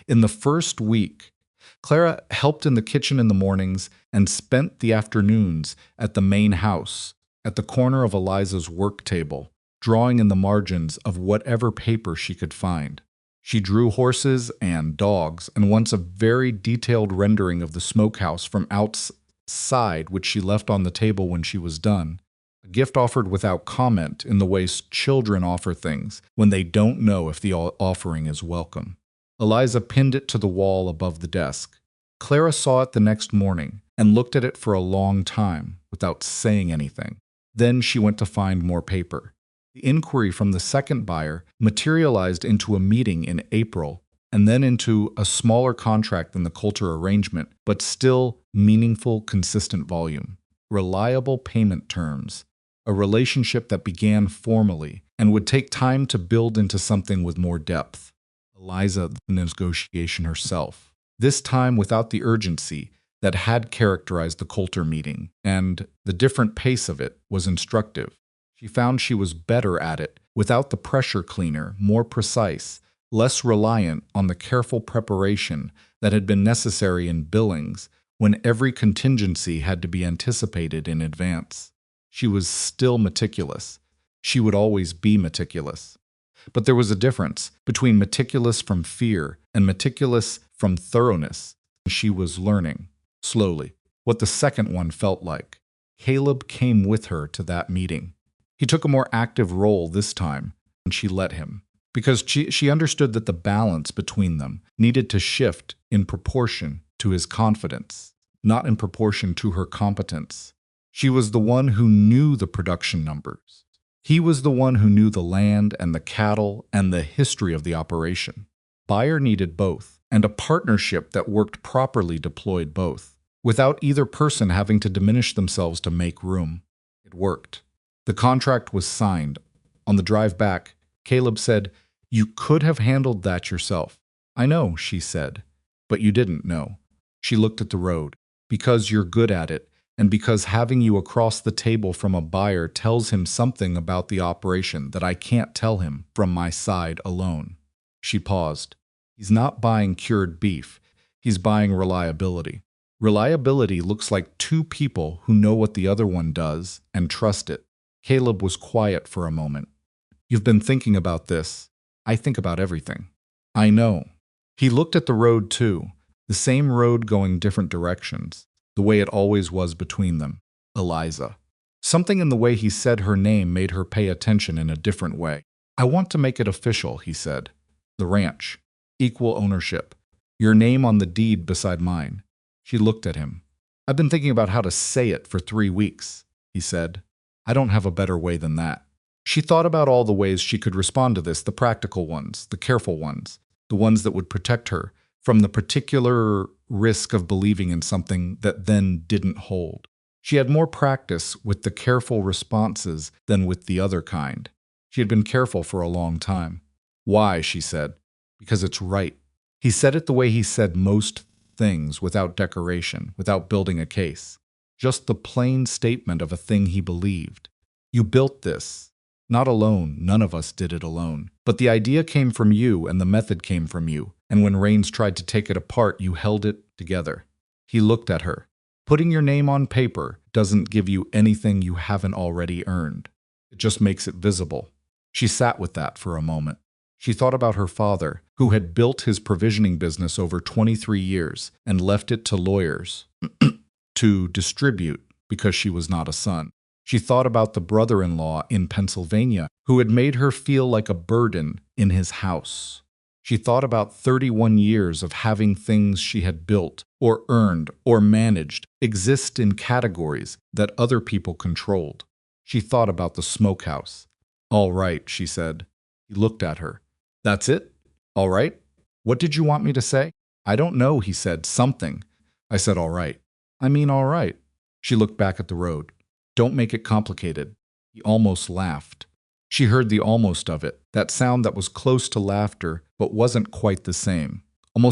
In the first week, Clara helped in the kitchen in the mornings and spent the afternoons at the main house, at the corner of Eliza's work table, drawing in the margins of whatever paper she could find. She drew horses and dogs, and once a very detailed rendering of the smokehouse from outside, which she left on the table when she was done. A gift offered without comment in the way children offer things when they don't know if the offering is welcome. Eliza pinned it to the wall above the desk. Clara saw it the next morning and looked at it for a long time without saying anything. Then she went to find more paper. The inquiry from the second buyer materialized into a meeting in April and then into a smaller contract than the Coulter arrangement, but still meaningful, consistent volume. Reliable payment terms. A relationship that began formally and would take time to build into something with more depth. Eliza, the negotiation herself. This time without the urgency that had characterized the Coulter meeting, and the different pace of it was instructive. She found she was better at it without the pressure cleaner, more precise, less reliant on the careful preparation that had been necessary in billings when every contingency had to be anticipated in advance. She was still meticulous. She would always be meticulous. But there was a difference between meticulous from fear and meticulous from thoroughness. She was learning, slowly, what the second one felt like. Caleb came with her to that meeting. He took a more active role this time, and she let him, because she understood that the balance between them needed to shift in proportion to his confidence, not in proportion to her competence. She was the one who knew the production numbers. He was the one who knew the land and the cattle and the history of the operation. Buyer needed both, and a partnership that worked properly deployed both, without either person having to diminish themselves to make room. It worked. The contract was signed. On the drive back, Caleb said, "You could have handled that yourself." "I know," she said, "but you didn't know." She looked at the road. "Because you're good at it, and because having you across the table from a buyer tells him something about the operation that I can't tell him from my side alone." She paused. "He's not buying cured beef. He's buying reliability. Reliability looks like two people who know what the other one does and trust it." Caleb was quiet for a moment. "You've been thinking about this." "I think about everything." "I know." He looked at the road too, the same road going different directions, the way it always was between them. Eliza. Something in the way he said her name made her pay attention in a different way. "I want to make it official," he said. "The ranch. Equal ownership. Your name on the deed beside mine." She looked at him. "I've been thinking about how to say it for 3 weeks," he said. "I don't have a better way than that." She thought about all the ways she could respond to this, the practical ones, the careful ones, the ones that would protect her from the particular risk of believing in something that then didn't hold. She had more practice with the careful responses than with the other kind. She had been careful for a long time. "Why?" she said. "Because it's right." He said it the way he said most things, without decoration, without building a case. Just the plain statement of a thing he believed. "You built this. Not alone, none of us did it alone. But the idea came from you and the method came from you, and when Rains tried to take it apart, you held it together." He looked at her. "Putting your name on paper doesn't give you anything you haven't already earned. It just makes it visible." She sat with that for a moment. She thought about her father, who had built his provisioning business over 23 years and left it to lawyers to distribute because she was not a son. She thought about the brother-in-law in Pennsylvania who had made her feel like a burden in his house. She thought about 31 years of having things she had built or earned or managed exist in categories that other people controlled. She thought about the Smokehouse. "All right," she said. He looked at her. "That's it? All right? What did you want me to say?" "I don't know," he said. "Something." I said, "All right." "I mean, all right." She looked back at the road. "Don't make it complicated." He almost laughed. She heard the almost of it, that sound that was close to laughter but wasn't quite the same.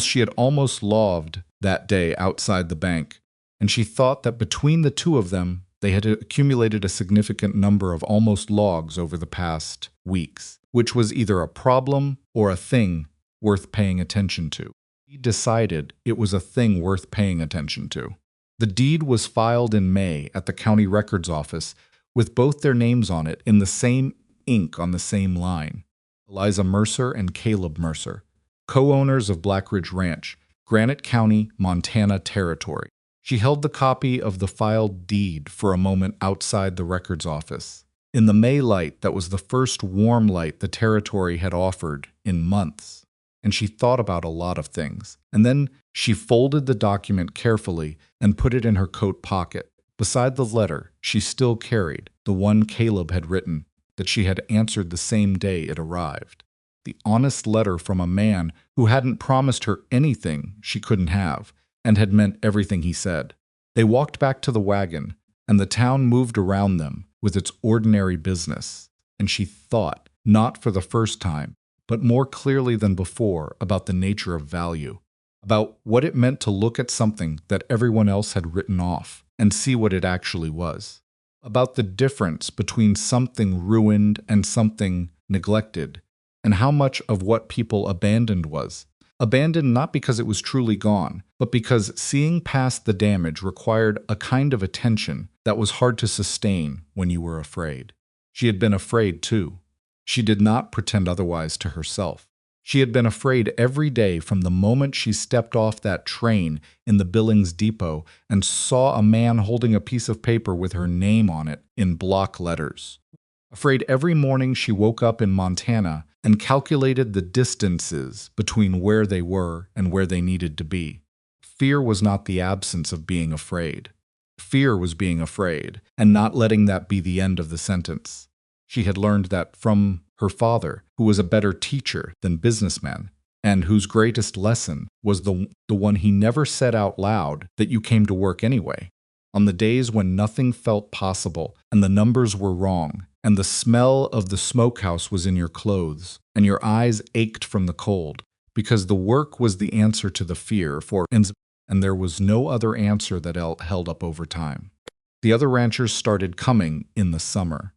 She had almost loved that day outside the bank, and she thought that between the two of them they had accumulated a significant number of almost logs over the past weeks, which was either a problem or a thing worth paying attention to. He decided it was a thing worth paying attention to. The deed was filed in May at the county records office with both their names on it in the same ink on the same line. Eliza Mercer and Caleb Mercer, co-owners of Black Ridge Ranch, Granite County, Montana Territory. She held the copy of the filed deed for a moment outside the records office. In the May light that was the first warm light the territory had offered in months, and she thought about a lot of things. And then she folded the document carefully and put it in her coat pocket. Beside the letter she still carried, the one Caleb had written, that she had answered the same day it arrived. The honest letter from a man who hadn't promised her anything she couldn't have, and had meant everything he said. They walked back to the wagon, and the town moved around them with its ordinary business, and she thought, not for the first time, but more clearly than before, about the nature of value, about what it meant to look at something that everyone else had written off and see what it actually was, about the difference between something ruined and something neglected, and how much of what people abandoned was. Abandoned not because it was truly gone, but because seeing past the damage required a kind of attention that was hard to sustain when you were afraid. She had been afraid too. She did not pretend otherwise to herself. She had been afraid every day from the moment she stepped off that train in the Billings depot and saw a man holding a piece of paper with her name on it in block letters. Afraid every morning she woke up in Montana and calculated the distances between where they were and where they needed to be. Fear was not the absence of being afraid. Fear was being afraid and not letting that be the end of the sentence. She had learned that from her father, who was a better teacher than businessman, and whose greatest lesson was the one he never said out loud, that you came to work anyway. On the days when nothing felt possible and the numbers were wrong, and the smell of the smokehouse was in your clothes, and your eyes ached from the cold, because the work was the answer to the fear, and there was no other answer that held up over time. The other ranchers started coming in the summer.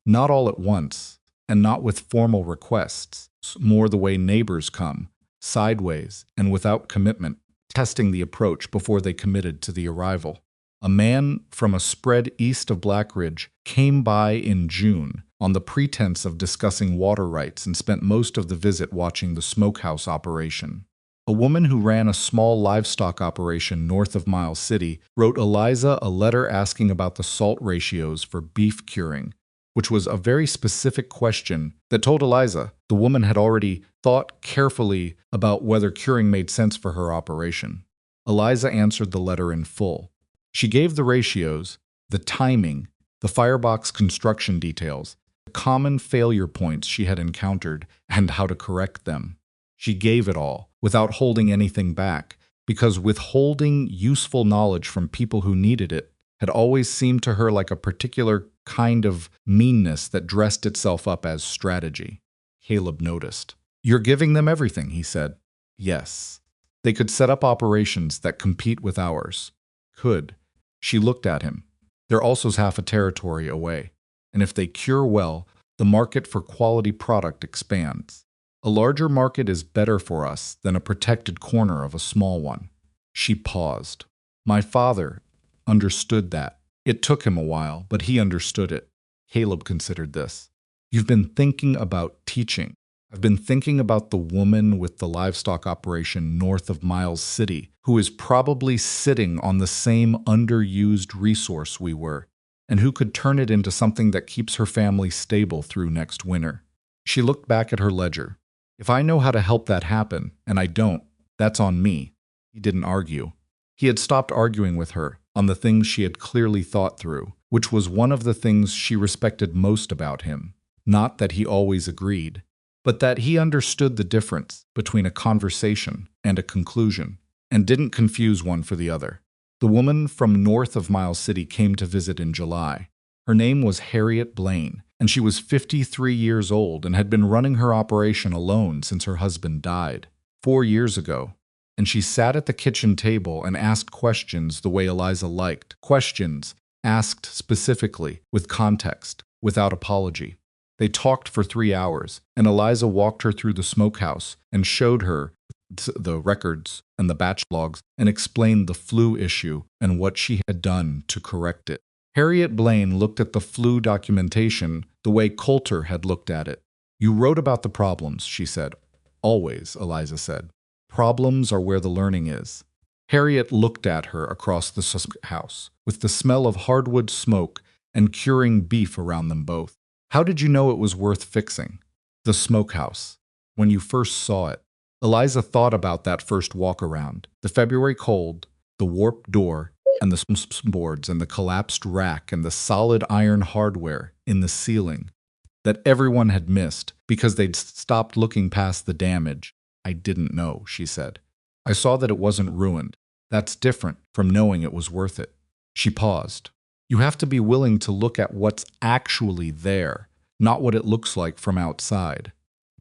Not all at once, and not with formal requests, more the way neighbors come, sideways and without commitment, testing the approach before they committed to the arrival. A man from a spread east of Black Ridge came by in June on the pretense of discussing water rights and spent most of the visit watching the smokehouse operation. A woman who ran a small livestock operation north of Miles City wrote Eliza a letter asking about the salt ratios for beef curing, which was a very specific question that told Eliza the woman had already thought carefully about whether curing made sense for her operation. Eliza answered the letter in full. She gave the ratios, the timing, the firebox construction details, the common failure points she had encountered, and how to correct them. She gave it all, without holding anything back, because withholding useful knowledge from people who needed it had always seemed to her like a particular kind of meanness that dressed itself up as strategy. Caleb noticed. "You're giving them everything," he said. "Yes. They could set up operations that compete with ours." Could. She looked at him. They're also half a territory away, and if they cure well, the market for quality product expands. A larger market is better for us than a protected corner of a small one. She paused. My father understood that. It took him a while, but he understood it. Caleb considered this. You've been thinking about teaching. I've been thinking about the woman with the livestock operation north of Miles City, who is probably sitting on the same underused resource we were, and who could turn it into something that keeps her family stable through next winter. She looked back at her ledger. If I know how to help that happen, and I don't, that's on me. He didn't argue. He had stopped arguing with her on the things she had clearly thought through, which was one of the things she respected most about him. Not that he always agreed, but that he understood the difference between a conversation and a conclusion, and didn't confuse one for the other. The woman from north of Miles City came to visit in July. Her name was Harriet Blaine, and she was 53 years old and had been running her operation alone since her husband died 4 years ago. And she sat at the kitchen table and asked questions the way Eliza liked, questions asked specifically, with context, without apology. They talked for 3 hours, and Eliza walked her through the smokehouse and showed her the records and the batch logs and explained the flu issue and what she had done to correct it. Harriet Blaine looked at the flu documentation the way Coulter had looked at it. You wrote about the problems, she said. Always, Eliza said. Problems are where the learning is. Harriet looked at her across the house, with the smell of hardwood smoke and curing beef around them both. How did you know it was worth fixing? The smokehouse. When you first saw it. Eliza thought about that first walk around. The February cold, the warped door, and the boards, and the collapsed rack, and the solid iron hardware in the ceiling that everyone had missed because they'd stopped looking past the damage. I didn't know, she said. I saw that it wasn't ruined. That's different from knowing it was worth it. She paused. You have to be willing to look at what's actually there, not what it looks like from outside.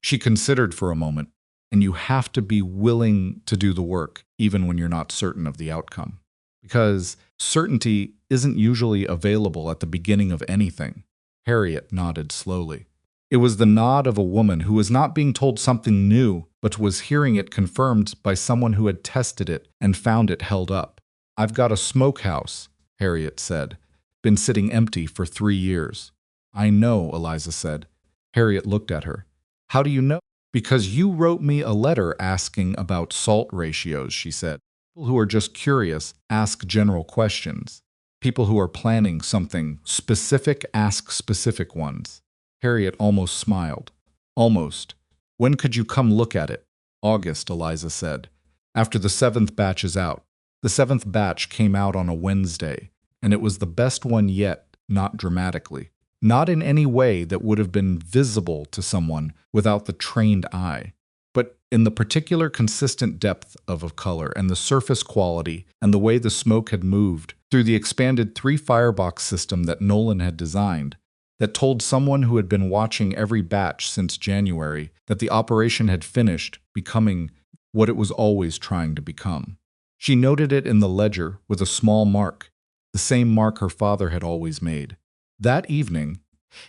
She considered for a moment, and you have to be willing to do the work, even when you're not certain of the outcome. Because certainty isn't usually available at the beginning of anything. Harriet nodded slowly. It was the nod of a woman who was not being told something new, but was hearing it confirmed by someone who had tested it and found it held up. I've got a smokehouse, Harriet said. Been sitting empty for 3 years. I know, Eliza said. Harriet looked at her. How do you know? Because you wrote me a letter asking about salt ratios, she said. People who are just curious ask general questions. People who are planning something specific ask specific ones. Harriet almost smiled. Almost. When could you come look at it? August, Eliza said. After the 7th batch is out. The 7th batch came out on a Wednesday, and it was the best one yet, not dramatically. Not in any way that would have been visible to someone without the trained eye, but in the particular consistent depth of color and the surface quality and the way the smoke had moved through the expanded 3-firebox system that Nolan had designed, that told someone who had been watching every batch since January that the operation had finished becoming what it was always trying to become. She noted it in the ledger with a small mark, the same mark her father had always made. That evening,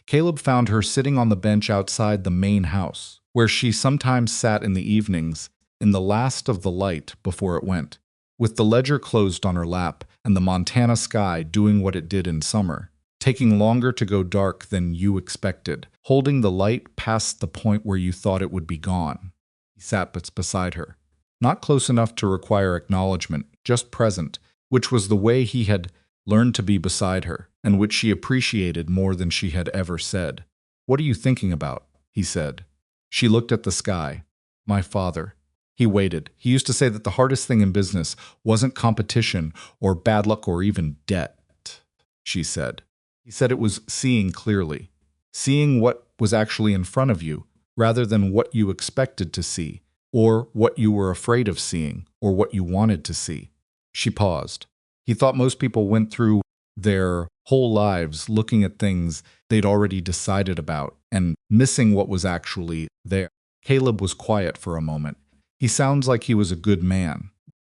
Caleb found her sitting on the bench outside the main house, where she sometimes sat in the evenings, in the last of the light before it went, with the ledger closed on her lap and the Montana sky doing what it did in summer, taking longer to go dark than you expected, holding the light past the point where you thought it would be gone. He sat beside her, not close enough to require acknowledgement, just present, which was the way he had learned to be beside her, and which she appreciated more than she had ever said. What are you thinking about? He said. She looked at the sky. My father. He waited. He used to say that the hardest thing in business wasn't competition or bad luck or even debt, she said. He said it was seeing clearly, seeing what was actually in front of you, rather than what you expected to see, or what you were afraid of seeing, or what you wanted to see. She paused. He thought most people went through their whole lives looking at things they'd already decided about and missing what was actually there. Caleb was quiet for a moment. He sounds like he was a good man.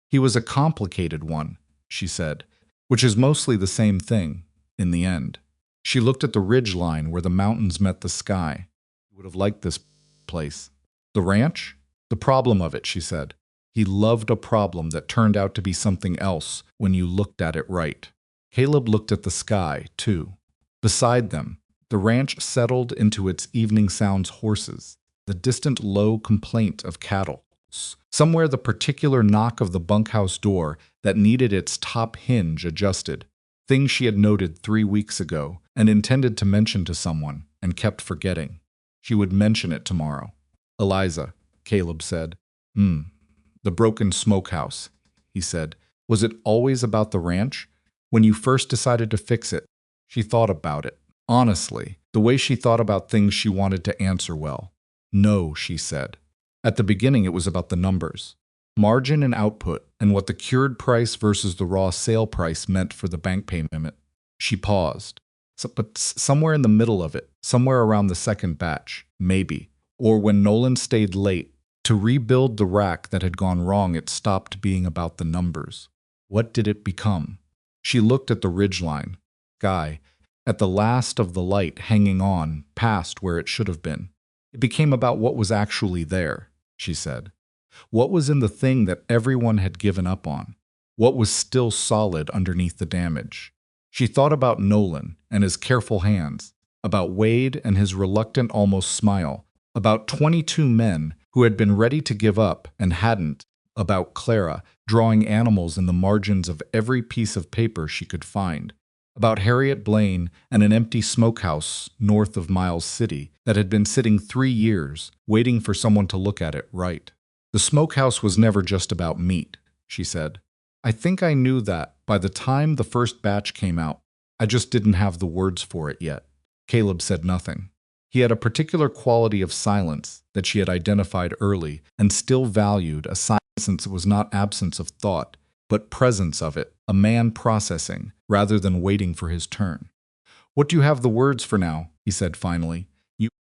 He was a complicated one, she said, which is mostly the same thing, in the end. She looked at the ridge line where the mountains met the sky. He would have liked this place. The ranch? The problem of it, she said. He loved a problem that turned out to be something else when you looked at it right. Caleb looked at the sky, too. Beside them, the ranch settled into its evening sounds horses, the distant low complaint of cattle. Somewhere the particular knock of the bunkhouse door that needed its top hinge adjusted, thing she had noted 3 weeks ago and intended to mention to someone and kept forgetting. She would mention it tomorrow. Eliza, Caleb said. The broken smokehouse, he said. Was it always about the ranch? When you first decided to fix it, she thought about it. Honestly, the way she thought about things she wanted to answer well. No, she said. At the beginning, it was about the numbers. Margin and output, and what the cured price versus the raw sale price meant for the bank payment. She paused. But somewhere in the middle of it, somewhere around the 2nd batch, maybe, or when Nolan stayed late, to rebuild the rack that had gone wrong, it stopped being about the numbers. What did it become? She looked at the ridgeline, sky, at the last of the light hanging on past where it should have been. It became about what was actually there, she said. What was in the thing that everyone had given up on? What was still solid underneath the damage? She thought about Nolan and his careful hands, about Wade and his reluctant almost smile, about 22 men who had been ready to give up and hadn't, about Clara, drawing animals in the margins of every piece of paper she could find, about Harriet Blaine and an empty smokehouse north of Miles City that had been sitting 3 years, waiting for someone to look at it right. The smokehouse was never just about meat, she said. I think I knew that by the time the first batch came out. I just didn't have the words for it yet. Caleb said nothing. He had a particular quality of silence that she had identified early and still valued, a silence that was not absence of thought, but presence of it, a man processing rather than waiting for his turn. What do you have the words for now? He said finally.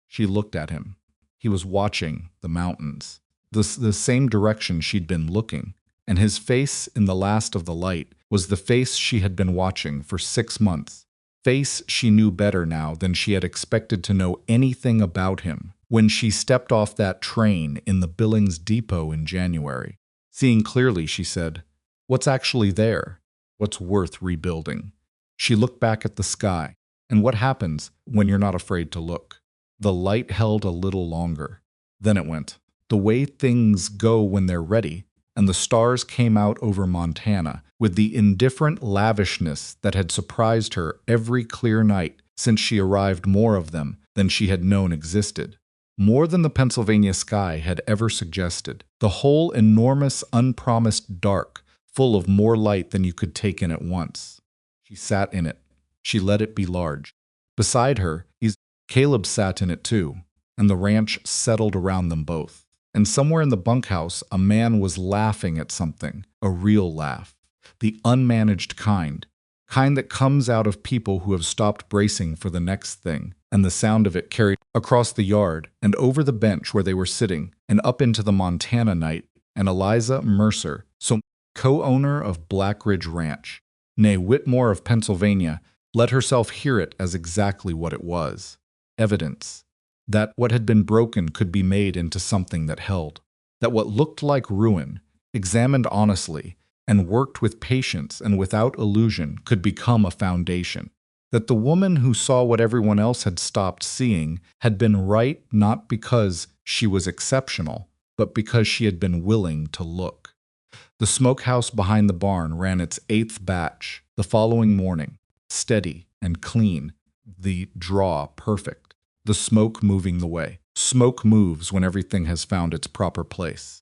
She looked at him. He was watching the mountains, the same direction she'd been looking, and his face in the last of the light was the face she had been watching for 6 months. Face she knew better now than she had expected to know anything about him when she stepped off that train in the Billings depot in January. Seeing clearly, she said, "What's actually there? What's worth rebuilding?" She looked back at the sky, and what happens when you're not afraid to look? The light held a little longer. Then it went. The way things go when they're ready, and the stars came out over Montana with the indifferent lavishness that had surprised her every clear night since she arrived, more of them than she had known existed. More than the Pennsylvania sky had ever suggested. The whole enormous, unpromised dark, full of more light than you could take in at once. She sat in it. She let it be large. Beside her, Caleb sat in it too, and the ranch settled around them both. And somewhere in the bunkhouse, a man was laughing at something, a real laugh, the unmanaged kind that comes out of people who have stopped bracing for the next thing, and the sound of it carried across the yard and over the bench where they were sitting and up into the Montana night, and Eliza Mercer, co-owner of Black Ridge Ranch, nay Whitmore of Pennsylvania, let herself hear it as exactly what it was. Evidence that what had been broken could be made into something that held, that what looked like ruin, examined honestly, and worked with patience and without illusion, could become a foundation, that the woman who saw what everyone else had stopped seeing had been right not because she was exceptional, but because she had been willing to look. The smokehouse behind the barn ran its 8th batch the following morning, steady and clean, the draw perfect. The smoke moving the way. Smoke moves when everything has found its proper place.